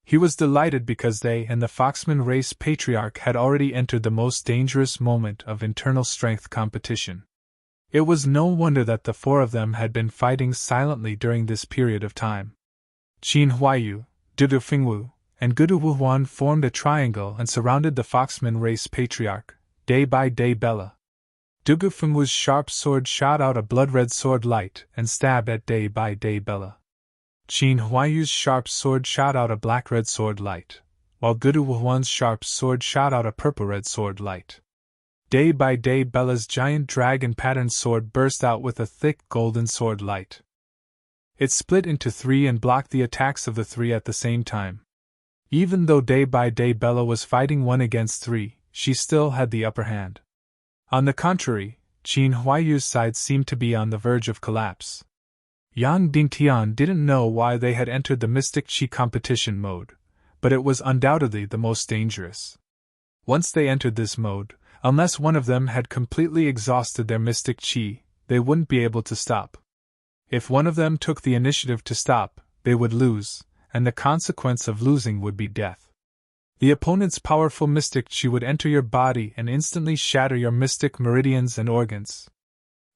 He was delighted because they and the Foxman race patriarch had already entered the most dangerous moment of internal strength competition. It was no wonder that the four of them had been fighting silently during this period of time. Qin Huaiyu, Dudu Fingwu, and Gudu Wuhuan formed a triangle and surrounded the Foxman race patriarch, day by day Bella. Dugu Fengwu's sharp sword shot out a blood-red sword light and stabbed at day by day Bella. Qin Huaiyu's sharp sword shot out a black-red sword light, while Gudu Wuhuan's sharp sword shot out a purple-red sword light. Day by day Bella's giant dragon-patterned sword burst out with a thick golden sword light. It split into three and blocked the attacks of the three at the same time. Even though day by day Bella was fighting 1 against 3, she still had the upper hand. On the contrary, Qin Huaiyu's side seemed to be on the verge of collapse. Yang Dingtian didn't know why they had entered the Mystic Qi competition mode, but it was undoubtedly the most dangerous. Once they entered this mode, unless one of them had completely exhausted their Mystic Qi, they wouldn't be able to stop. If one of them took the initiative to stop, they would lose, and the consequence of losing would be death. The opponent's powerful Mystic Qi would enter your body and instantly shatter your mystic meridians and organs.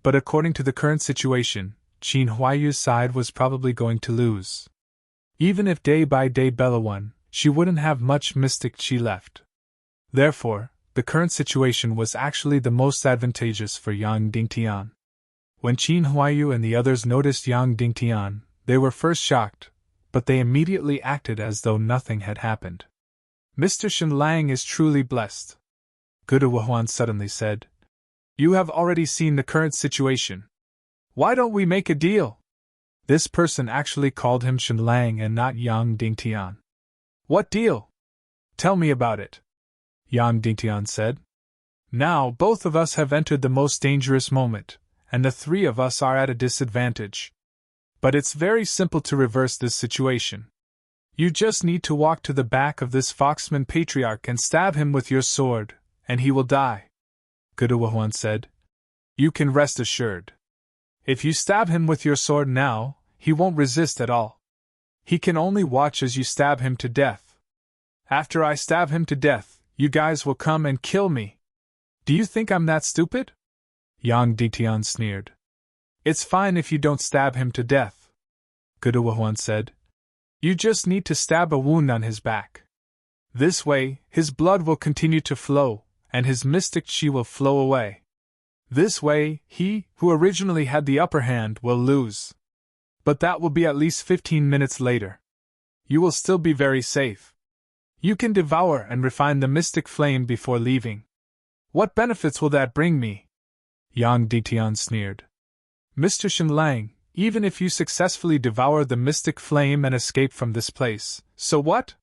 But according to the current situation, Qin Huaiyu's side was probably going to lose. Even if day by day Bella won, she wouldn't have much Mystic Qi left. Therefore, the current situation was actually the most advantageous for Yang Dingtian. When Qin Huaiyu and the others noticed Yang Dingtian, they were first shocked, but they immediately acted as though nothing had happened. Mr. Shenlang is truly blessed, Gudu Wuhuan suddenly said. You have already seen the current situation. Why don't we make a deal? This person actually called him Shenlang and not Yang Dingtian. What deal? Tell me about it, Yang Dingtian said. Now both of us have entered the most dangerous moment, and the three of us are at a disadvantage. But it's very simple to reverse this situation. You just need to walk to the back of this Foxman patriarch and stab him with your sword, and he will die, Gudu Wuhuan said. You can rest assured. If you stab him with your sword now, he won't resist at all. He can only watch as you stab him to death. After I stab him to death, you guys will come and kill me. Do you think I'm that stupid? Yang Dingtian sneered. It's fine if you don't stab him to death, Gudu Wuhuan said. You just need to stab a wound on his back. This way, his blood will continue to flow, and his mystic qi will flow away. This way, he, who originally had the upper hand, will lose. But that will be at least 15 minutes later. You will still be very safe. You can devour and refine the mystic flame before leaving. What benefits will that bring me? Yang Dingtian sneered. Mr. Shenlang, even if you successfully devour the mystic flame and escape from this place, so what?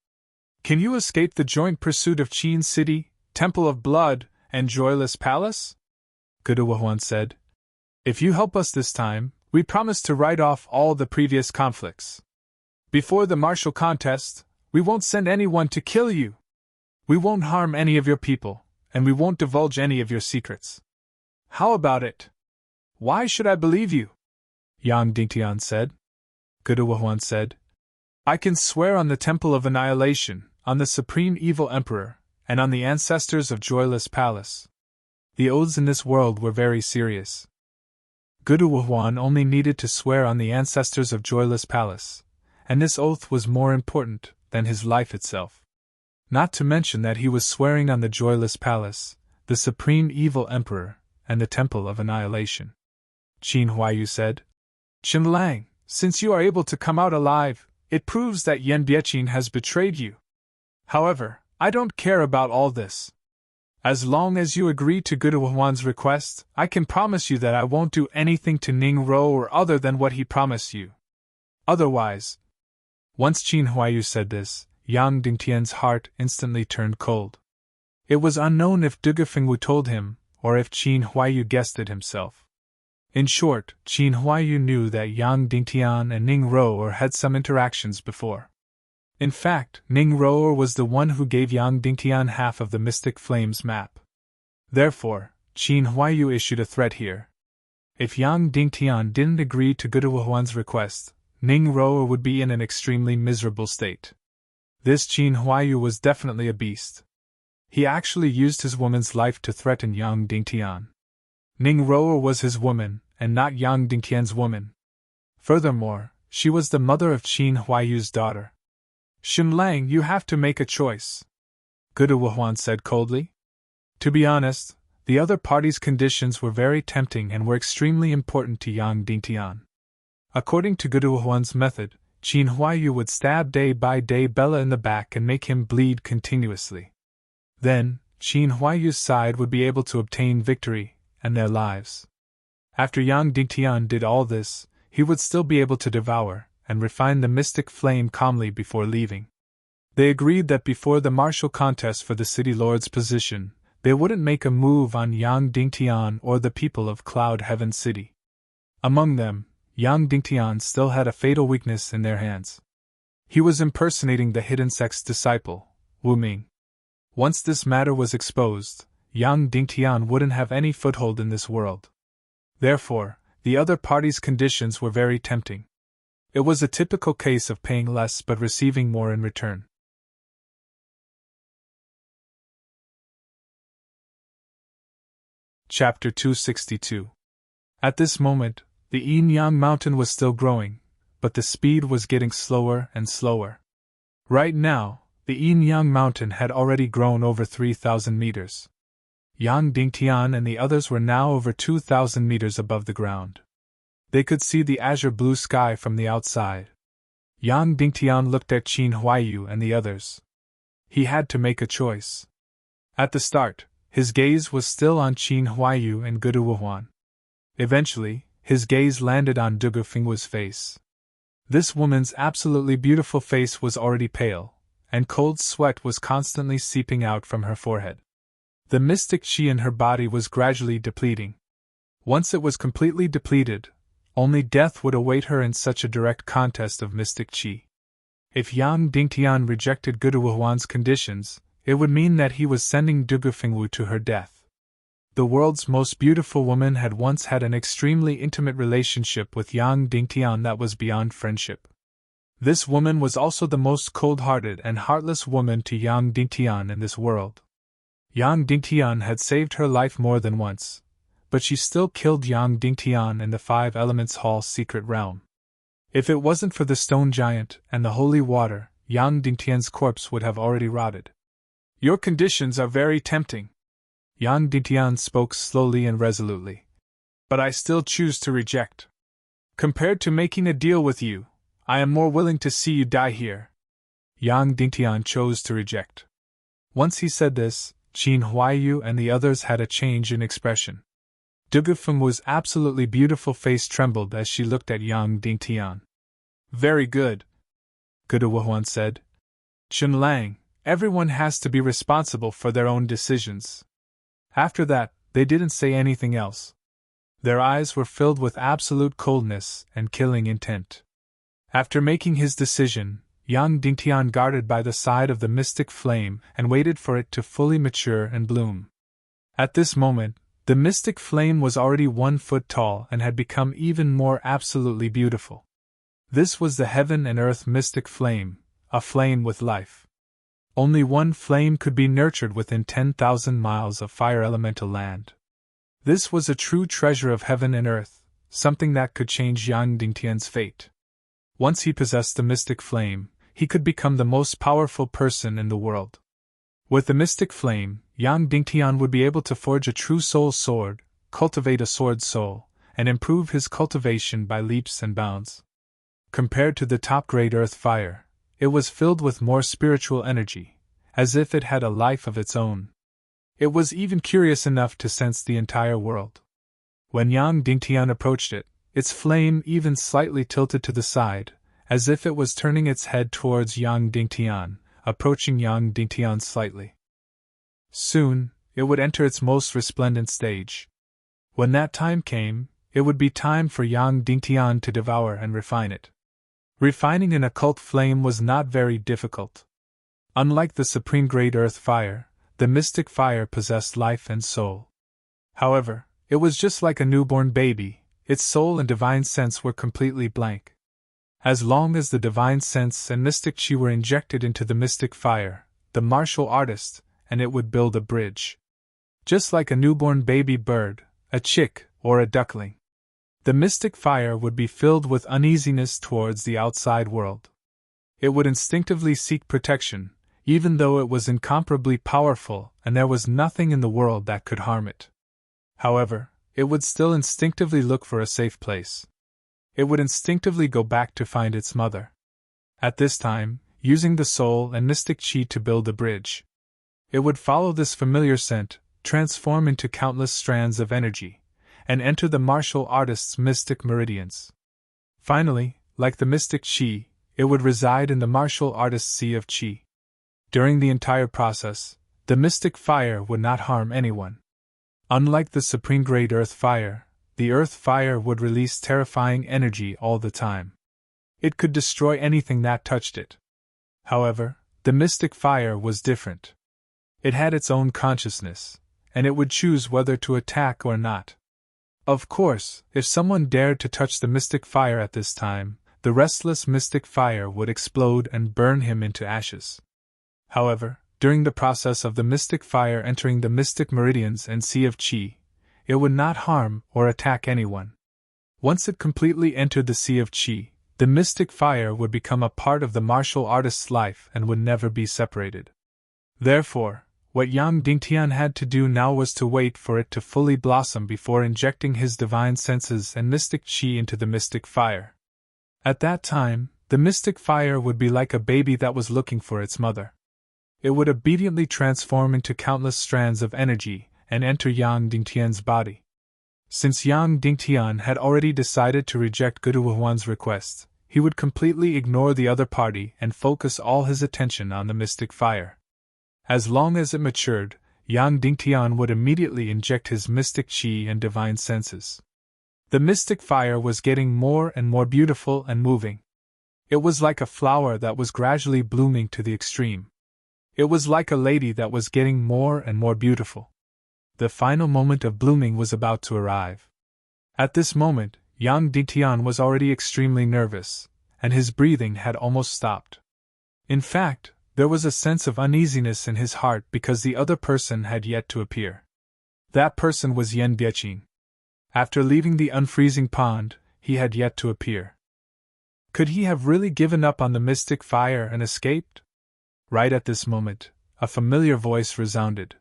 Can you escape the joint pursuit of Qin City, Temple of Blood, and Joyless Palace? Gudu Wuhuan said. If you help us this time, we promise to write off all the previous conflicts. Before the martial contest, we won't send anyone to kill you. We won't harm any of your people, and we won't divulge any of your secrets. How about it? Why should I believe you? Yang Dingtian said. Gudu Wuhuan said. I can swear on the Temple of Annihilation, on the Supreme Evil Emperor, and on the ancestors of Joyless Palace. The oaths in this world were very serious. Gudu Wuhuan only needed to swear on the ancestors of Joyless Palace, and this oath was more important than his life itself. Not to mention that he was swearing on the Joyless Palace, the Supreme Evil Emperor, and the Temple of Annihilation. Qin Huaiyu said. Shenlang, since you are able to come out alive, it proves that Yan Bieqin has betrayed you. However, I don't care about all this. As long as you agree to Gudu Wuhuan's request, I can promise you that I won't do anything to Ning Ro or other than what he promised you. Otherwise. Once Qin Huaiyu said this, Yang Dingtian's heart instantly turned cold. It was unknown if Dugu Fengwu told him, or if Qin Huaiyu guessed it himself. In short, Qin Huaiyu knew that Yang Dingtian and Ning Roer had some interactions before. In fact, Ning Roer was the one who gave Yang Dingtian half of the Mystic Flames map. Therefore, Qin Huaiyu issued a threat here. If Yang Dingtian didn't agree to Guduohuan's request, Ning Roer would be in an extremely miserable state. This Qin Huaiyu was definitely a beast. He actually used his woman's life to threaten Yang Dingtian. Ning Roer was his woman, and not Yang Dingtian's woman. Furthermore, she was the mother of Qin Huaiyu's daughter. Xunlang, you have to make a choice, Guduohuan said coldly. To be honest, the other party's conditions were very tempting and were extremely important to Yang Dingtian. According to Guduohuan's method, Qin Huaiyu would stab day by day Bella in the back and make him bleed continuously. Then, Qin Huaiyu's side would be able to obtain victory, and their lives. After Yang Dingtian did all this, he would still be able to devour and refine the mystic flame calmly before leaving. They agreed that before the martial contest for the city lord's position, they wouldn't make a move on Yang Dingtian or the people of Cloud Heaven City. Among them, Yang Dingtian still had a fatal weakness in their hands. He was impersonating the hidden sect's disciple, Wu Ming. Once this matter was exposed, Yang Dingtian wouldn't have any foothold in this world. Therefore, the other party's conditions were very tempting. It was a typical case of paying less but receiving more in return. Chapter 262. At this moment, the Yin-Yang mountain was still growing, but the speed was getting slower and slower. Right now, the Yin-Yang mountain had already grown over 3,000 meters. Yang Dingtian and the others were now over 2,000 meters above the ground. They could see the azure blue sky from the outside. Yang Dingtian looked at Qin Huaiyu and the others. He had to make a choice. At the start, his gaze was still on Qin Huaiyu and Guduohuan. Eventually, his gaze landed on Dugu Fengwu's face. This woman's absolutely beautiful face was already pale, and cold sweat was constantly seeping out from her forehead. The mystic qi in her body was gradually depleting. Once it was completely depleted, only death would await her in such a direct contest of mystic qi. If Yang Dingtian rejected Guduohuan's conditions, it would mean that he was sending Dugu Fengwu to her death. The world's most beautiful woman had once had an extremely intimate relationship with Yang Dingtian that was beyond friendship. This woman was also the most cold-hearted and heartless woman to Yang Dingtian in this world. Yang Dingtian had saved her life more than once, but she still killed Yang Dingtian in the Five Elements Hall secret realm. If it wasn't for the stone giant and the holy water, Yang Dingtian's corpse would have already rotted. Your conditions are very tempting. Yang Dingtian spoke slowly and resolutely. But I still choose to reject. Compared to making a deal with you, I am more willing to see you die here. Yang Dingtian chose to reject. Once he said this, Qin Huaiyu and the others had a change in expression. Dugu Fengwu's absolutely beautiful face trembled as she looked at Yang Dingtian. Very good, Guduohuan said. Xunlang, everyone has to be responsible for their own decisions. After that, they didn't say anything else. Their eyes were filled with absolute coldness and killing intent. After making his decision, Yang Dingtian guarded by the side of the mystic flame and waited for it to fully mature and bloom. At this moment, the mystic flame was already 1 foot tall and had become even more absolutely beautiful. This was the heaven and earth mystic flame, a flame with life. Only one flame could be nurtured within 10,000 miles of fire elemental land. This was a true treasure of heaven and earth, something that could change Yang Dingtian's fate. Once he possessed the mystic flame, he could become the most powerful person in the world. With the mystic flame, Yang Dingtian would be able to forge a true soul sword, cultivate a sword soul, and improve his cultivation by leaps and bounds. Compared to the top-grade earth fire, it was filled with more spiritual energy, as if it had a life of its own. It was even curious enough to sense the entire world. When Yang Dingtian approached it, its flame even slightly tilted to the side, as if it was turning its head towards Yang Dingtian, approaching Yang Dingtian slightly. Soon, it would enter its most resplendent stage. When that time came, it would be time for Yang Dingtian to devour and refine it. Refining an occult flame was not very difficult. Unlike the supreme great earth fire, the mystic fire possessed life and soul. However, it was just like a newborn baby, its soul and divine sense were completely blank. As long as the divine sense and mystic chi were injected into the mystic fire, the martial artist, and it would build a bridge. Just like a newborn baby bird, a chick, or a duckling. The mystic fire would be filled with uneasiness towards the outside world. It would instinctively seek protection, even though it was incomparably powerful and there was nothing in the world that could harm it. However, it would still instinctively look for a safe place. It would instinctively go back to find its mother. At this time, using the soul and mystic chi to build a bridge. It would follow this familiar scent, transform into countless strands of energy, and enter the martial artist's mystic meridians. Finally, like the mystic chi, it would reside in the martial artist's sea of chi. During the entire process, the mystic fire would not harm anyone. Unlike the supreme great earth fire, the earth fire would release terrifying energy all the time. It could destroy anything that touched it. However, the mystic fire was different. It had its own consciousness, and it would choose whether to attack or not. Of course, if someone dared to touch the mystic fire at this time, the restless mystic fire would explode and burn him into ashes. However, during the process of the mystic fire entering the mystic meridians and sea of chi, it would not harm or attack anyone. Once it completely entered the sea of chi, the mystic fire would become a part of the martial artist's life and would never be separated. Therefore, what Yang Dingtian had to do now was to wait for it to fully blossom before injecting his divine senses and mystic chi into the mystic fire. At that time, the mystic fire would be like a baby that was looking for its mother. It would obediently transform into countless strands of energy and enter Yang Dingtian's body. Since Yang Dingtian had already decided to reject Gudu Wuhuan's request, he would completely ignore the other party and focus all his attention on the mystic fire. As long as it matured, Yang Dingtian would immediately inject his mystic chi and divine senses. The mystic fire was getting more and more beautiful and moving. It was like a flower that was gradually blooming to the extreme. It was like a lady that was getting more and more beautiful. The final moment of blooming was about to arrive. At this moment, Yang Dingtian was already extremely nervous, and his breathing had almost stopped. In fact, there was a sense of uneasiness in his heart because the other person had yet to appear. That person was Yen Biechin. After leaving the unfreezing pond, he had yet to appear. Could he have really given up on the mystic fire and escaped? Right at this moment, a familiar voice resounded.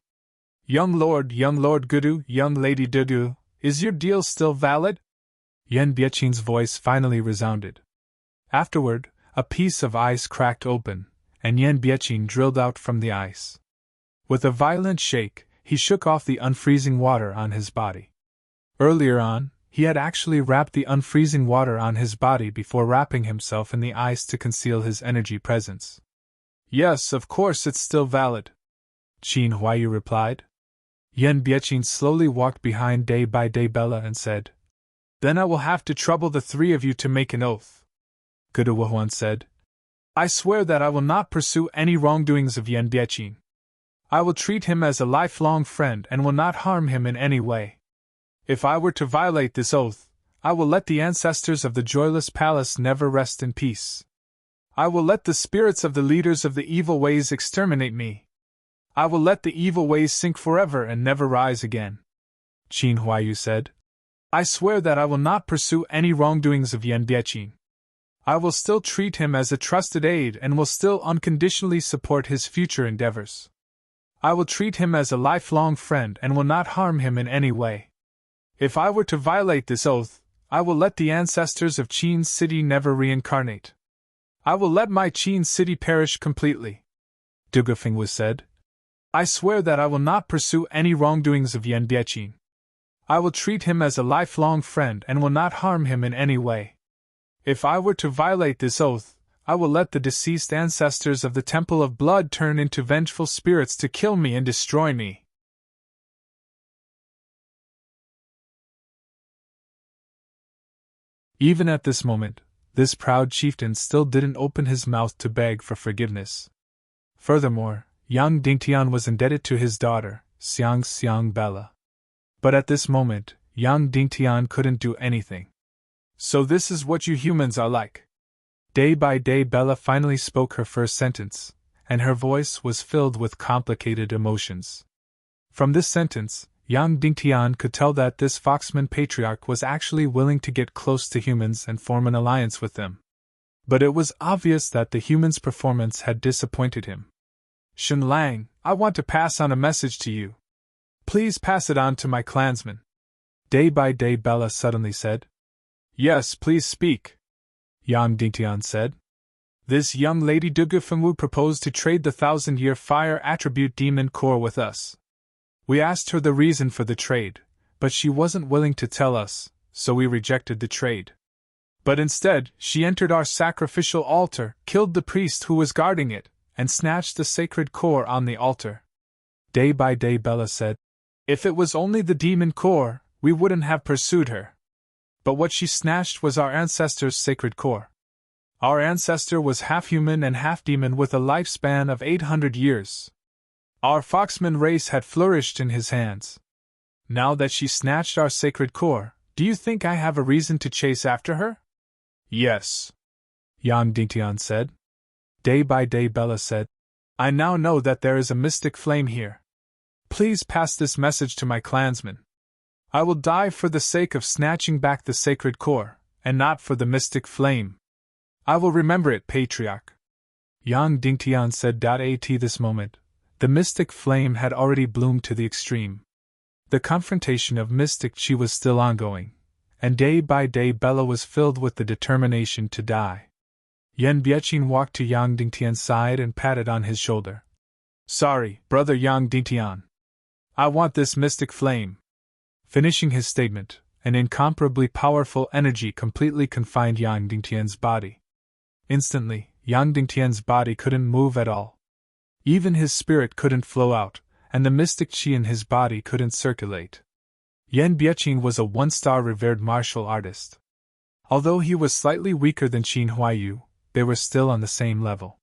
Young Lord Gudu, young Lady Dudu, is your deal still valid? Yen Biechin's voice finally resounded. Afterward, a piece of ice cracked open, and Yen Biechin drilled out from the ice. With a violent shake, he shook off the unfreezing water on his body. Earlier on, he had actually wrapped the unfreezing water on his body before wrapping himself in the ice to conceal his energy presence. Yes, of course it's still valid, Qin Huayu replied. Yen Biechin slowly walked behind Day by Day Bella and said, Then I will have to trouble the three of you to make an oath. Gudu Wuhuan said, I swear that I will not pursue any wrongdoings of Yen Biechin. I will treat him as a lifelong friend and will not harm him in any way. If I were to violate this oath, I will let the ancestors of the Joyless Palace never rest in peace. I will let the spirits of the leaders of the evil ways exterminate me. I will let the evil ways sink forever and never rise again. Qin Huayu said, I swear that I will not pursue any wrongdoings of Yen Biechin. I will still treat him as a trusted aide and will still unconditionally support his future endeavors. I will treat him as a lifelong friend and will not harm him in any way. If I were to violate this oath, I will let the ancestors of Qin City never reincarnate. I will let my Qin City perish completely. Dugafeng was said, I swear that I will not pursue any wrongdoings of Yen Biechin. I will treat him as a lifelong friend and will not harm him in any way. If I were to violate this oath, I will let the deceased ancestors of the Temple of Blood turn into vengeful spirits to kill me and destroy me. Even at this moment, this proud chieftain still didn't open his mouth to beg for forgiveness. Furthermore, Yang Dingtian was indebted to his daughter, Xiang Bella. But at this moment, Yang Dingtian couldn't do anything. So this is what you humans are like. Day by day Bella finally spoke her first sentence, and her voice was filled with complicated emotions. From this sentence, Yang Dingtian could tell that this Foxman patriarch was actually willing to get close to humans and form an alliance with them. But it was obvious that the humans' performance had disappointed him. Shen Lang, I want to pass on a message to you. Please pass it on to my clansmen. Day by day Bella suddenly said. Yes, please speak. Yang Dingtian said. This young lady Dugufengwu proposed to trade the 1,000-year fire attribute demon core with us. We asked her the reason for the trade, but she wasn't willing to tell us, so we rejected the trade. But instead, she entered our sacrificial altar, killed the priest who was guarding it, and snatched the sacred core on the altar. Day by day Bella said, if it was only the demon core, we wouldn't have pursued her. But what she snatched was our ancestor's sacred core. Our ancestor was half human and half demon with a lifespan of 800 years. Our Foxman race had flourished in his hands. Now that she snatched our sacred core, do you think I have a reason to chase after her? Yes. Yang Dingtian said. Day by day Bella said, I now know that there is a mystic flame here. Please pass this message to my clansmen. I will die for the sake of snatching back the sacred core, and not for the mystic flame. I will remember it, Patriarch. Yang Dingtian said. At this moment, the mystic flame had already bloomed to the extreme. The confrontation of mystic chi was still ongoing, and day by day Bella was filled with the determination to die. Yan Biechin walked to Yang Dingtian's side and patted on his shoulder. Sorry, brother Yang Dingtian. I want this mystic flame. Finishing his statement, an incomparably powerful energy completely confined Yang Dingtian's body. Instantly, Yang Dingtian's body couldn't move at all. Even his spirit couldn't flow out, and the mystic chi in his body couldn't circulate. Yan Biechin was a one-star revered martial artist. Although he was slightly weaker than Qin Huaiyu, they were still on the same level.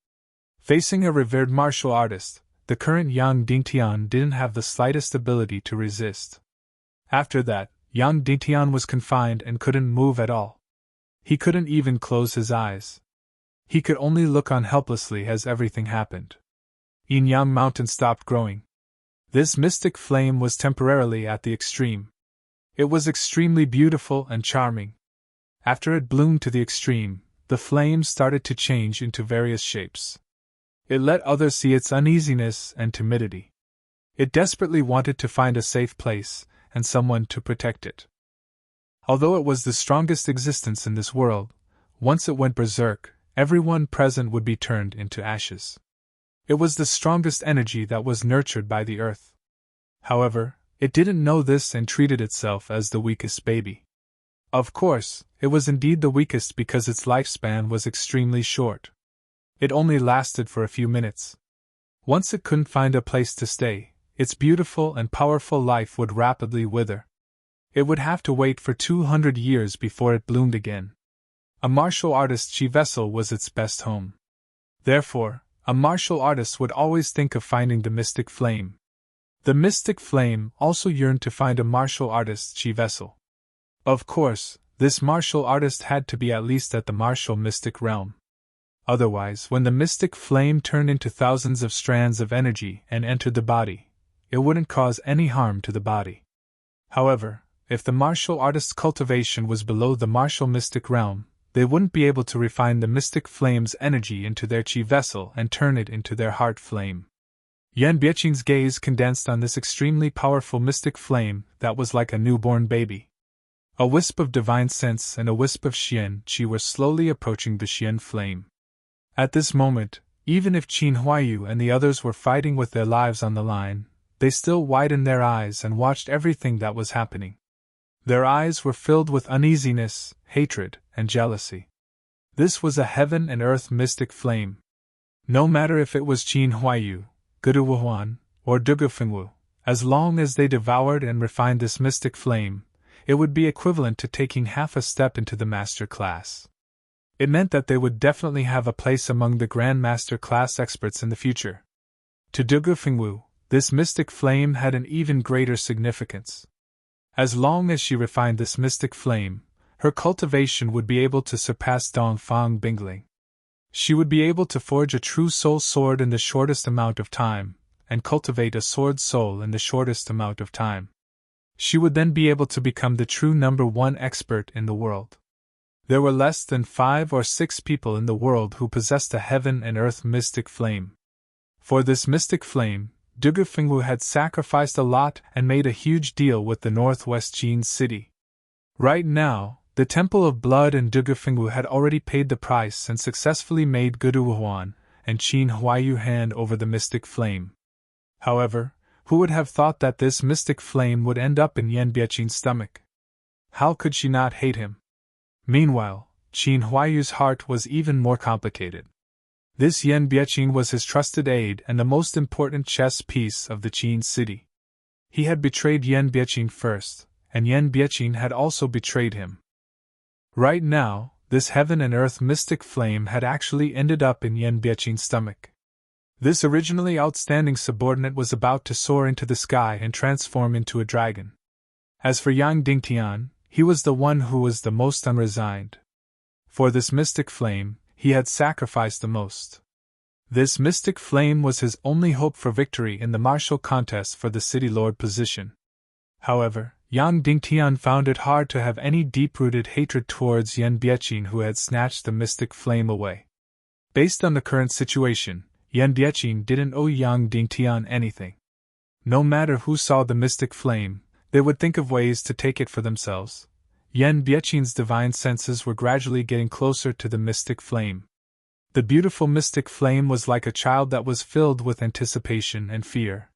Facing a revered martial artist, the current Yang Dingtian didn't have the slightest ability to resist. After that, Yang Dingtian was confined and couldn't move at all. He couldn't even close his eyes. He could only look on helplessly as everything happened. Yinyang Mountain stopped growing. This mystic flame was temporarily at the extreme. It was extremely beautiful and charming. After it bloomed to the extreme, the flame started to change into various shapes. It let others see its uneasiness and timidity. It desperately wanted to find a safe place, and someone to protect it. Although it was the strongest existence in this world, once it went berserk, everyone present would be turned into ashes. It was the strongest energy that was nurtured by the earth. However, it didn't know this and treated itself as the weakest baby. Of course, it was indeed the weakest because its lifespan was extremely short. It only lasted for a few minutes. Once it couldn't find a place to stay, its beautiful and powerful life would rapidly wither. It would have to wait for 200 years before it bloomed again. A martial artist's chi vessel was its best home. Therefore, a martial artist would always think of finding the mystic flame. The mystic flame also yearned to find a martial artist's chi vessel. Of course, this martial artist had to be at least at the martial mystic realm. Otherwise, when the mystic flame turned into thousands of strands of energy and entered the body, it wouldn't cause any harm to the body. However, if the martial artist's cultivation was below the martial mystic realm, they wouldn't be able to refine the mystic flame's energy into their chi vessel and turn it into their heart flame. Yan Biechin's gaze condensed on this extremely powerful mystic flame that was like a newborn baby. A wisp of divine sense and a wisp of Xian Qi were slowly approaching the Xian flame. At this moment, even if Qin Huaiyu and the others were fighting with their lives on the line, they still widened their eyes and watched everything that was happening. Their eyes were filled with uneasiness, hatred, and jealousy. This was a heaven and earth mystic flame. No matter if it was Qin Huaiyu, Guduwuhuan, or Dugufengwu, as long as they devoured and refined this mystic flame, it would be equivalent to taking half a step into the master class. It meant that they would definitely have a place among the Grand Master class experts in the future. To Dugu Fengwu, this mystic flame had an even greater significance. As long as she refined this mystic flame, her cultivation would be able to surpass Dongfang Bingling. She would be able to forge a true soul sword in the shortest amount of time, and cultivate a sword soul in the shortest amount of time. She would then be able to become the true number one expert in the world. There were less than 5 or 6 people in the world who possessed a heaven and earth mystic flame. For this mystic flame, Dugu Fengwu had sacrificed a lot and made a huge deal with the Northwest Qin city. Right now, the Temple of Blood and Dugu Fengwu had already paid the price and successfully made Gudu Wuhuan and Qin Huayu hand over the mystic flame. However, who would have thought that this mystic flame would end up in Yan Biaqing's stomach? How could she not hate him? Meanwhile, Qin Huayu's heart was even more complicated. This Yan Biaqing was his trusted aide and the most important chess piece of the Qin city. He had betrayed Yan Biaqing first, and Yan Biaqing had also betrayed him. Right now, this heaven and earth mystic flame had actually ended up in Yan Biaqing's stomach. This originally outstanding subordinate was about to soar into the sky and transform into a dragon. As for Yang Dingtian, he was the one who was the most unresigned. For this mystic flame, he had sacrificed the most. This mystic flame was his only hope for victory in the martial contest for the city lord position. However, Yang Dingtian found it hard to have any deep-rooted hatred towards Yan Biaqing who had snatched the mystic flame away. Based on the current situation, Yan Biaqing didn't owe Yang Dingtian anything. No matter who saw the mystic flame, they would think of ways to take it for themselves. Yan Biaqing's divine senses were gradually getting closer to the mystic flame. The beautiful mystic flame was like a child that was filled with anticipation and fear.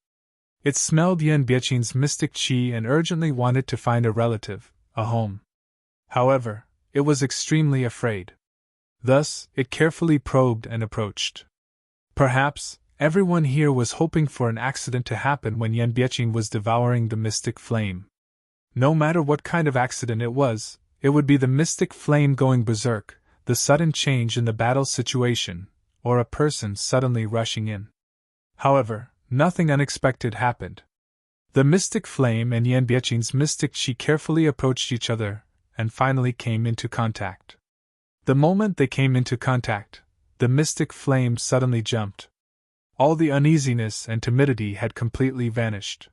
It smelled Yan Biaqing's mystic qi and urgently wanted to find a relative, a home. However, it was extremely afraid. Thus, it carefully probed and approached. Perhaps, everyone here was hoping for an accident to happen when Yan Biaqing was devouring the mystic flame. No matter what kind of accident it would be the mystic flame going berserk, the sudden change in the battle situation, or a person suddenly rushing in. However, nothing unexpected happened. The mystic flame and Yan Biaqing's mystic qi carefully approached each other, and finally came into contact. The moment they came into contact, the mystic flame suddenly jumped. All the uneasiness and timidity had completely vanished.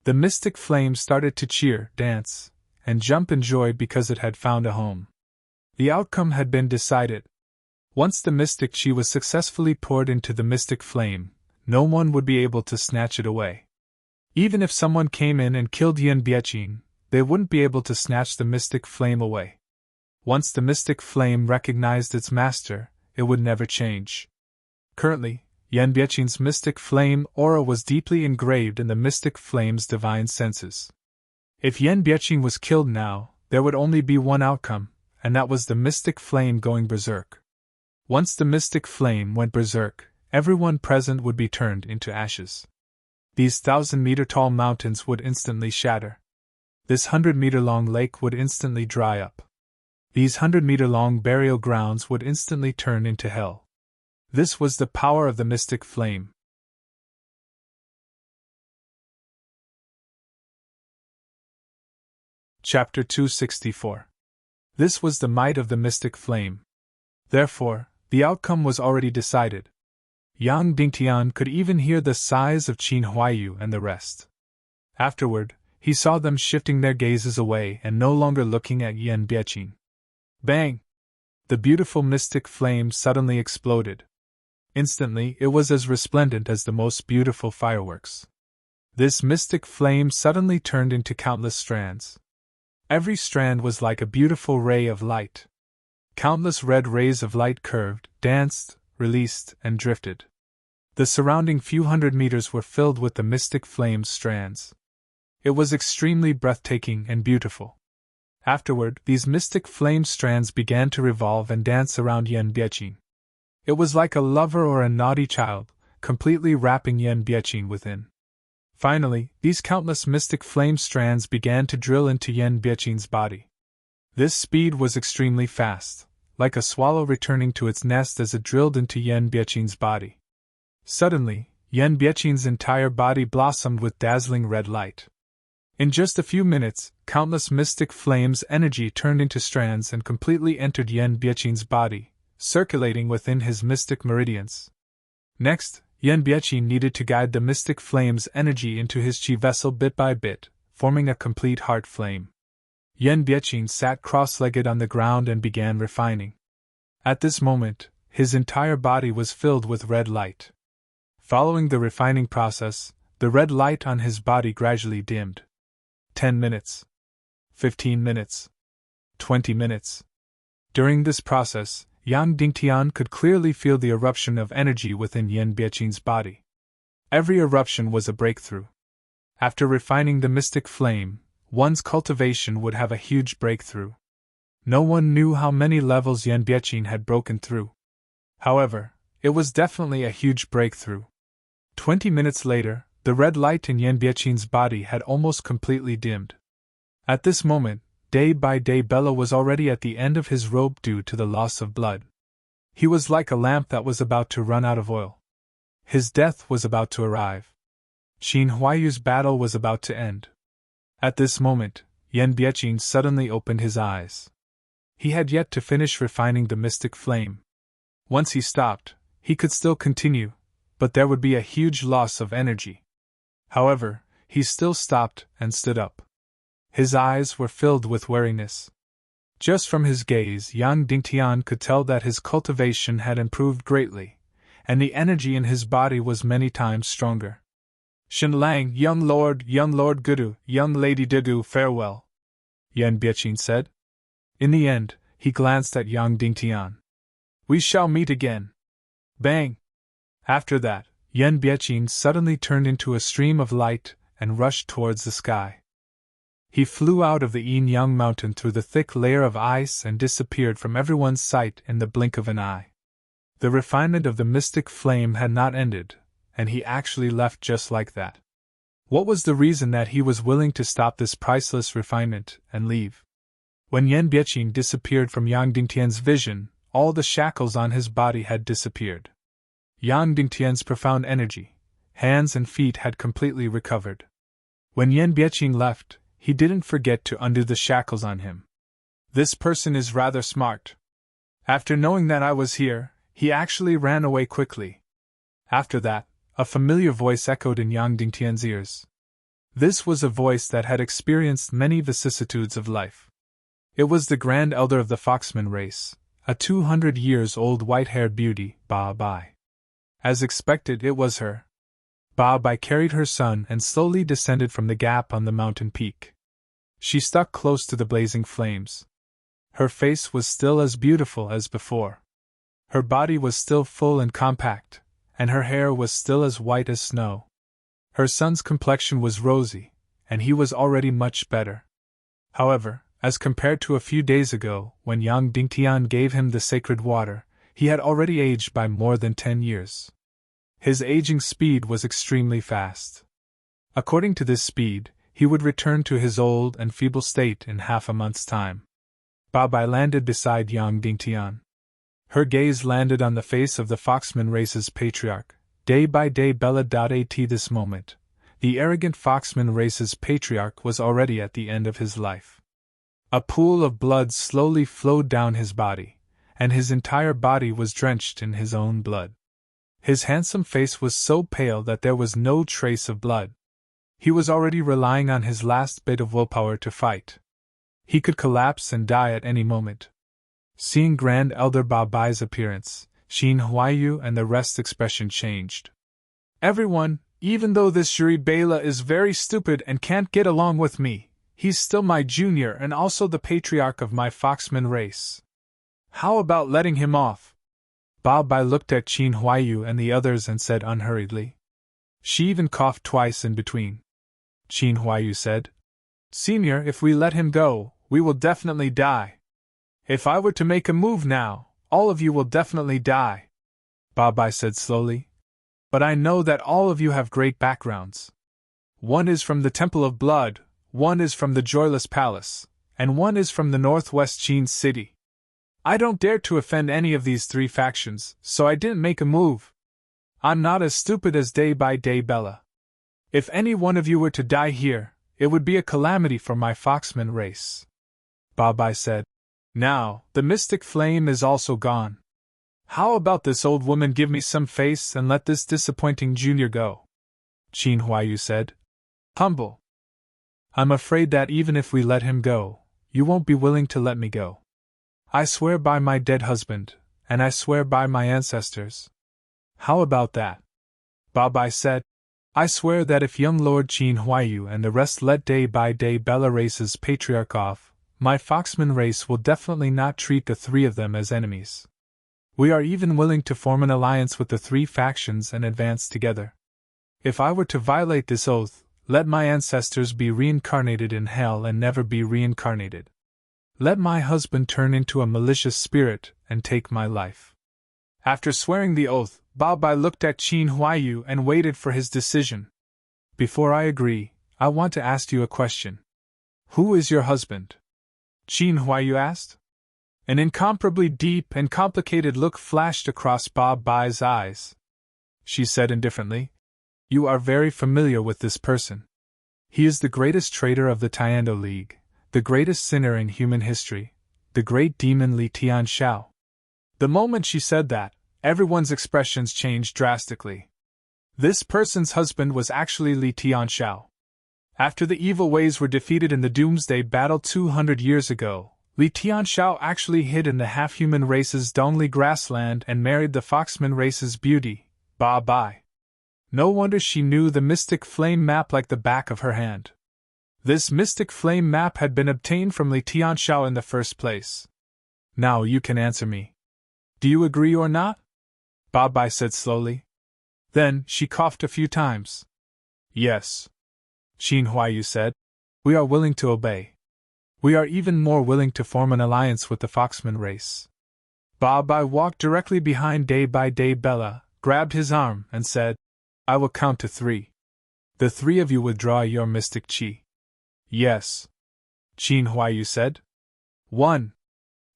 The mystic flame started to cheer, dance, and jump in joy because it had found a home. The outcome had been decided. Once the mystic qi was successfully poured into the mystic flame, no one would be able to snatch it away. Even if someone came in and killed Yan Biaqing, they wouldn't be able to snatch the mystic flame away. Once the mystic flame recognized its master, it would never change. Currently, Yan Biaqing's mystic flame aura was deeply engraved in the mystic flame's divine senses. If Yan Biaqing was killed now, there would only be one outcome, and that was the mystic flame going berserk. Once the mystic flame went berserk, everyone present would be turned into ashes. These 1,000-meter-tall mountains would instantly shatter. This 100-meter-long lake would instantly dry up. These 100-meter-long burial grounds would instantly turn into hell. This was the power of the mystic flame. Chapter 264. This was the might of the mystic flame. Therefore, the outcome was already decided. Yang Dingtian could even hear the sighs of Qin Huayu and the rest. Afterward, he saw them shifting their gazes away and no longer looking at Yan Biaqing. Bang! The beautiful mystic flame suddenly exploded. Instantly, it was as resplendent as the most beautiful fireworks. This mystic flame suddenly turned into countless strands. Every strand was like a beautiful ray of light. Countless red rays of light curved, danced, released, and drifted. The surrounding few hundred meters were filled with the mystic flame's strands. It was extremely breathtaking and beautiful. Afterward, these mystic flame strands began to revolve and dance around Yan Biaqing. It was like a lover or a naughty child, completely wrapping Yan Biaqing within. Finally, these countless mystic flame strands began to drill into Yan Biaqing's body. This speed was extremely fast, like a swallow returning to its nest as it drilled into Yan Biaqing's body. Suddenly, Yan Biaqing's entire body blossomed with dazzling red light. In just a few minutes, countless mystic flames' energy turned into strands and completely entered Yan Biaqing's body, circulating within his mystic meridians. Next, Yan Biaqing needed to guide the mystic flame's energy into his chi vessel bit by bit, forming a complete heart flame. Yan Biaqing sat cross-legged on the ground and began refining. At this moment, his entire body was filled with red light. Following the refining process, the red light on his body gradually dimmed. 10 minutes. 15 minutes. 20 minutes. During this process, Yang Dingtian could clearly feel the eruption of energy within Yan Biaqing's body. Every eruption was a breakthrough. After refining the mystic flame, one's cultivation would have a huge breakthrough. No one knew how many levels Yan Biaqing had broken through. However, it was definitely a huge breakthrough. 20 minutes later, the red light in Yan Biaqing's body had almost completely dimmed. At this moment, day by day Bella was already at the end of his rope due to the loss of blood. He was like a lamp that was about to run out of oil. His death was about to arrive. Xin Huayu's battle was about to end. At this moment, Yan Biaqing suddenly opened his eyes. He had yet to finish refining the mystic flame. Once he stopped, he could still continue, but there would be a huge loss of energy. However, he still stopped and stood up. His eyes were filled with weariness. Just from his gaze, Yang Dingtian could tell that his cultivation had improved greatly, and the energy in his body was many times stronger. Shen Lang, young Lord Gudu, young Lady Didu, farewell, Yan Biaqing said. In the end, he glanced at Yang Dingtian. We shall meet again. Bang! After that, Yan Biaqing suddenly turned into a stream of light and rushed towards the sky. He flew out of the Yin-Yang mountain through the thick layer of ice and disappeared from everyone's sight in the blink of an eye. The refinement of the mystic flame had not ended, and he actually left just like that. What was the reason that he was willing to stop this priceless refinement and leave? When Yan Biaqing disappeared from Yang Dingtian's vision, all the shackles on his body had disappeared. Yang Dingtian's profound energy, hands and feet had completely recovered. When Yan Biaqing left, he didn't forget to undo the shackles on him. This person is rather smart. After knowing that I was here, he actually ran away quickly. After that, a familiar voice echoed in Yang Dingtian's ears. This was a voice that had experienced many vicissitudes of life. It was the Grand Elder of the Foxman race, a 200-years-old white-haired beauty, Ba Bai. As expected, it was her. Ba Bai carried her son and slowly descended from the gap on the mountain peak. She stuck close to the blazing flames. Her face was still as beautiful as before. Her body was still full and compact, and her hair was still as white as snow. Her son's complexion was rosy, and he was already much better. However, as compared to a few days ago, when Yang Dingtian gave him the sacred water, he had already aged by more than 10 years. His aging speed was extremely fast. According to this speed, he would return to his old and feeble state in half a month's time. Ba Bai landed beside Yang Dingtian. Her gaze landed on the face of the Foxman race's patriarch, day by day Bella.At this moment. The arrogant Foxman race's patriarch was already at the end of his life. A pool of blood slowly flowed down his body, and his entire body was drenched in his own blood. His handsome face was so pale that there was no trace of blood. He was already relying on his last bit of willpower to fight. He could collapse and die at any moment. Seeing Grand Elder Ba Bai's appearance, Xin Huayu and the rest's expression changed. Everyone, even though this Juri Bela is very stupid and can't get along with me, he's still my junior and also the patriarch of my Foxman race. How about letting him off? Ba Bai looked at Xin Huayu and the others and said unhurriedly. She even coughed twice in between. Xin Huayu said, Senior, if we let him go, we will definitely die. If I were to make a move now, all of you will definitely die. Ba Bai said slowly. But I know that all of you have great backgrounds. One is from the Temple of Blood, one is from the Joyless Palace, and one is from the Northwest Sheen City. I don't dare to offend any of these three factions, so I didn't make a move. I'm not as stupid as Day by Day Bella. If any one of you were to die here, it would be a calamity for my Foxman race. Babai said. Now, the mystic flame is also gone. How about this old woman give me some face and let this disappointing junior go? Qin Huayu said. Humble. I'm afraid that even if we let him go, you won't be willing to let me go. I swear by my dead husband, and I swear by my ancestors. How about that? Babai said. I swear that if young Lord Qin Huayu and the rest let Day by Day Bella race's patriarch off, my Foxman race will definitely not treat the three of them as enemies. We are even willing to form an alliance with the three factions and advance together. If I were to violate this oath, let my ancestors be reincarnated in hell and never be reincarnated. Let my husband turn into a malicious spirit and take my life. After swearing the oath, Babai looked at Qin Huayu and waited for his decision. Before I agree, I want to ask you a question. Who is your husband? Qin Huayu asked. An incomparably deep and complicated look flashed across Babai's eyes. She said indifferently, You are very familiar with this person. He is the greatest traitor of the Tiando League, the greatest sinner in human history, the great demon Li Tianxiao. The moment she said that, everyone's expressions changed drastically. This person's husband was actually Li Tianxiao. After the evil ways were defeated in the Doomsday Battle 200 years ago, Li Tianxiao actually hid in the half-human race's Dongli grassland and married the Foxman race's beauty, Ba Bai. No wonder she knew the mystic flame map like the back of her hand. This mystic flame map had been obtained from Li Tianxiao in the first place. Now you can answer me. Do you agree or not? Ba Bai said slowly. Then she coughed a few times. Yes. Qin Huayu said. We are willing to obey. We are even more willing to form an alliance with the Foxman race. Ba Bai walked directly behind Day by Day Bella, grabbed his arm, and said, I will count to 3. The 3 of you withdraw your mystic chi. Yes. Qin Huayu said. 1,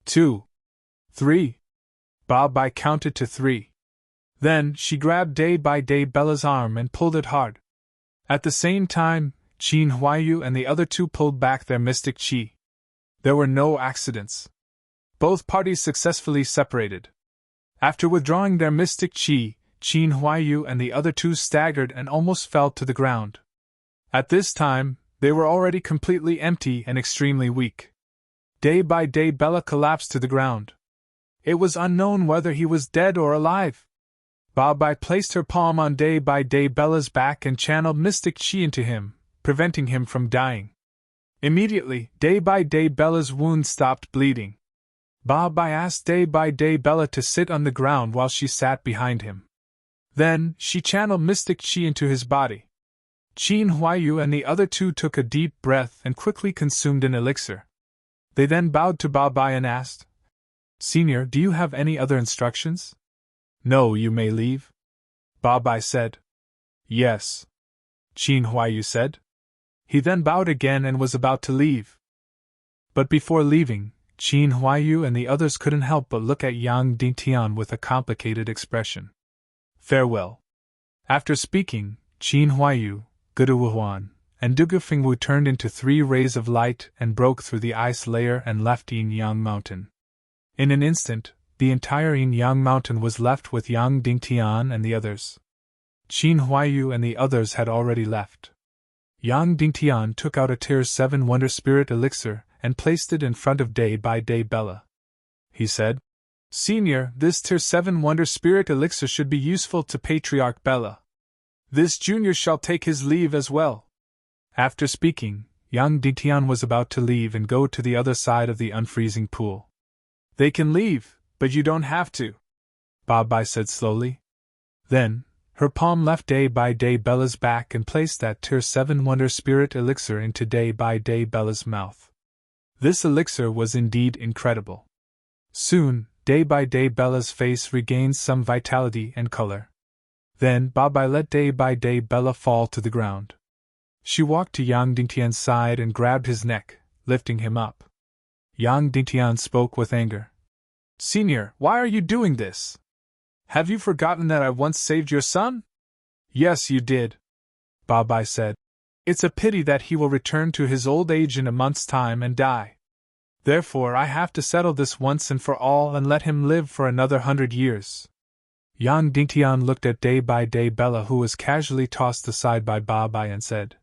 2, 3. Ba Bai counted to 3. Then she grabbed Day by Day Bella's arm and pulled it hard. At the same time, Qin Huayu and the other two pulled back their mystic chi. There were no accidents. Both parties successfully separated. After withdrawing their mystic chi, Qin Huayu and the other two staggered and almost fell to the ground. At this time, they were already completely empty and extremely weak. Day by Day Bella collapsed to the ground. It was unknown whether he was dead or alive. Ba Bai placed her palm on Day by Day Bella's back and channeled mystic chi into him, preventing him from dying. Immediately, Day by Day Bella's wound stopped bleeding. Ba Bai asked Day by Day Bella to sit on the ground while she sat behind him. Then, she channeled mystic chi into his body. Qin Huayu and the other two took a deep breath and quickly consumed an elixir. They then bowed to Ba Bai and asked, Senior, do you have any other instructions? No, you may leave. Ba Bai said. Yes. Qin Huayu said. He then bowed again and was about to leave. But before leaving, Qin Huayu and the others couldn't help but look at Yang Dingtian with a complicated expression. Farewell. After speaking, Qin Huayu, Guduwuhuan, and Dugufengwu turned into 3 rays of light and broke through the ice layer and left Yin Yang Mountain. In an instant, the entire Yin Yang Mountain was left with Yang Dingtian and the others. Qin Huayu and the others had already left. Yang Dingtian took out a Tier 7 Wonder Spirit elixir and placed it in front of Day by Day Bella. He said, Senior, this Tier 7 Wonder Spirit elixir should be useful to Patriarch Bella. This junior shall take his leave as well. After speaking, Yang Dingtian was about to leave and go to the other side of the unfreezing pool. They can leave, but you don't have to, Ba Bai said slowly. Then, her palm left Day by Day Bella's back and placed that Tier 7 Wonder Spirit elixir into Day by Day Bella's mouth. This elixir was indeed incredible. Soon, Day by Day Bella's face regained some vitality and color. Then Ba Bai let Day by Day Bella fall to the ground. She walked to Yang Dingtian's side and grabbed his neck, lifting him up. Yang Dingtian spoke with anger. Senior, why are you doing this? Have you forgotten that I once saved your son? Yes, you did, Babai said. It's a pity that he will return to his old age in a month's time and die. Therefore I have to settle this once and for all and let him live for another 100 years. Yang Dingtian looked at Day by Day Bella, who was casually tossed aside by Babai, and said,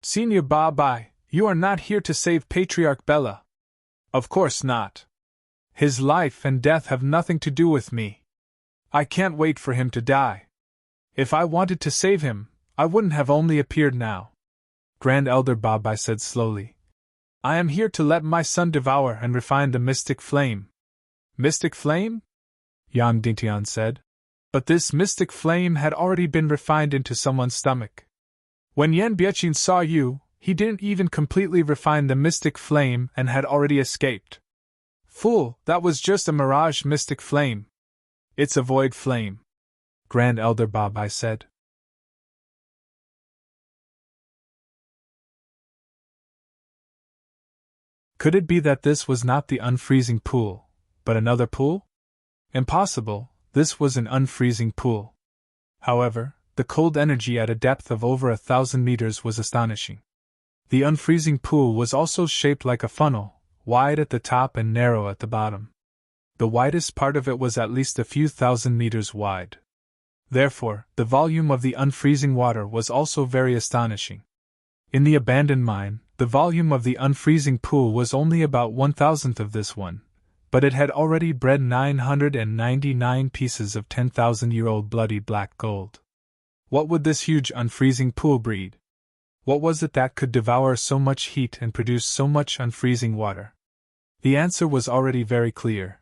Senior Babai, you are not here to save Patriarch Bella. Of course not. His life and death have nothing to do with me. I can't wait for him to die. If I wanted to save him, I wouldn't have only appeared now. Grand Elder Babai said slowly. I am here to let my son devour and refine the mystic flame. Mystic flame? Yang Dingtian said. But this mystic flame had already been refined into someone's stomach. When Yan Biechin saw you, he didn't even completely refine the mystic flame and had already escaped. Fool, that was just a mirage mystic flame. It's a void flame, Grand Elder Babai said. Could it be that this was not the unfreezing pool, but another pool? Impossible, this was an unfreezing pool. However, the cold energy at a depth of over 1,000 meters was astonishing. The unfreezing pool was also shaped like a funnel, wide at the top and narrow at the bottom. The widest part of it was at least a few thousand meters wide. Therefore, the volume of the unfreezing water was also very astonishing. In the abandoned mine, the volume of the unfreezing pool was only about 1,000th of this one, but it had already bred 999 pieces of 10,000-year-old bloody black gold. What would this huge unfreezing pool breed? What was it that could devour so much heat and produce so much unfreezing water? The answer was already very clear.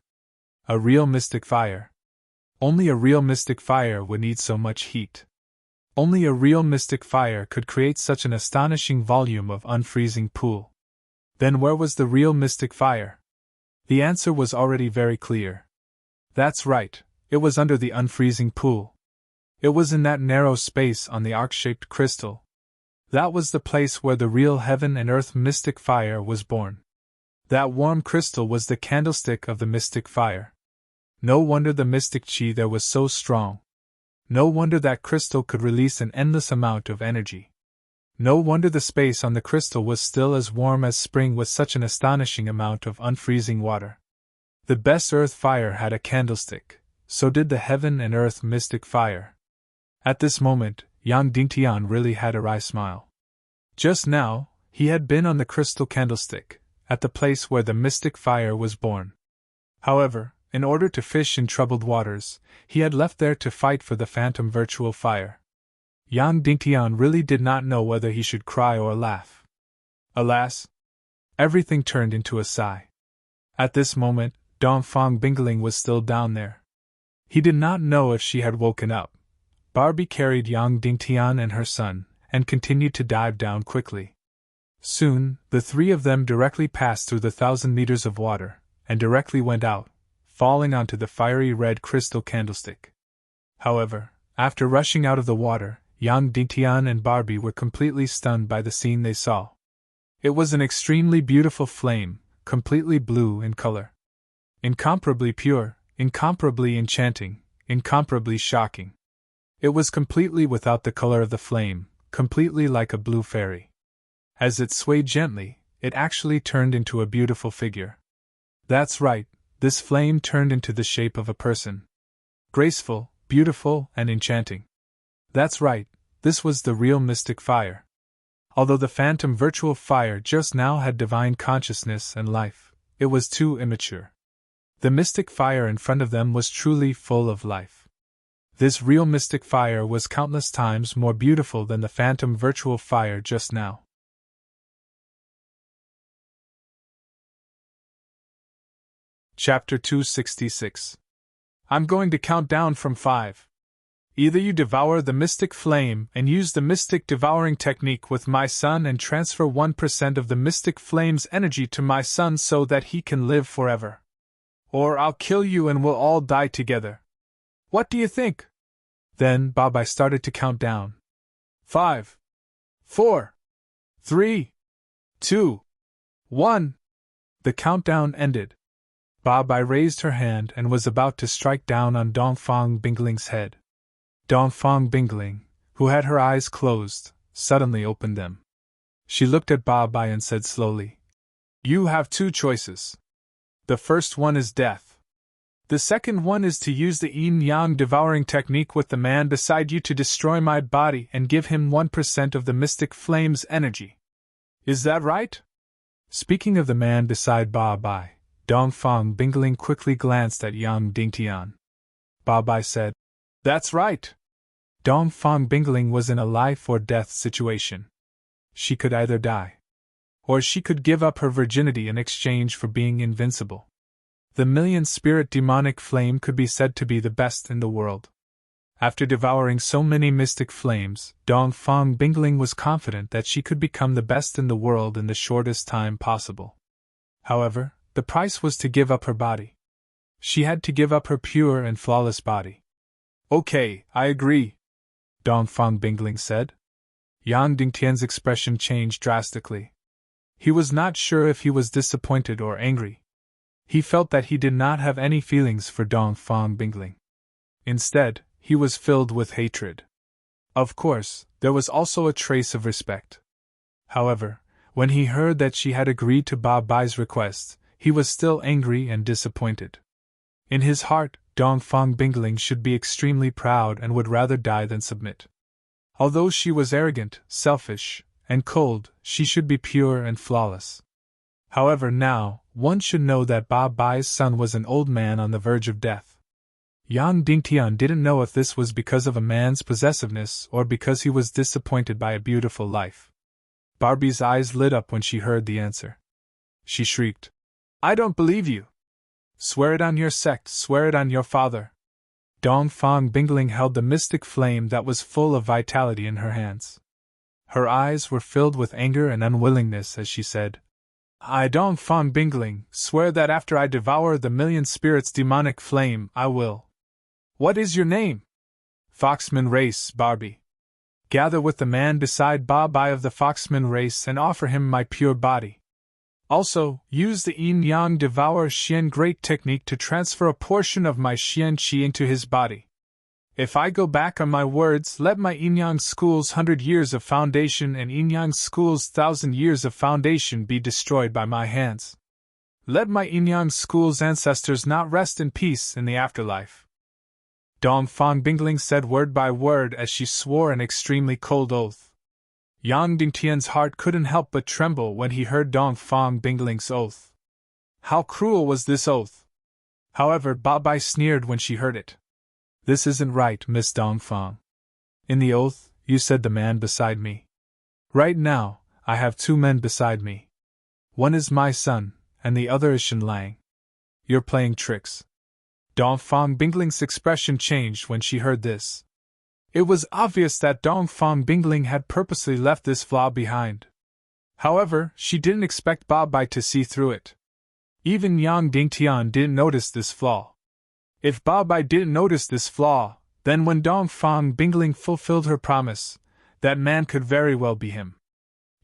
A real mystic fire. Only a real mystic fire would need so much heat. Only a real mystic fire could create such an astonishing volume of unfreezing pool. Then where was the real mystic fire? The answer was already very clear. That's right, it was under the unfreezing pool. It was in that narrow space on the arc-shaped crystal. That was the place where the real heaven and earth mystic fire was born. That warm crystal was the candlestick of the mystic fire. No wonder the mystic chi there was so strong. No wonder that crystal could release an endless amount of energy. No wonder the space on the crystal was still as warm as spring with such an astonishing amount of unfreezing water. The best earth fire had a candlestick, so did the heaven and earth mystic fire. At this moment, Yang Dingtian really had a wry smile. Just now, he had been on the crystal candlestick, at the place where the mystic fire was born. However, in order to fish in troubled waters, he had left there to fight for the phantom virtual fire. Yang Dingtian really did not know whether he should cry or laugh. Alas! Everything turned into a sigh. At this moment, Dongfang Bingling was still down there. He did not know if she had woken up. Barbie carried Yang Dingtian and her son, and continued to dive down quickly. Soon, the three of them directly passed through the 1,000 meters of water, and directly went out, falling onto the fiery red crystal candlestick. However, after rushing out of the water, Yang Dingtian and Barbie were completely stunned by the scene they saw. It was an extremely beautiful flame, completely blue in color. Incomparably pure, incomparably enchanting, incomparably shocking. It was completely without the color of the flame, completely like a blue fairy. As it swayed gently, it actually turned into a beautiful figure. That's right, this flame turned into the shape of a person. Graceful, beautiful, and enchanting. That's right, this was the real mystic fire. Although the phantom virtual fire just now had divine consciousness and life, it was too immature. The mystic fire in front of them was truly full of life. This real mystic fire was countless times more beautiful than the phantom virtual fire just now. Chapter 266. I'm going to count down from 5. Either you devour the mystic flame and use the mystic devouring technique with my son and transfer 1% of the mystic flame's energy to my son so that he can live forever. Or I'll kill you and we'll all die together. What do you think? Then Babai started to count down. 5, 4, 3, 2, 1. The countdown ended. Ba raised her hand and was about to strike down on Dongfang Bingling's head. Dongfang Bingling, who had her eyes closed, suddenly opened them. She looked at Ba and said slowly, "You have two choices. The first one is death. The second one is to use the yin-yang devouring technique with the man beside you to destroy my body and give him 1% of the mystic flame's energy. Is that right?" Speaking of the man beside Ba, Dongfang Bingling quickly glanced at Yang Dingtian. Ba said, "That's right." Dongfang Bingling was in a life-or-death situation. She could either die, or she could give up her virginity in exchange for being invincible. The million-spirit demonic flame could be said to be the best in the world. After devouring so many mystic flames, Dongfang Bingling was confident that she could become the best in the world in the shortest time possible. However, the price was to give up her body. She had to give up her pure and flawless body. "Okay, I agree," Dongfang Bingling said. Yang Dingtian's expression changed drastically. He was not sure if he was disappointed or angry. He felt that he did not have any feelings for Dongfang Bingling. Instead, he was filled with hatred. Of course, there was also a trace of respect. However, when he heard that she had agreed to Ba-Bai's request, he was still angry and disappointed. In his heart, Dongfang Bingling should be extremely proud and would rather die than submit. Although she was arrogant, selfish, and cold, she should be pure and flawless. However, now, one should know that Ba-Bai's son was an old man on the verge of death. Yang Dingtian didn't know if this was because of a man's possessiveness or because he was disappointed by a beautiful life. Barbie's eyes lit up when she heard the answer. She shrieked, "I don't believe you! Swear it on your sect, swear it on your father!" Dongfang Bingling held the mystic flame that was full of vitality in her hands. Her eyes were filled with anger and unwillingness as she said, "I, Dongfang Bingling, swear that after I devour the million spirits' demonic flame, I will." "What is your name?" "Foxman race, Barbie. Gather with the man beside Ba of the Foxman race and offer him my pure body. Also, use the yin-yang devour Xian great technique to transfer a portion of my Xian qi into his body. If I go back on my words, let my yin-yang school's 100 years of foundation and yin-yang school's 1,000 years of foundation be destroyed by my hands. Let my yin-yang school's ancestors not rest in peace in the afterlife." Dongfang Bingling said word by word as she swore an extremely cold oath. Yang Dingtian's heart couldn't help but tremble when he heard Dongfang Bingling's oath. How cruel was this oath! However, Ba sneered when she heard it. "This isn't right, Miss Dongfang. In the oath, you said the man beside me. Right now, I have two men beside me. One is my son, and the other is Shen Lang. You're playing tricks." Dongfang Bingling's expression changed when she heard this. It was obvious that Dongfang Bingling had purposely left this flaw behind. However, she didn't expect Ba to see through it. Even Yang Dingtian didn't notice this flaw. If Ba didn't notice this flaw, then when Dongfang Bingling fulfilled her promise, that man could very well be him.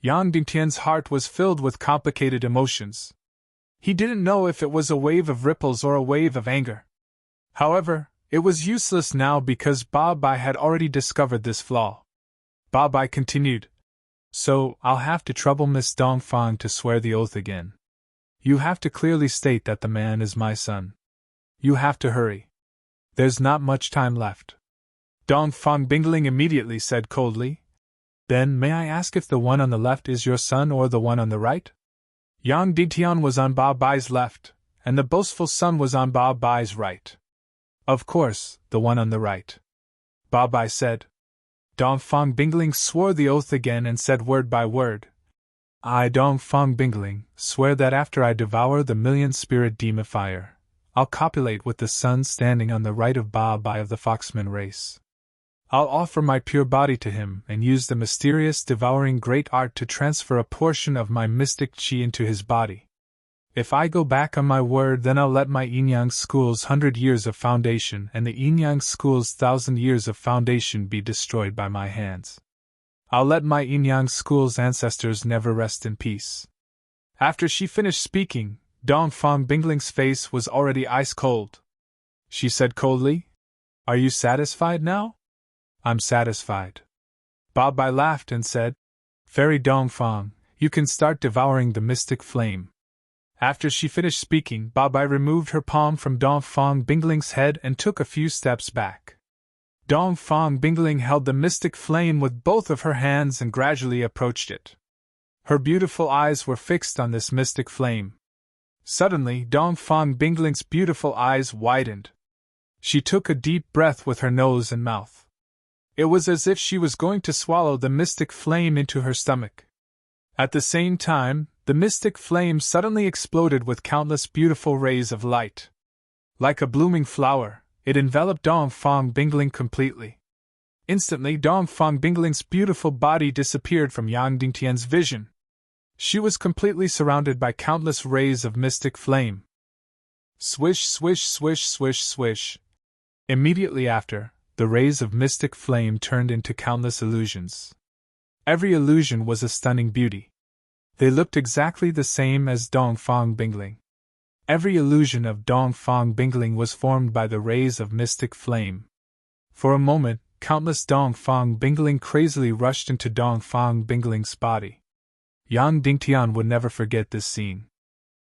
Yang Dingtian's heart was filled with complicated emotions. He didn't know if it was a wave of ripples or a wave of anger. However, it was useless now because Ba had already discovered this flaw. Ba continued, "So, I'll have to trouble Miss Dongfang to swear the oath again. You have to clearly state that the man is my son. You have to hurry. There's not much time left." Dongfang Bingling immediately said coldly, "Then may I ask if the one on the left is your son or the one on the right?" Yang Dingtian was on Ba-Bai's left, and the boastful son was on Ba-Bai's right. "Of course, the one on the right," Ba said. Dongfang Bingling swore the oath again and said word by word, "I, Dongfang Bingling, swear that after I devour the million-spirit demifier, I'll copulate with the son standing on the right of Ba of the Foxman race. I'll offer my pure body to him and use the mysterious devouring great art to transfer a portion of my mystic qi into his body. If I go back on my word, then I'll let my yin-yang school's 100 years of foundation and the yin-yang school's 1,000 years of foundation be destroyed by my hands. I'll let my Yin-Yang school's ancestors never rest in peace. After she finished speaking, Dongfang Bingling's face was already ice cold. She said coldly, "Are you satisfied now?" "I'm satisfied." Babai laughed and said, "Fairy Dongfang, you can start devouring the mystic flame." After she finished speaking, Babai removed her palm from Dongfang Bingling's head and took a few steps back. Dongfang Bingling held the mystic flame with both of her hands and gradually approached it. Her beautiful eyes were fixed on this mystic flame. Suddenly, Dongfang Bingling's beautiful eyes widened. She took a deep breath with her nose and mouth. It was as if she was going to swallow the mystic flame into her stomach. At the same time, the mystic flame suddenly exploded with countless beautiful rays of light. Like a blooming flower, it enveloped Dongfang Bingling completely. Instantly, Dongfang Bingling's beautiful body disappeared from Yang Dingtian's vision. She was completely surrounded by countless rays of mystic flame. Swish, swish, swish, swish, swish. Immediately after, the rays of mystic flame turned into countless illusions. Every illusion was a stunning beauty. They looked exactly the same as Dongfang Bingling. Every illusion of Dongfang Bingling was formed by the rays of mystic flame. For a moment, countless Dongfang Bingling crazily rushed into Dongfang Bingling's body. Yang Dingtian would never forget this scene.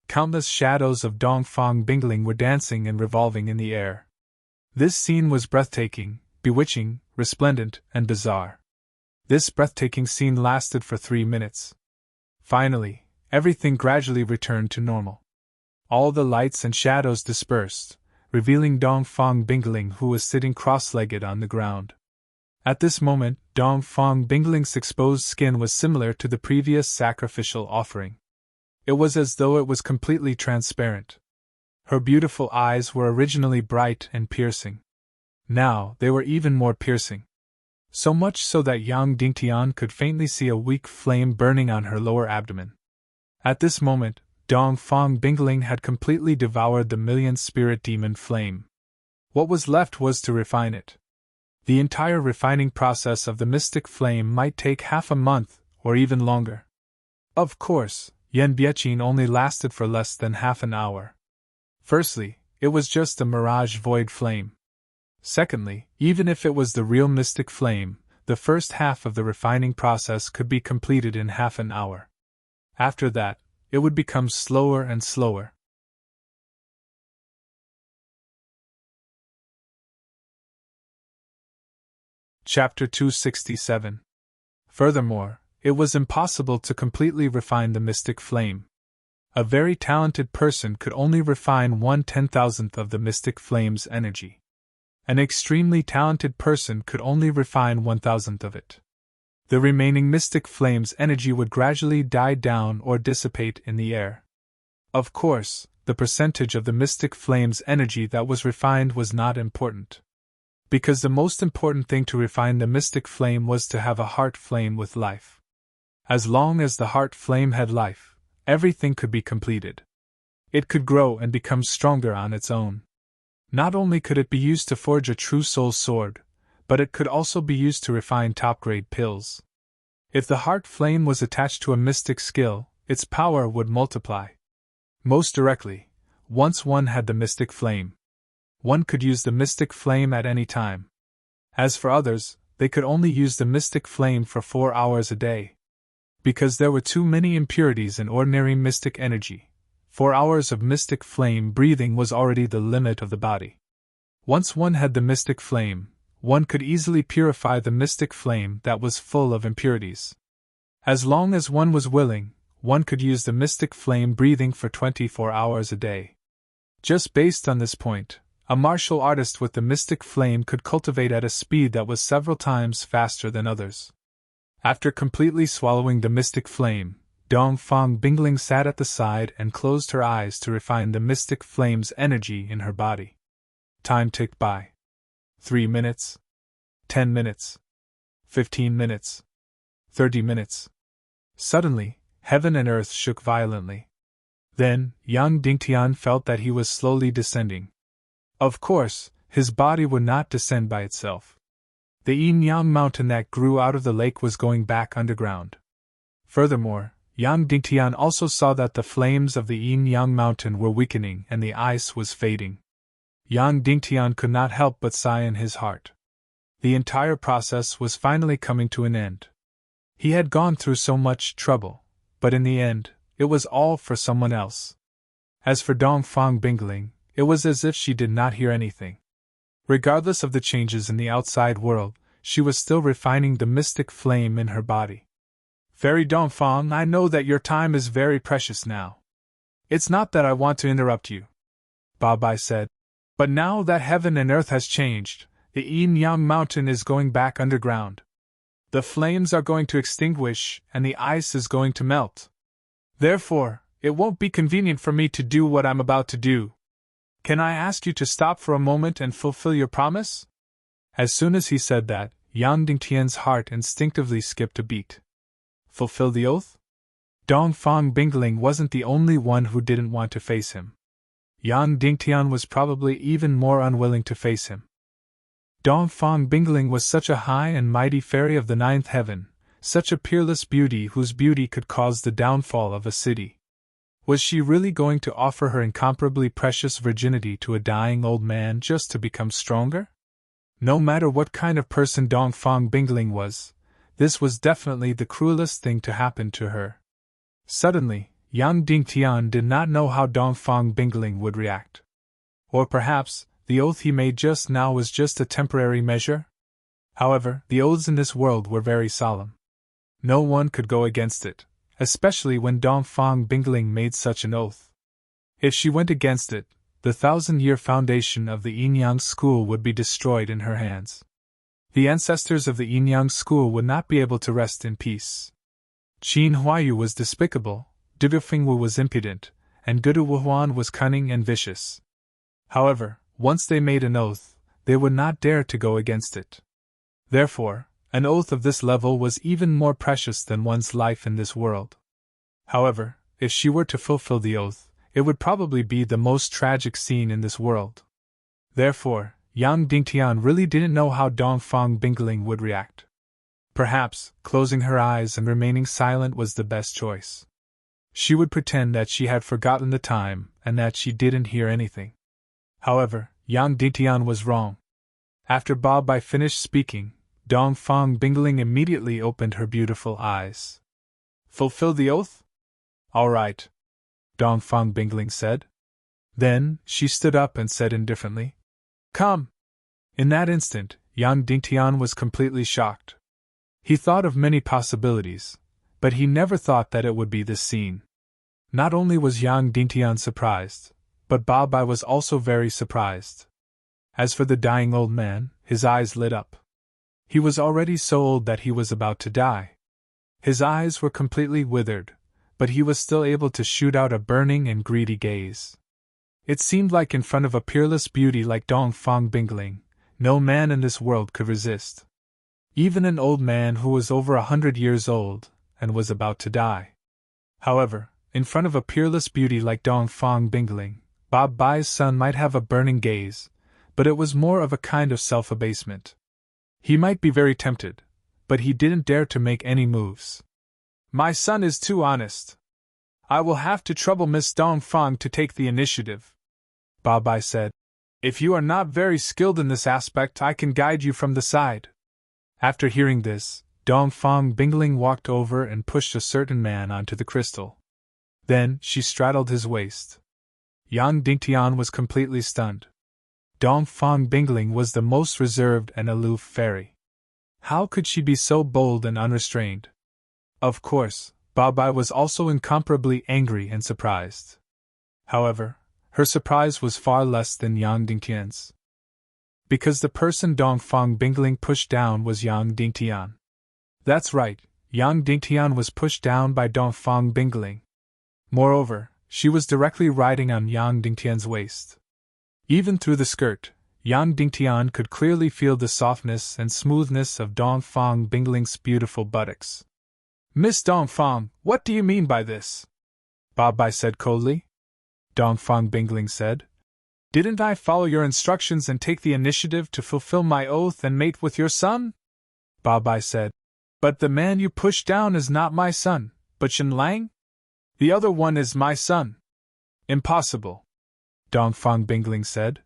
Countless shadows of Dongfang Bingling were dancing and revolving in the air. This scene was breathtaking, bewitching, resplendent, and bizarre. This breathtaking scene lasted for 3 minutes. Finally, everything gradually returned to normal. All the lights and shadows dispersed, revealing Dongfang Bingling, who was sitting cross-legged on the ground. At this moment, Dongfang Bingling's exposed skin was similar to the previous sacrificial offering. It was as though it was completely transparent. Her beautiful eyes were originally bright and piercing. Now, they were even more piercing. So much so that Yang Dingtian could faintly see a weak flame burning on her lower abdomen. At this moment, Dongfang Bingling had completely devoured the million-spirit demon flame. What was left was to refine it. The entire refining process of the mystic flame might take half a month, or even longer. Of course, Yan Biechin only lasted for less than half an hour. Firstly, it was just a mirage void flame. Secondly, even if it was the real mystic flame, the first half of the refining process could be completed in half an hour. After that, it would become slower and slower. Chapter 267. Furthermore, it was impossible to completely refine the mystic flame. A very talented person could only refine 1/10,000th of the mystic flame's energy. An extremely talented person could only refine 1,000th of it. The remaining mystic flame's energy would gradually die down or dissipate in the air. Of course, the percentage of the mystic flame's energy that was refined was not important. Because the most important thing to refine the mystic flame was to have a heart flame with life. As long as the heart flame had life, everything could be completed. It could grow and become stronger on its own. Not only could it be used to forge a true soul sword, but it could also be used to refine top-grade pills. If the heart flame was attached to a mystic skill, its power would multiply. Most directly, once one had the mystic flame, one could use the mystic flame at any time. As for others, they could only use the mystic flame for 4 hours a day. Because there were too many impurities in ordinary mystic energy, 4 hours of mystic flame breathing was already the limit of the body. Once one had the mystic flame, one could easily purify the mystic flame that was full of impurities. As long as one was willing, one could use the mystic flame breathing for 24 hours a day. Just based on this point, a martial artist with the mystic flame could cultivate at a speed that was several times faster than others. After completely swallowing the mystic flame, Dongfang Bingling sat at the side and closed her eyes to refine the mystic flame's energy in her body. Time ticked by. 3 minutes. 10 minutes. 15 minutes. 30 minutes. Suddenly, heaven and earth shook violently. Then, Yang Dingtian felt that he was slowly descending. Of course, his body would not descend by itself. The yin-yang mountain that grew out of the lake was going back underground. Furthermore, Yang Dingtian also saw that the flames of the yin-yang mountain were weakening and the ice was fading. Yang Dingtian could not help but sigh in his heart. The entire process was finally coming to an end. He had gone through so much trouble, but in the end, it was all for someone else. As for Dongfang Bingling, it was as if she did not hear anything. Regardless of the changes in the outside world, she was still refining the mystic flame in her body. Fairy Dongfang, I know that your time is very precious now. It's not that I want to interrupt you, Babai said, but now that heaven and earth has changed, the yin-yang mountain is going back underground. The flames are going to extinguish and the ice is going to melt. Therefore, it won't be convenient for me to do what I'm about to do. Can I ask you to stop for a moment and fulfill your promise? As soon as he said that, Yang Dingtian's heart instinctively skipped a beat. Fulfill the oath? Dongfang Bingling wasn't the only one who didn't want to face him. Yang Dingtian was probably even more unwilling to face him. Dongfang Bingling was such a high and mighty fairy of the ninth heaven, such a peerless beauty whose beauty could cause the downfall of a city. Was she really going to offer her incomparably precious virginity to a dying old man just to become stronger? No matter what kind of person Dongfang Bingling was, this was definitely the cruelest thing to happen to her. Suddenly, Yang Dingtian did not know how Dongfang Bingling would react. Or perhaps, the oath he made just now was just a temporary measure? However, the oaths in this world were very solemn. No one could go against it, especially when Dongfang Bingling made such an oath. If she went against it, the 1,000-year foundation of the yin-yang school would be destroyed in her hands. The ancestors of the yin-yang school would not be able to rest in peace. Qin Huayu was despicable, Dugu Fengwu was impudent, and Gudu Wuhuan was cunning and vicious. However, once they made an oath, they would not dare to go against it. Therefore, an oath of this level was even more precious than one's life in this world. However, if she were to fulfill the oath, it would probably be the most tragic scene in this world. Therefore, Yang Dingtian really didn't know how Dongfang Bingling would react. Perhaps, closing her eyes and remaining silent was the best choice. She would pretend that she had forgotten the time and that she didn't hear anything. However, Yang Dingtian was wrong. After Babai finished speaking, Dongfang Bingling immediately opened her beautiful eyes. Fulfill the oath? All right, Dongfang Bingling said. Then, she stood up and said indifferently, Come! In that instant, Yang Dingtian was completely shocked. He thought of many possibilities, but he never thought that it would be this scene. Not only was Yang Dingtian surprised, but Babai was also very surprised. As for the dying old man, his eyes lit up. He was already so old that he was about to die. His eyes were completely withered, but he was still able to shoot out a burning and greedy gaze. It seemed like in front of a peerless beauty like Dongfang Bingling, no man in this world could resist. Even an old man who was over 100 years old, and was about to die. However, in front of a peerless beauty like Dongfang Bingling, Babai's son might have a burning gaze, but it was more of a kind of self-abasement. He might be very tempted, but he didn't dare to make any moves. My son is too honest. I will have to trouble Miss Dongfang to take the initiative, Babai said. If you are not very skilled in this aspect, I can guide you from the side. After hearing this, Dongfang Bingling walked over and pushed a certain man onto the crystal. Then, she straddled his waist. Yang Dingtian was completely stunned. Dongfang Bingling was the most reserved and aloof fairy. How could she be so bold and unrestrained? Of course, Babai was also incomparably angry and surprised. However, her surprise was far less than Yang Dingtian's. Because the person Dongfang Bingling pushed down was Yang Dingtian. That's right, Yang Dingtian was pushed down by Dongfang Bingling. Moreover, she was directly riding on Yang Dingtian's waist. Even through the skirt, Yang Dingtian could clearly feel the softness and smoothness of Dongfang Bingling's beautiful buttocks. Miss Dongfang, what do you mean by this? Babai said coldly. Dongfang Bingling said. Didn't I follow your instructions and take the initiative to fulfill my oath and mate with your son? Ba Bai said. But the man you pushed down is not my son, but Shen Lang? The other one is my son. Impossible, Dongfang Bingling said.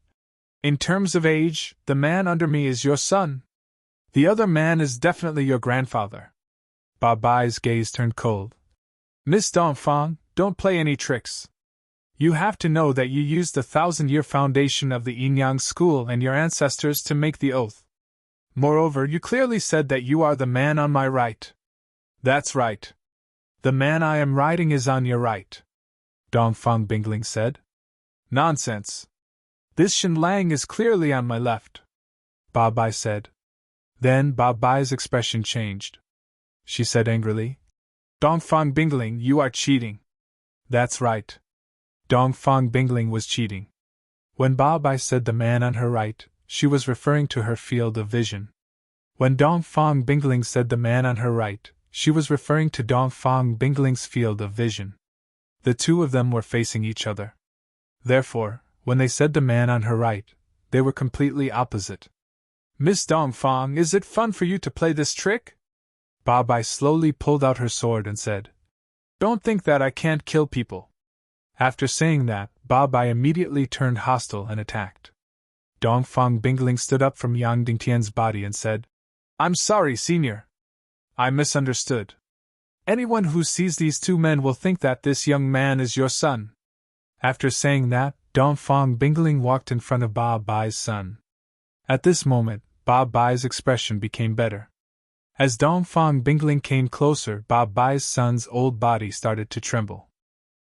In terms of age, the man under me is your son. The other man is definitely your grandfather. Ba Bai's gaze turned cold. Miss Dongfang, don't play any tricks. You have to know that you used the 1,000-year foundation of the Yinyang school and your ancestors to make the oath. Moreover, you clearly said that you are the man on my right. That's right. The man I am riding is on your right, Dongfang Bingling said. Nonsense. This Shen Lang is clearly on my left, Ba Bai said. Then Ba Bai's expression changed. She said angrily, Dongfang Bingling, you are cheating. That's right. Dongfang Bingling was cheating. When Ba Bai said the man on her right, she was referring to her field of vision. When Dongfang Bingling said the man on her right, she was referring to Dongfang Bingling's field of vision. The two of them were facing each other. Therefore, when they said the man on her right, they were completely opposite. Miss Dongfang, is it fun for you to play this trick? Ba Bai slowly pulled out her sword and said, Don't think that I can't kill people. After saying that, Ba Bai immediately turned hostile and attacked. Dongfang Bingling stood up from Yang Dingtian's body and said, I'm sorry, senior. I misunderstood. Anyone who sees these two men will think that this young man is your son. After saying that, Dongfang Bingling walked in front of Ba Bai's son. At this moment, Ba Bai's expression became better. As Dongfang Bingling came closer, Ba Bai's son's old body started to tremble.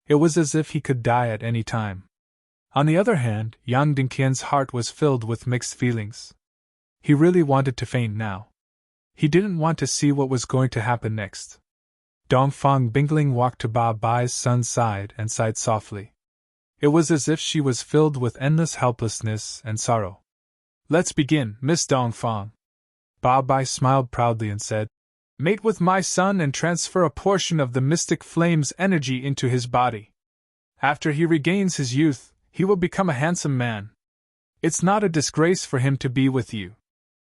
It was as if he could die at any time. On the other hand, Yang Dingtian's heart was filled with mixed feelings. He really wanted to faint now. He didn't want to see what was going to happen next. Dongfang Bingling walked to Ba Bai's son's side and sighed softly. It was as if she was filled with endless helplessness and sorrow. Let's begin, Miss Dongfang. Ba Bai smiled proudly and said, Mate with my son and transfer a portion of the mystic flame's energy into his body. After he regains his youth, he will become a handsome man. It's not a disgrace for him to be with you.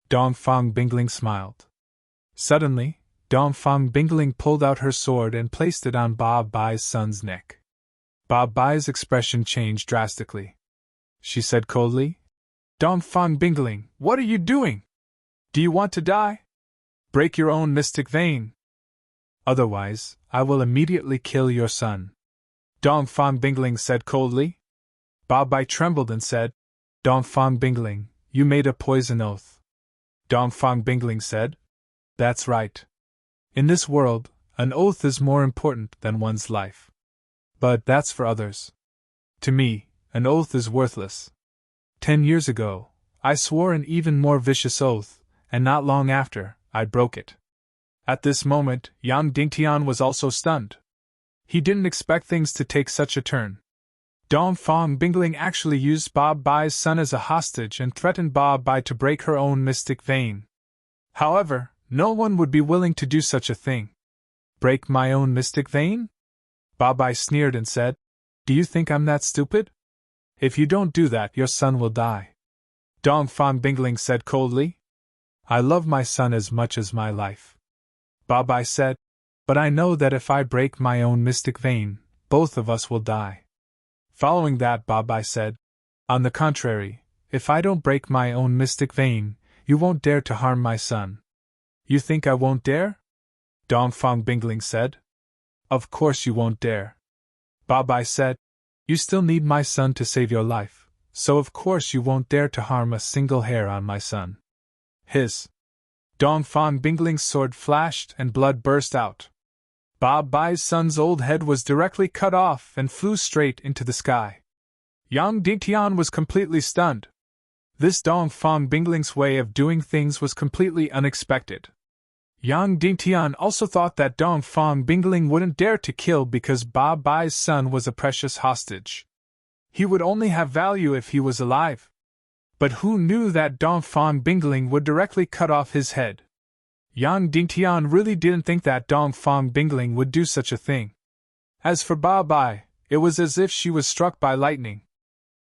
Dongfang Bingling smiled. Suddenly, Dongfang Bingling pulled out her sword and placed it on Ba Bai's son's neck. Ba Bai's expression changed drastically. She said coldly, Dongfang Bingling, what are you doing? Do you want to die? Break your own mystic vein. Otherwise, I will immediately kill your son. Dongfang Bingling said coldly. Ba Bai trembled and said, Dongfang Bingling, you made a poison oath. Dongfang Bingling said, That's right. In this world, an oath is more important than one's life. But that's for others. To me, an oath is worthless. 10 years ago, I swore an even more vicious oath, and not long after, I broke it. At this moment, Yang Dingtian was also stunned. He didn't expect things to take such a turn. Dongfang Bingling actually used Ba Bai's son as a hostage and threatened Ba Bai to break her own mystic vein. However, no one would be willing to do such a thing. Break my own mystic vein? Ba Bai sneered and said, Do you think I'm that stupid? If you don't do that, your son will die. Dongfang Bingling said coldly, I love my son as much as my life. Ba Bai said, But I know that if I break my own mystic vein, both of us will die. Following that, Ba Bai said, On the contrary, if I don't break my own mystic vein, you won't dare to harm my son. You think I won't dare? Dongfang Bingling said. Of course you won't dare. Ba Bai said, You still need my son to save your life, so of course you won't dare to harm a single hair on my son. His. Dongfang Bingling's sword flashed and blood burst out. Ba Bai's son's old head was directly cut off and flew straight into the sky. Yang Dingtian was completely stunned. This Dongfang Bingling's way of doing things was completely unexpected. Yang Dingtian also thought that Dongfang Bingling wouldn't dare to kill because Ba Bai's son was a precious hostage. He would only have value if he was alive. But who knew that Dongfang Bingling would directly cut off his head? Yang Dingtian really didn't think that Dongfang Bingling would do such a thing. As for Ba Bai, it was as if she was struck by lightning.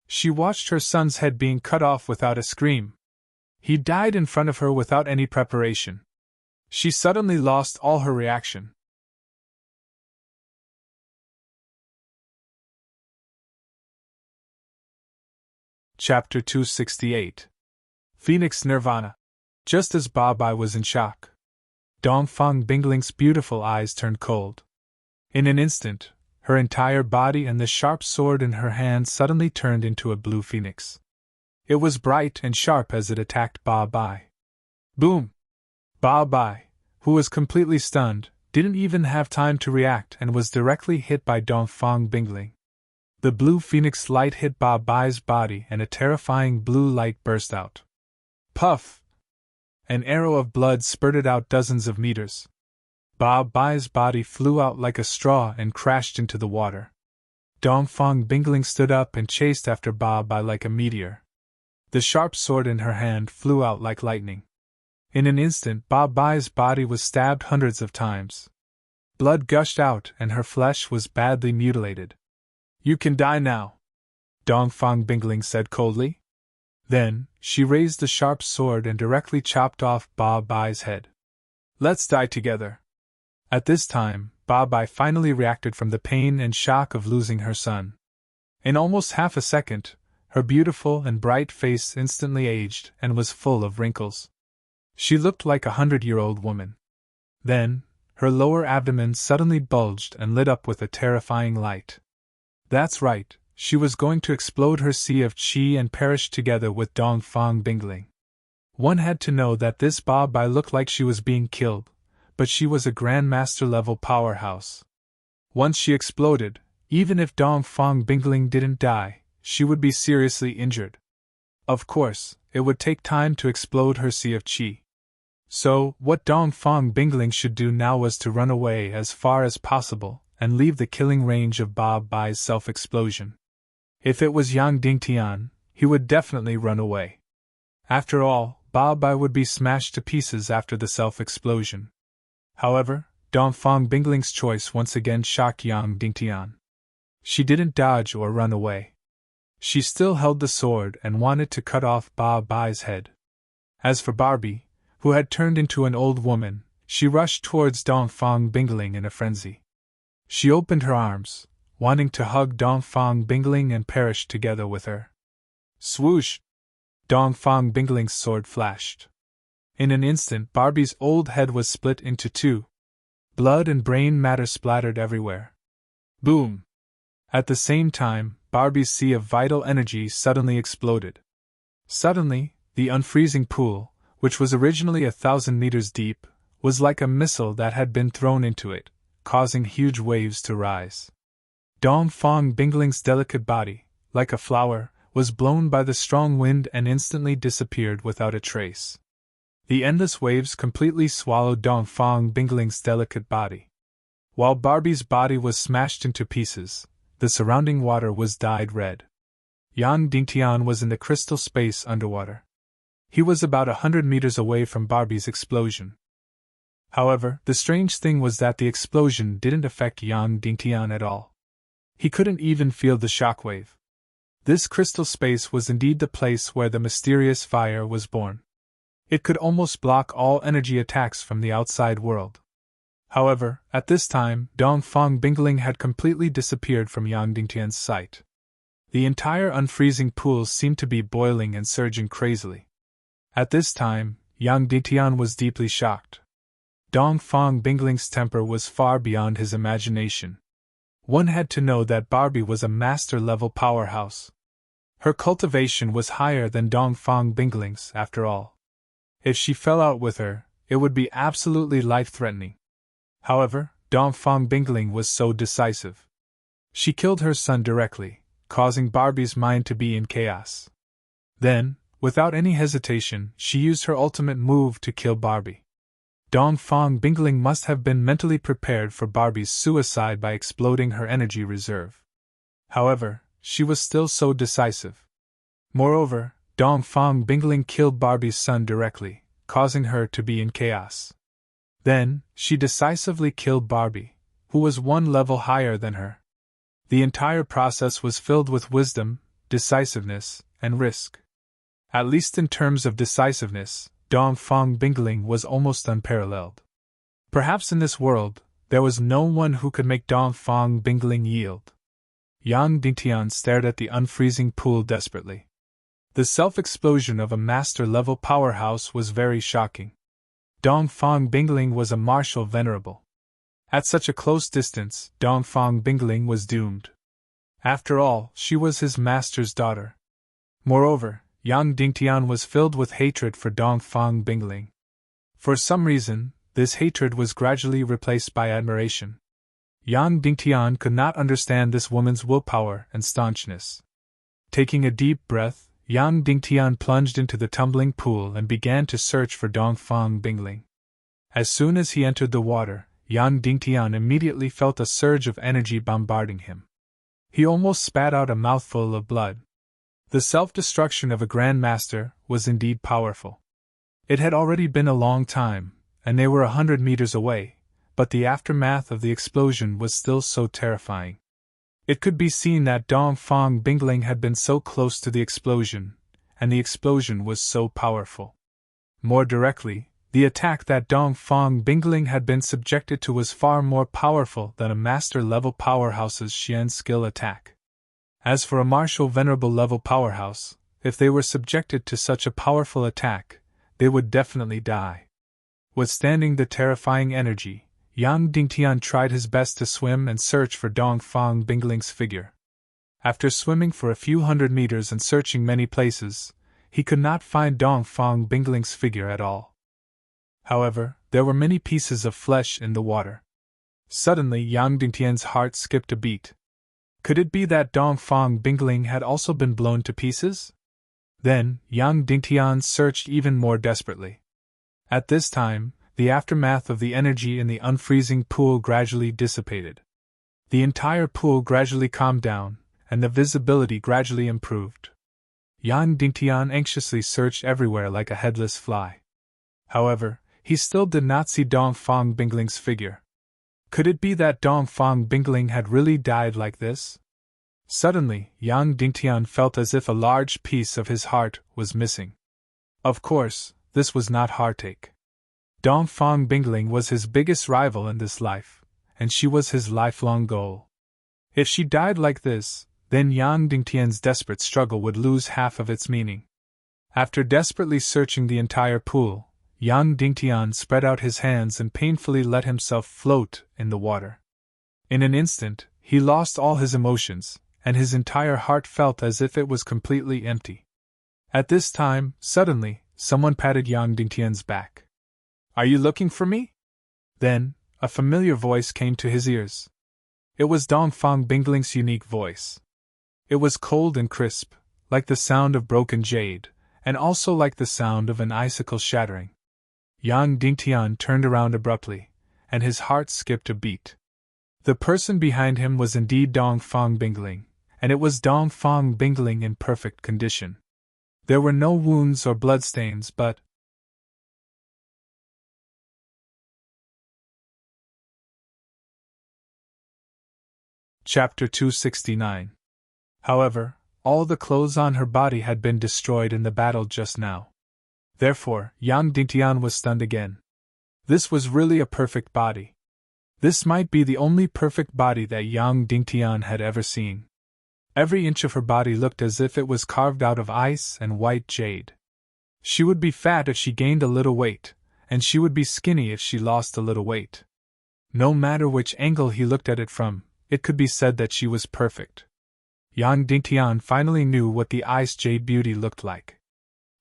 She watched her son's head being cut off without a scream. He died in front of her without any preparation. She suddenly lost all her reaction. Chapter 268. Phoenix Nirvana. Just as Bai was in shock, Dongfang Bingling's beautiful eyes turned cold. In an instant, her entire body and the sharp sword in her hand suddenly turned into a blue phoenix. It was bright and sharp as it attacked Bai. Boom! Bai, who was completely stunned, didn't even have time to react and was directly hit by Dongfang Bingling. The blue phoenix light hit Bai's body and a terrifying blue light burst out. Puff! An arrow of blood spurted out dozens of meters. Bai's body flew out like a straw and crashed into the water. Dongfang Bingling stood up and chased after Bai like a meteor. The sharp sword in her hand flew out like lightning. In an instant, Bai's body was stabbed hundreds of times. Blood gushed out and her flesh was badly mutilated. "You can die now," Dongfang Bingling said coldly. Then, she raised the sharp sword and directly chopped off Bai's head. "Let's die together." At this time, Bai finally reacted from the pain and shock of losing her son. In almost half a second, her beautiful and bright face instantly aged and was full of wrinkles. She looked like a 100-year-old woman. Then, her lower abdomen suddenly bulged and lit up with a terrifying light. That's right, she was going to explode her sea of qi and perish together with Dongfang Bingling. One had to know that this Bai looked like she was being killed, but she was a Grandmaster-level powerhouse. Once she exploded, even if Dongfang Bingling didn't die, she would be seriously injured. Of course, it would take time to explode her sea of qi. So, what Dongfang Bingling should do now was to run away as far as possible and leave the killing range of Bai's self-explosion. If it was Yang Dingtian, he would definitely run away. After all, Bai would be smashed to pieces after the self-explosion. However, Dongfang Bingling's choice once again shocked Yang Dingtian. She didn't dodge or run away. She still held the sword and wanted to cut off Bai's head. As for Barbie, who had turned into an old woman, she rushed towards Dongfang Bingling in a frenzy. She opened her arms, wanting to hug Dongfang Bingling and perish together with her. Swoosh! Dongfang Bingling's sword flashed. In an instant, Barbie's old head was split into two. Blood and brain matter splattered everywhere. Boom! At the same time, Barbie's sea of vital energy suddenly exploded. Suddenly, the unfreezing pool, which was originally 1,000 meters deep, was like a missile that had been thrown into it, causing huge waves to rise. Dongfang Bingling's delicate body, like a flower, was blown by the strong wind and instantly disappeared without a trace. The endless waves completely swallowed Dongfang Bingling's delicate body. While Barbie's body was smashed into pieces, the surrounding water was dyed red. Yang Dingtian was in the crystal space underwater. He was about 100 meters away from Barbie's explosion. However, the strange thing was that the explosion didn't affect Yang Dingtian at all. He couldn't even feel the shockwave. This crystal space was indeed the place where the mysterious fire was born. It could almost block all energy attacks from the outside world. However, at this time, Dongfang Bingling had completely disappeared from Yang Dingtian's sight. The entire unfreezing pool seemed to be boiling and surging crazily. At this time, Yang Dingtian was deeply shocked. Dongfang Bingling's temper was far beyond his imagination. One had to know that Barbie was a master-level powerhouse. Her cultivation was higher than Dongfang Bingling's, after all. If she fell out with her, it would be absolutely life-threatening. However, Dongfang Bingling was so decisive. She killed her son directly, causing Barbie's mind to be in chaos. Then, without any hesitation, she used her ultimate move to kill Barbie. Dongfang Bingling must have been mentally prepared for Barbie's suicide by exploding her energy reserve. However, she was still so decisive. Moreover, Dongfang Bingling killed Barbie's son directly, causing her to be in chaos. Then, she decisively killed Barbie, who was one level higher than her. The entire process was filled with wisdom, decisiveness, and risk. At least in terms of decisiveness, Dongfang Bingling was almost unparalleled. Perhaps in this world, there was no one who could make Dongfang Bingling yield. Yang Dingtian stared at the unfreezing pool desperately. The self-explosion of a master-level powerhouse was very shocking. Dongfang Bingling was a martial venerable. At such a close distance, Dongfang Bingling was doomed. After all, she was his master's daughter. Moreover, Yang Dingtian was filled with hatred for Dongfang Bingling. For some reason, this hatred was gradually replaced by admiration. Yang Dingtian could not understand this woman's willpower and staunchness. Taking a deep breath, Yang Dingtian plunged into the tumbling pool and began to search for Dongfang Bingling. As soon as he entered the water, Yang Dingtian immediately felt a surge of energy bombarding him. He almost spat out a mouthful of blood. The self-destruction of a Grand Master was indeed powerful. It had already been a long time, and they were 100 meters away, but the aftermath of the explosion was still so terrifying. It could be seen that Dongfang Bingling had been so close to the explosion, and the explosion was so powerful. More directly, the attack that Dongfang Bingling had been subjected to was far more powerful than a master-level powerhouse's Xian skill attack. As for a martial venerable level powerhouse, if they were subjected to such a powerful attack, they would definitely die. Withstanding the terrifying energy, Yang Dingtian tried his best to swim and search for Dongfang Bingling's figure. After swimming for a few hundred meters and searching many places, he could not find Dongfang Bingling's figure at all. However, there were many pieces of flesh in the water. Suddenly Yang Dingtian's heart skipped a beat. Could it be that Dongfang Bingling had also been blown to pieces? Then, Yang Dingtian searched even more desperately. At this time, the aftermath of the energy in the unfreezing pool gradually dissipated. The entire pool gradually calmed down, and the visibility gradually improved. Yang Dingtian anxiously searched everywhere like a headless fly. However, he still did not see Dongfang Bingling's figure. Could it be that Dongfang Bingling had really died like this? Suddenly, Yang Dingtian felt as if a large piece of his heart was missing. Of course, this was not heartache. Dongfang Bingling was his biggest rival in this life, and she was his lifelong goal. If she died like this, then Yang Dingtian's desperate struggle would lose half of its meaning. After desperately searching the entire pool, Yang Dingtian spread out his hands and painfully let himself float in the water. In an instant, he lost all his emotions, and his entire heart felt as if it was completely empty. At this time, suddenly, someone patted Yang Dingtian's back. "Are you looking for me?" Then, a familiar voice came to his ears. It was Dongfang Bingling's unique voice. It was cold and crisp, like the sound of broken jade, and also like the sound of an icicle shattering. Yang Dingtian turned around abruptly, and his heart skipped a beat. The person behind him was indeed Dongfang Bingling, and it was Dongfang Bingling in perfect condition. There were no wounds or bloodstains, but Chapter 269. However, all the clothes on her body had been destroyed in the battle just now. Therefore, Yang Dingtian was stunned again. This was really a perfect body. This might be the only perfect body that Yang Dingtian had ever seen. Every inch of her body looked as if it was carved out of ice and white jade. She would be fat if she gained a little weight, and she would be skinny if she lost a little weight. No matter which angle he looked at it from, it could be said that she was perfect. Yang Dingtian finally knew what the ice jade beauty looked like.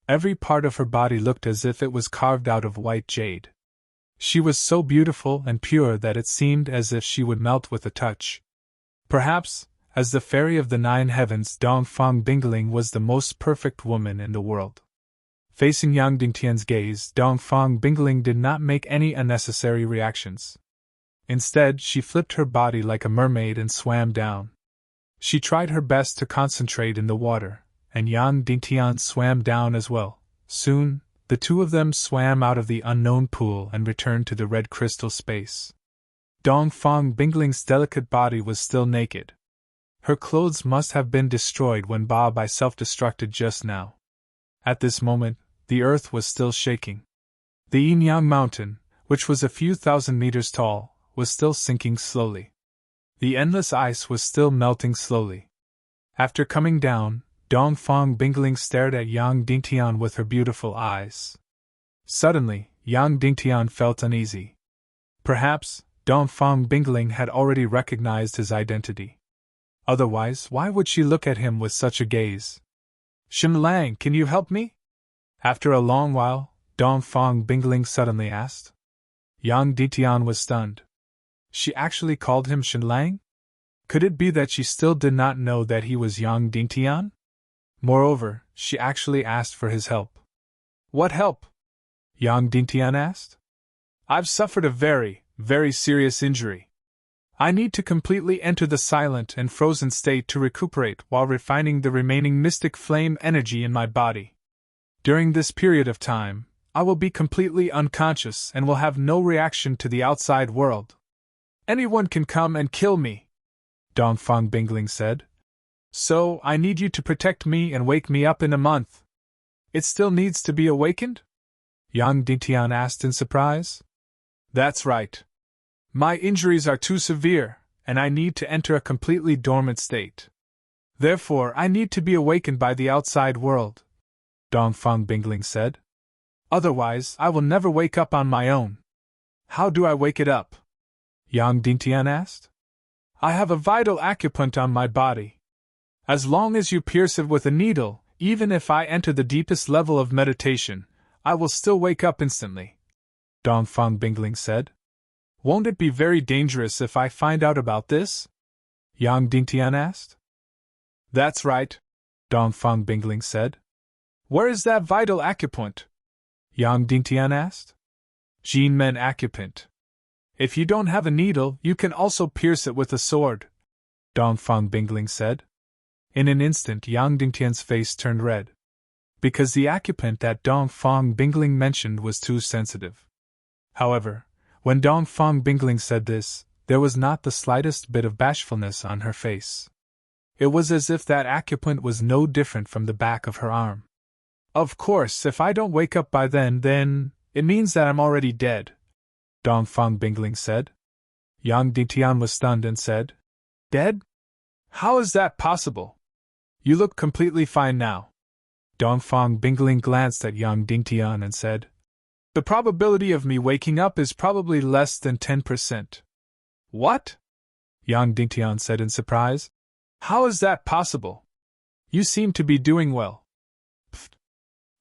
Every part of her body looked as if it was carved out of white jade. She was so beautiful and pure that it seemed as if she would melt with a touch. Perhaps, as the fairy of the 9 heavens, Dongfang Bingling was the most perfect woman in the world. Facing Yang Dingtian's gaze, Dongfang Bingling did not make any unnecessary reactions. Instead, she flipped her body like a mermaid and swam down. She tried her best to concentrate in the water, and Yang Dingtian swam down as well. Soon, the two of them swam out of the unknown pool and returned to the red crystal space. Dongfang Bingling's delicate body was still naked. Her clothes must have been destroyed when I self-destructed just now. At this moment, the earth was still shaking. The Yin-Yang mountain, which was a few thousand meters tall, was still sinking slowly. The endless ice was still melting slowly. After coming down, Dongfang Bingling stared at Yang Dingtian with her beautiful eyes. Suddenly, Yang Dingtian felt uneasy. Perhaps, Dongfang Bingling had already recognized his identity. Otherwise, why would she look at him with such a gaze? Shenlang, can you help me? After a long while, Dongfang Bingling suddenly asked. Yang Dingtian was stunned. She actually called him Shenlang? Could it be that she still did not know that he was Yang Dingtian? Moreover, she actually asked for his help. What help? Yang Dingtian asked. I've suffered a very, very serious injury. I need to completely enter the silent and frozen state to recuperate while refining the remaining mystic flame energy in my body. During this period of time, I will be completely unconscious and will have no reaction to the outside world. Anyone can come and kill me, Dongfang Bingling said. So, I need you to protect me and wake me up in a month. It still needs to be awakened? Yang Dingtian asked in surprise. That's right. My injuries are too severe, and I need to enter a completely dormant state. Therefore, I need to be awakened by the outside world, Dongfang Bingling said. Otherwise, I will never wake up on my own. How do I wake it up? Yang Dingtian asked. I have a vital acupoint on my body. As long as you pierce it with a needle, even if I enter the deepest level of meditation, I will still wake up instantly, Dongfang Bingling said. Won't it be very dangerous if I find out about this? Yang Dingtian asked. That's right, Dongfang Bingling said. Where is that vital acupoint? Yang Dingtian asked. Jinmen acupoint. If you don't have a needle, you can also pierce it with a sword, Dongfang Bingling said. In an instant, Yang Dingtian's face turned red. Because the acupoint that Dongfang Bingling mentioned was too sensitive. However, when Dongfang Bingling said this, there was not the slightest bit of bashfulness on her face. It was as if that acupoint was no different from the back of her arm. Of course, if I don't wake up by then it means that I'm already dead, Dongfang Bingling said. Yang Dingtian was stunned and said, Dead? How is that possible? You look completely fine now. Dongfang Bingling glanced at Yang Dingtian and said, The probability of me waking up is probably less than 10%. What? Yang Dingtian said in surprise. How is that possible? You seem to be doing well. Pfft.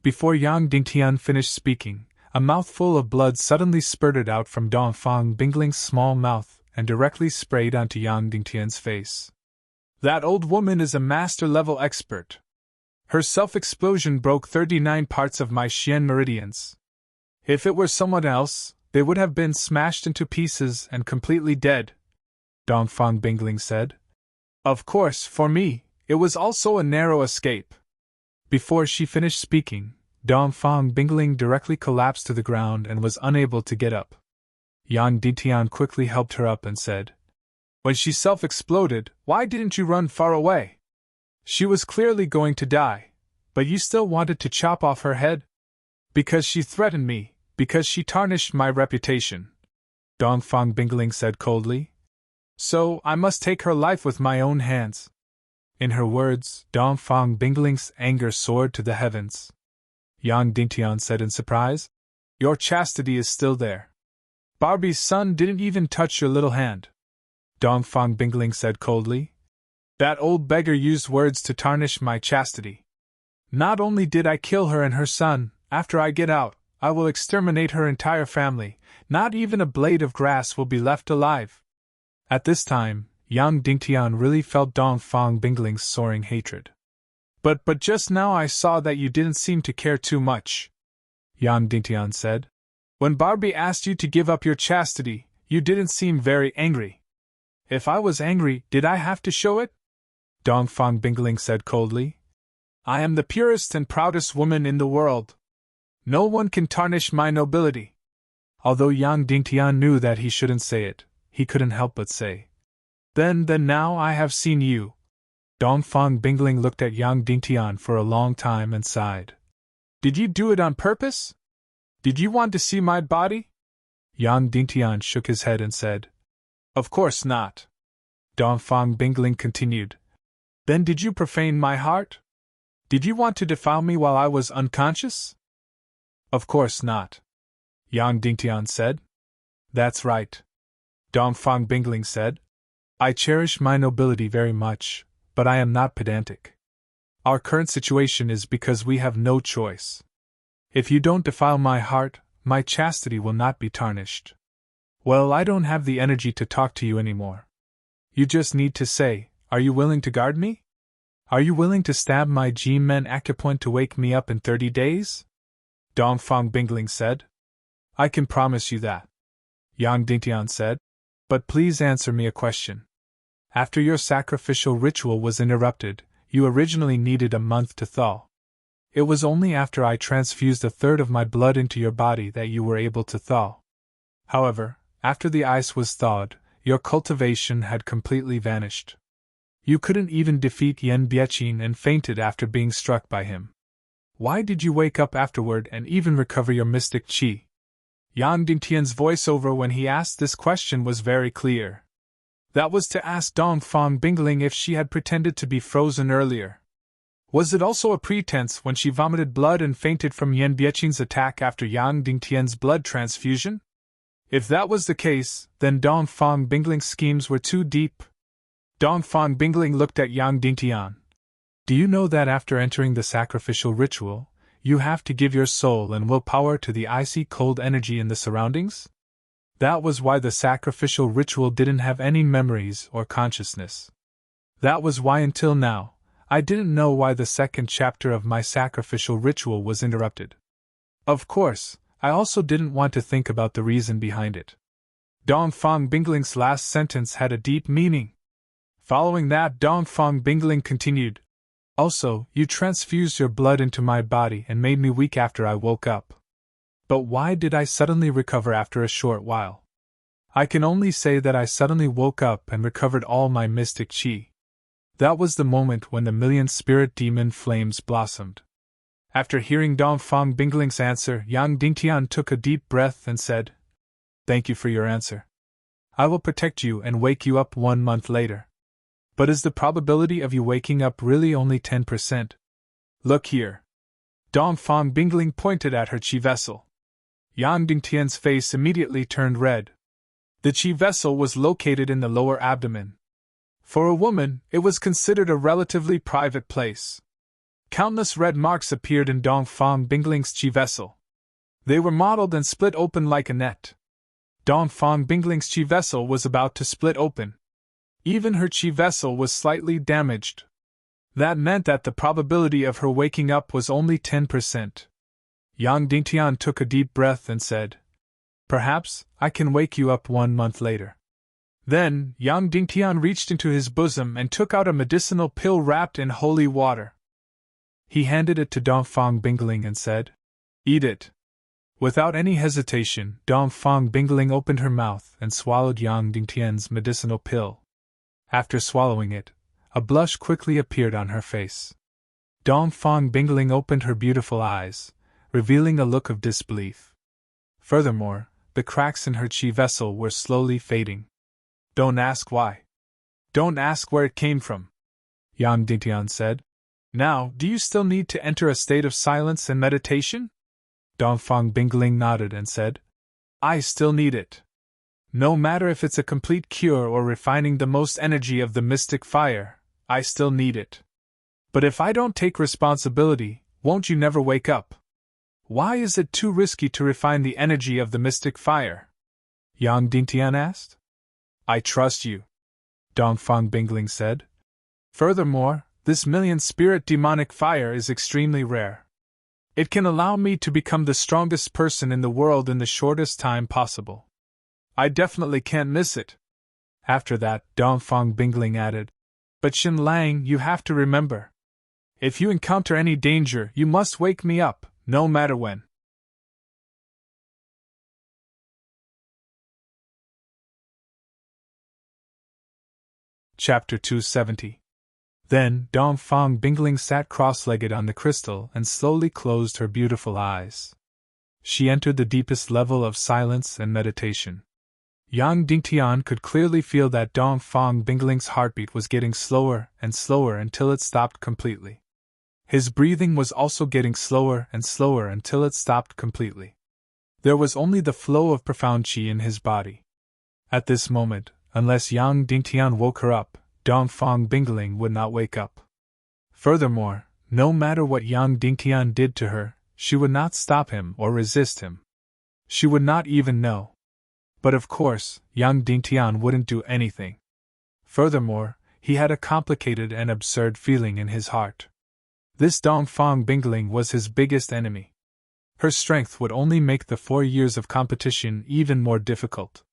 Before Yang Dingtian finished speaking, a mouthful of blood suddenly spurted out from Dongfang Bingling's small mouth and directly sprayed onto Yang Dingtian's face. That old woman is a master-level expert. Her self-explosion broke 39 parts of my Xian meridians. If it were someone else, they would have been smashed into pieces and completely dead, Dongfang Bingling said. Of course, for me, it was also a narrow escape. Before she finished speaking, Dongfang Bingling directly collapsed to the ground and was unable to get up. Yang Dingtian quickly helped her up and said, When she self-exploded, why didn't you run far away? She was clearly going to die, but you still wanted to chop off her head? Because she threatened me, because she tarnished my reputation, Dongfang Bingling said coldly. So, I must take her life with my own hands. In her words, Dongfang Bingling's anger soared to the heavens. Yang Dingtian said in surprise, Your chastity is still there. Barbie's son didn't even touch your little hand, Dongfang Bingling said coldly. That old beggar used words to tarnish my chastity. Not only did I kill her and her son, after I get out, I will exterminate her entire family. Not even a blade of grass will be left alive. At this time, Yang Dingtian really felt Dongfang Bingling's soaring hatred. But just now I saw that you didn't seem to care too much, Yang Dingtian said. When Barbie asked you to give up your chastity, you didn't seem very angry. If I was angry, did I have to show it? Dongfang Bingling said coldly. I am the purest and proudest woman in the world. No one can tarnish my nobility. Although Yang Dingtian knew that he shouldn't say it, he couldn't help but say, Then now I have seen you, Dongfang Bingling looked at Yang Dingtian for a long time and sighed. Did you do it on purpose? Did you want to see my body? Yang Dingtian shook his head and said, Of course not. Dongfang Bingling continued, Then did you profane my heart? Did you want to defile me while I was unconscious? Of course not. Yang Dingtian said. That's right. Dongfang Bingling said. I cherish my nobility very much, but I am not pedantic. Our current situation is because we have no choice. If you don't defile my heart, my chastity will not be tarnished. Well, I don't have the energy to talk to you anymore. You just need to say, Are you willing to guard me? Are you willing to stab my G-men acupoint to wake me up in 30 days? Dongfang Bingling said. I can promise you that. Yang Dingtian said. But please answer me a question. After your sacrificial ritual was interrupted, you originally needed a month to thaw. It was only after I transfused a third of my blood into your body that you were able to thaw. However, after the ice was thawed, your cultivation had completely vanished. You couldn't even defeat Yan Biechin and fainted after being struck by him. Why did you wake up afterward and even recover your mystic qi? Yang Dingtian's voiceover when he asked this question was very clear. That was to ask Dongfang Bingling if she had pretended to be frozen earlier. Was it also a pretense when she vomited blood and fainted from Yan Biechin's attack after Yang Dingtian's blood transfusion? If that was the case, then Dongfang Bingling's schemes were too deep. Dongfang Bingling looked at Yang Dingtian. Do you know that after entering the sacrificial ritual, you have to give your soul and willpower to the icy cold energy in the surroundings? That was why the sacrificial ritual didn't have any memories or consciousness. That was why until now, I didn't know why the second chapter of my sacrificial ritual was interrupted. Of course, I also didn't want to think about the reason behind it. Dongfang Bingling's last sentence had a deep meaning. Following that, Dongfang Bingling continued, Also, you transfused your blood into my body and made me weak after I woke up. But why did I suddenly recover after a short while? I can only say that I suddenly woke up and recovered all my mystic qi. That was the moment when the million spirit demon flames blossomed. After hearing Dongfang Bingling's answer, Yang Dingtian took a deep breath and said, Thank you for your answer. I will protect you and wake you up 1 month later. But is the probability of you waking up really only 10%? Look here. Dongfang Bingling pointed at her qi vessel. Yang Dingtian's face immediately turned red. The qi vessel was located in the lower abdomen. For a woman, it was considered a relatively private place. Countless red marks appeared in Dongfang Bingling's qi vessel. They were mottled and split open like a net. Dongfang Bingling's qi vessel was about to split open. Even her qi vessel was slightly damaged. That meant that the probability of her waking up was only 10%. Yang Dingtian took a deep breath and said, Perhaps I can wake you up 1 month later. Then, Yang Dingtian reached into his bosom and took out a medicinal pill wrapped in holy water. He handed it to Dongfang Bingling and said, Eat it. Without any hesitation, Dongfang Bingling opened her mouth and swallowed Yang Dingtian's medicinal pill. After swallowing it, a blush quickly appeared on her face. Dongfang Bingling opened her beautiful eyes, revealing a look of disbelief. Furthermore, the cracks in her qi vessel were slowly fading. Don't ask why. Don't ask where it came from, Yang Dingtian said. Now, do you still need to enter a state of silence and meditation? Dongfang Bingling nodded and said, I still need it. No matter if it's a complete cure or refining the most energy of the mystic fire, I still need it. But if I don't take responsibility, won't you never wake up? Why is it too risky to refine the energy of the mystic fire? Yang Dingtian asked. I trust you, Dongfang Bingling said. Furthermore, this million-spirit demonic fire is extremely rare. It can allow me to become the strongest person in the world in the shortest time possible. I definitely can't miss it. After that, Dongfang Bingling added, But Xin Lang, you have to remember. If you encounter any danger, you must wake me up, no matter when. Chapter 270. Then Dongfang Bingling sat cross-legged on the crystal and slowly closed her beautiful eyes. She entered the deepest level of silence and meditation. Yang Dingtian could clearly feel that Dongfang Bingling's heartbeat was getting slower and slower until it stopped completely. His breathing was also getting slower and slower until it stopped completely. There was only the flow of profound qi in his body. At this moment, unless Yang Dingtian woke her up, Dongfang Bingling would not wake up. Furthermore, no matter what Yang Dingtian did to her, she would not stop him or resist him. She would not even know. But of course, Yang Dingtian wouldn't do anything. Furthermore, he had a complicated and absurd feeling in his heart. This Dongfang Bingling was his biggest enemy. Her strength would only make the 4 years of competition even more difficult.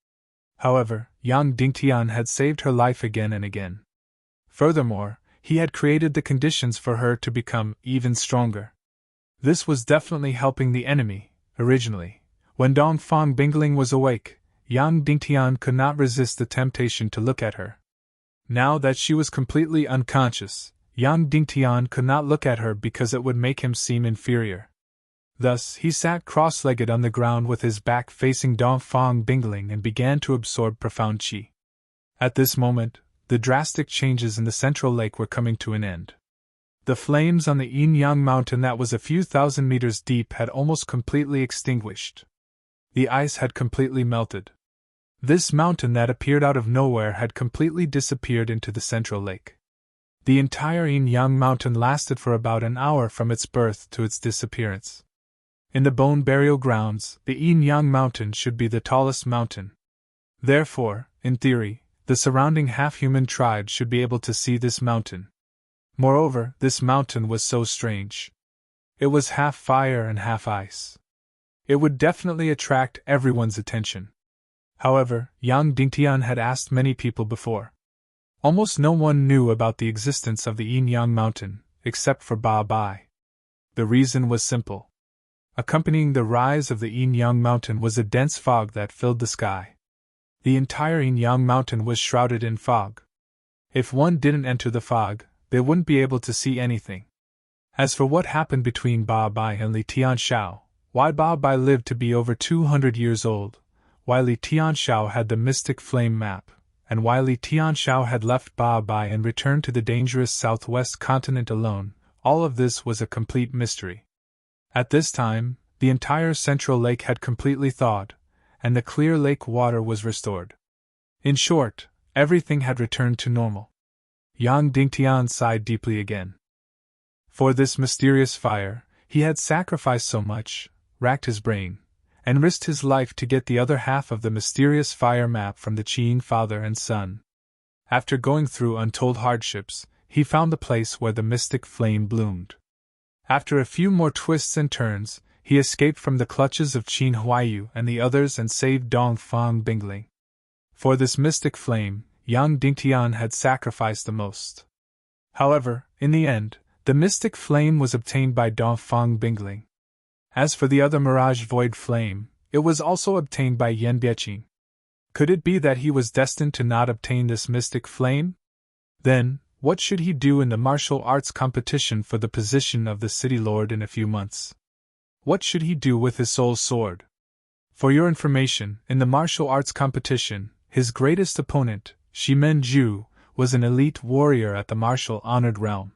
However, Yang Dingtian had saved her life again and again. Furthermore, he had created the conditions for her to become even stronger. This was definitely helping the enemy. Originally, when Dongfang Bingling was awake, Yang Dingtian could not resist the temptation to look at her. Now that she was completely unconscious, Yang Dingtian could not look at her because it would make him seem inferior. Thus, he sat cross-legged on the ground with his back facing Dongfang Bingling and began to absorb profound qi. At this moment, the drastic changes in the central lake were coming to an end. The flames on the Yin-Yang mountain that was a few thousand meters deep had almost completely extinguished. The ice had completely melted. This mountain that appeared out of nowhere had completely disappeared into the central lake. The entire Yin-Yang mountain lasted for about an hour from its birth to its disappearance. In the bone burial grounds, the Yin-Yang mountain should be the tallest mountain. Therefore, in theory, the surrounding half-human tribes should be able to see this mountain. Moreover, this mountain was so strange. It was half fire and half ice. It would definitely attract everyone's attention. However, Yang Dingtian had asked many people before. Almost no one knew about the existence of the Yin-Yang mountain, except for Ba Bai. The reason was simple. Accompanying the rise of the Yin-Yang mountain was a dense fog that filled the sky. The entire Yin-Yang mountain was shrouded in fog. If one didn't enter the fog, they wouldn't be able to see anything. As for what happened between Ba Bai and Li Tianxiao, why Ba Bai lived to be over 200 years old, why Li Tianxiao had the mystic flame map, and why Li Tianxiao had left Ba Bai and returned to the dangerous southwest continent alone, all of this was a complete mystery. At this time, the entire central lake had completely thawed, and the clear lake water was restored. In short, everything had returned to normal. Yang Dingtian sighed deeply again. For this mysterious fire, he had sacrificed so much, racked his brain, and risked his life to get the other half of the mysterious fire map from the Qin father and son. After going through untold hardships, he found the place where the mystic flame bloomed. After a few more twists and turns, he escaped from the clutches of Qin Huaiyu and the others and saved Dongfang Bingling. For this mystic flame, Yang Dingtian had sacrificed the most. However, in the end, the mystic flame was obtained by Dongfang Bingling. As for the other mirage void flame, it was also obtained by Yan Bieqing. Could it be that he was destined to not obtain this mystic flame? Then, what should he do in the martial arts competition for the position of the city lord in a few months? What should he do with his soul sword? For your information, in the martial arts competition, his greatest opponent, Shimen Zhu, was an elite warrior at the martial honored realm.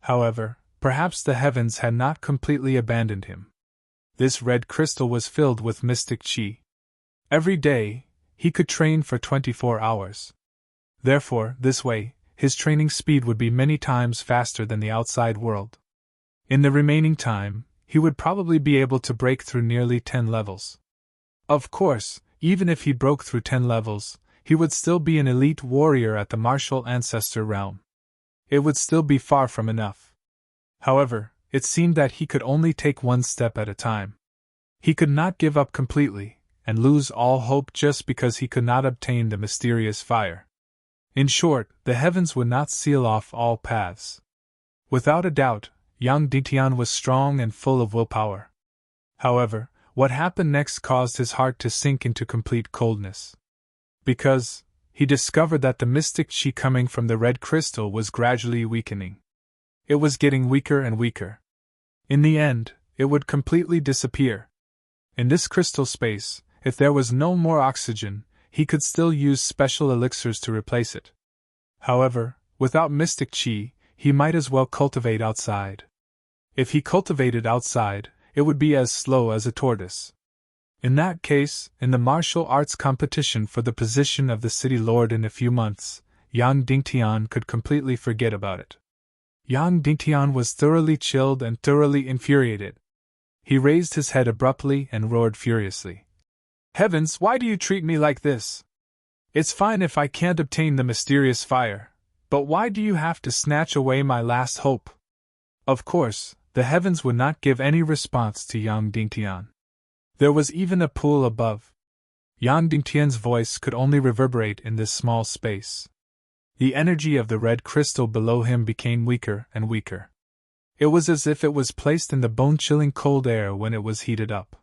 However, perhaps the heavens had not completely abandoned him. This red crystal was filled with mystic qi. Every day, he could train for 24 hours. Therefore, this way, his training speed would be many times faster than the outside world. In the remaining time, he would probably be able to break through nearly 10 levels. Of course, even if he broke through 10 levels, he would still be an elite warrior at the martial ancestor realm. It would still be far from enough. However, it seemed that he could only take one step at a time. He could not give up completely, and lose all hope just because he could not obtain the mysterious fire. In short, the heavens would not seal off all paths. Without a doubt, Yang Dingtian was strong and full of willpower. However, what happened next caused his heart to sink into complete coldness. Because he discovered that the mystic chi coming from the red crystal was gradually weakening. It was getting weaker and weaker. In the end, it would completely disappear. In this crystal space, if there was no more oxygen, he could still use special elixirs to replace it. However, without mystic chi, he might as well cultivate outside. If he cultivated outside, it would be as slow as a tortoise. In that case, in the martial arts competition for the position of the city lord in a few months, Yang Dingtian could completely forget about it. Yang Dingtian was thoroughly chilled and thoroughly infuriated. He raised his head abruptly and roared furiously. Heavens, why do you treat me like this? It's fine if I can't obtain the mysterious fire, but why do you have to snatch away my last hope? Of course, the heavens would not give any response to Yang Dingtian. There was even a pool above. Yang Dingtian's voice could only reverberate in this small space. The energy of the red crystal below him became weaker and weaker. It was as if it was placed in the bone-chilling cold air when it was heated up.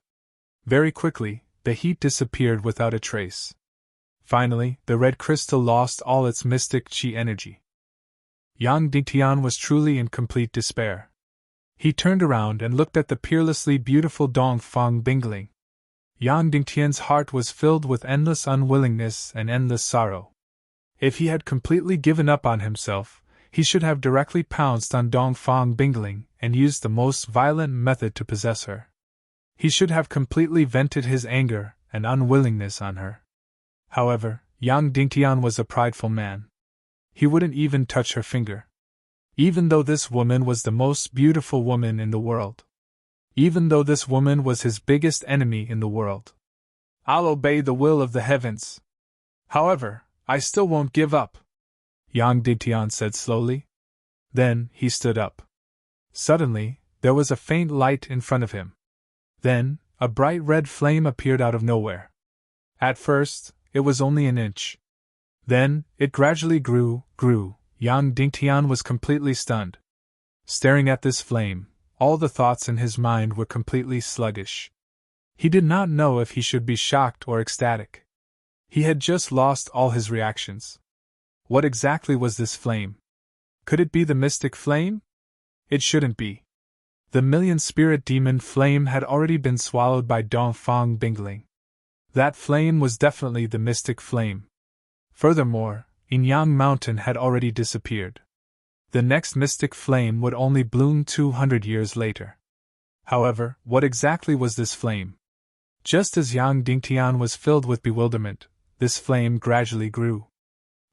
Very quickly, the heat disappeared without a trace. Finally, the red crystal lost all its mystic chi energy. Yang Dingtian was truly in complete despair. He turned around and looked at the peerlessly beautiful Dongfang Bingling. Yang Dingtian's heart was filled with endless unwillingness and endless sorrow. If he had completely given up on himself, he should have directly pounced on Dongfang Bingling and used the most violent method to possess her. He should have completely vented his anger and unwillingness on her. However, Yang Dingtian was a prideful man. He wouldn't even touch her finger. Even though this woman was the most beautiful woman in the world. Even though this woman was his biggest enemy in the world. I'll obey the will of the heavens. However, I still won't give up, Yang Dingtian said slowly. Then, he stood up. Suddenly, there was a faint light in front of him. Then, a bright red flame appeared out of nowhere. At first, it was only an inch. Then, it gradually grew. Yang Dingtian was completely stunned. Staring at this flame, all the thoughts in his mind were completely sluggish. He did not know if he should be shocked or ecstatic. He had just lost all his reactions. What exactly was this flame? Could it be the mystic flame? It shouldn't be. The million-spirit demon flame had already been swallowed by Dongfang Bingling. That flame was definitely the mystic flame. Furthermore, Yin Yang Mountain had already disappeared. The next mystic flame would only bloom 200 years later. However, what exactly was this flame? Just as Yang Dingtian was filled with bewilderment, this flame gradually grew.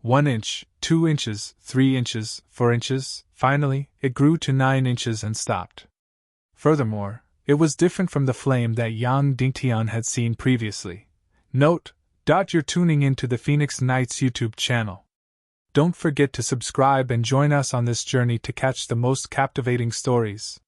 1 inch, 2 inches, 3 inches, 4 inches, finally, it grew to 9 inches and stopped. Furthermore, it was different from the flame that Yang Dingtian had seen previously. Note: you're tuning into the Phoenix Nights YouTube channel. Don't forget to subscribe and join us on this journey to catch the most captivating stories.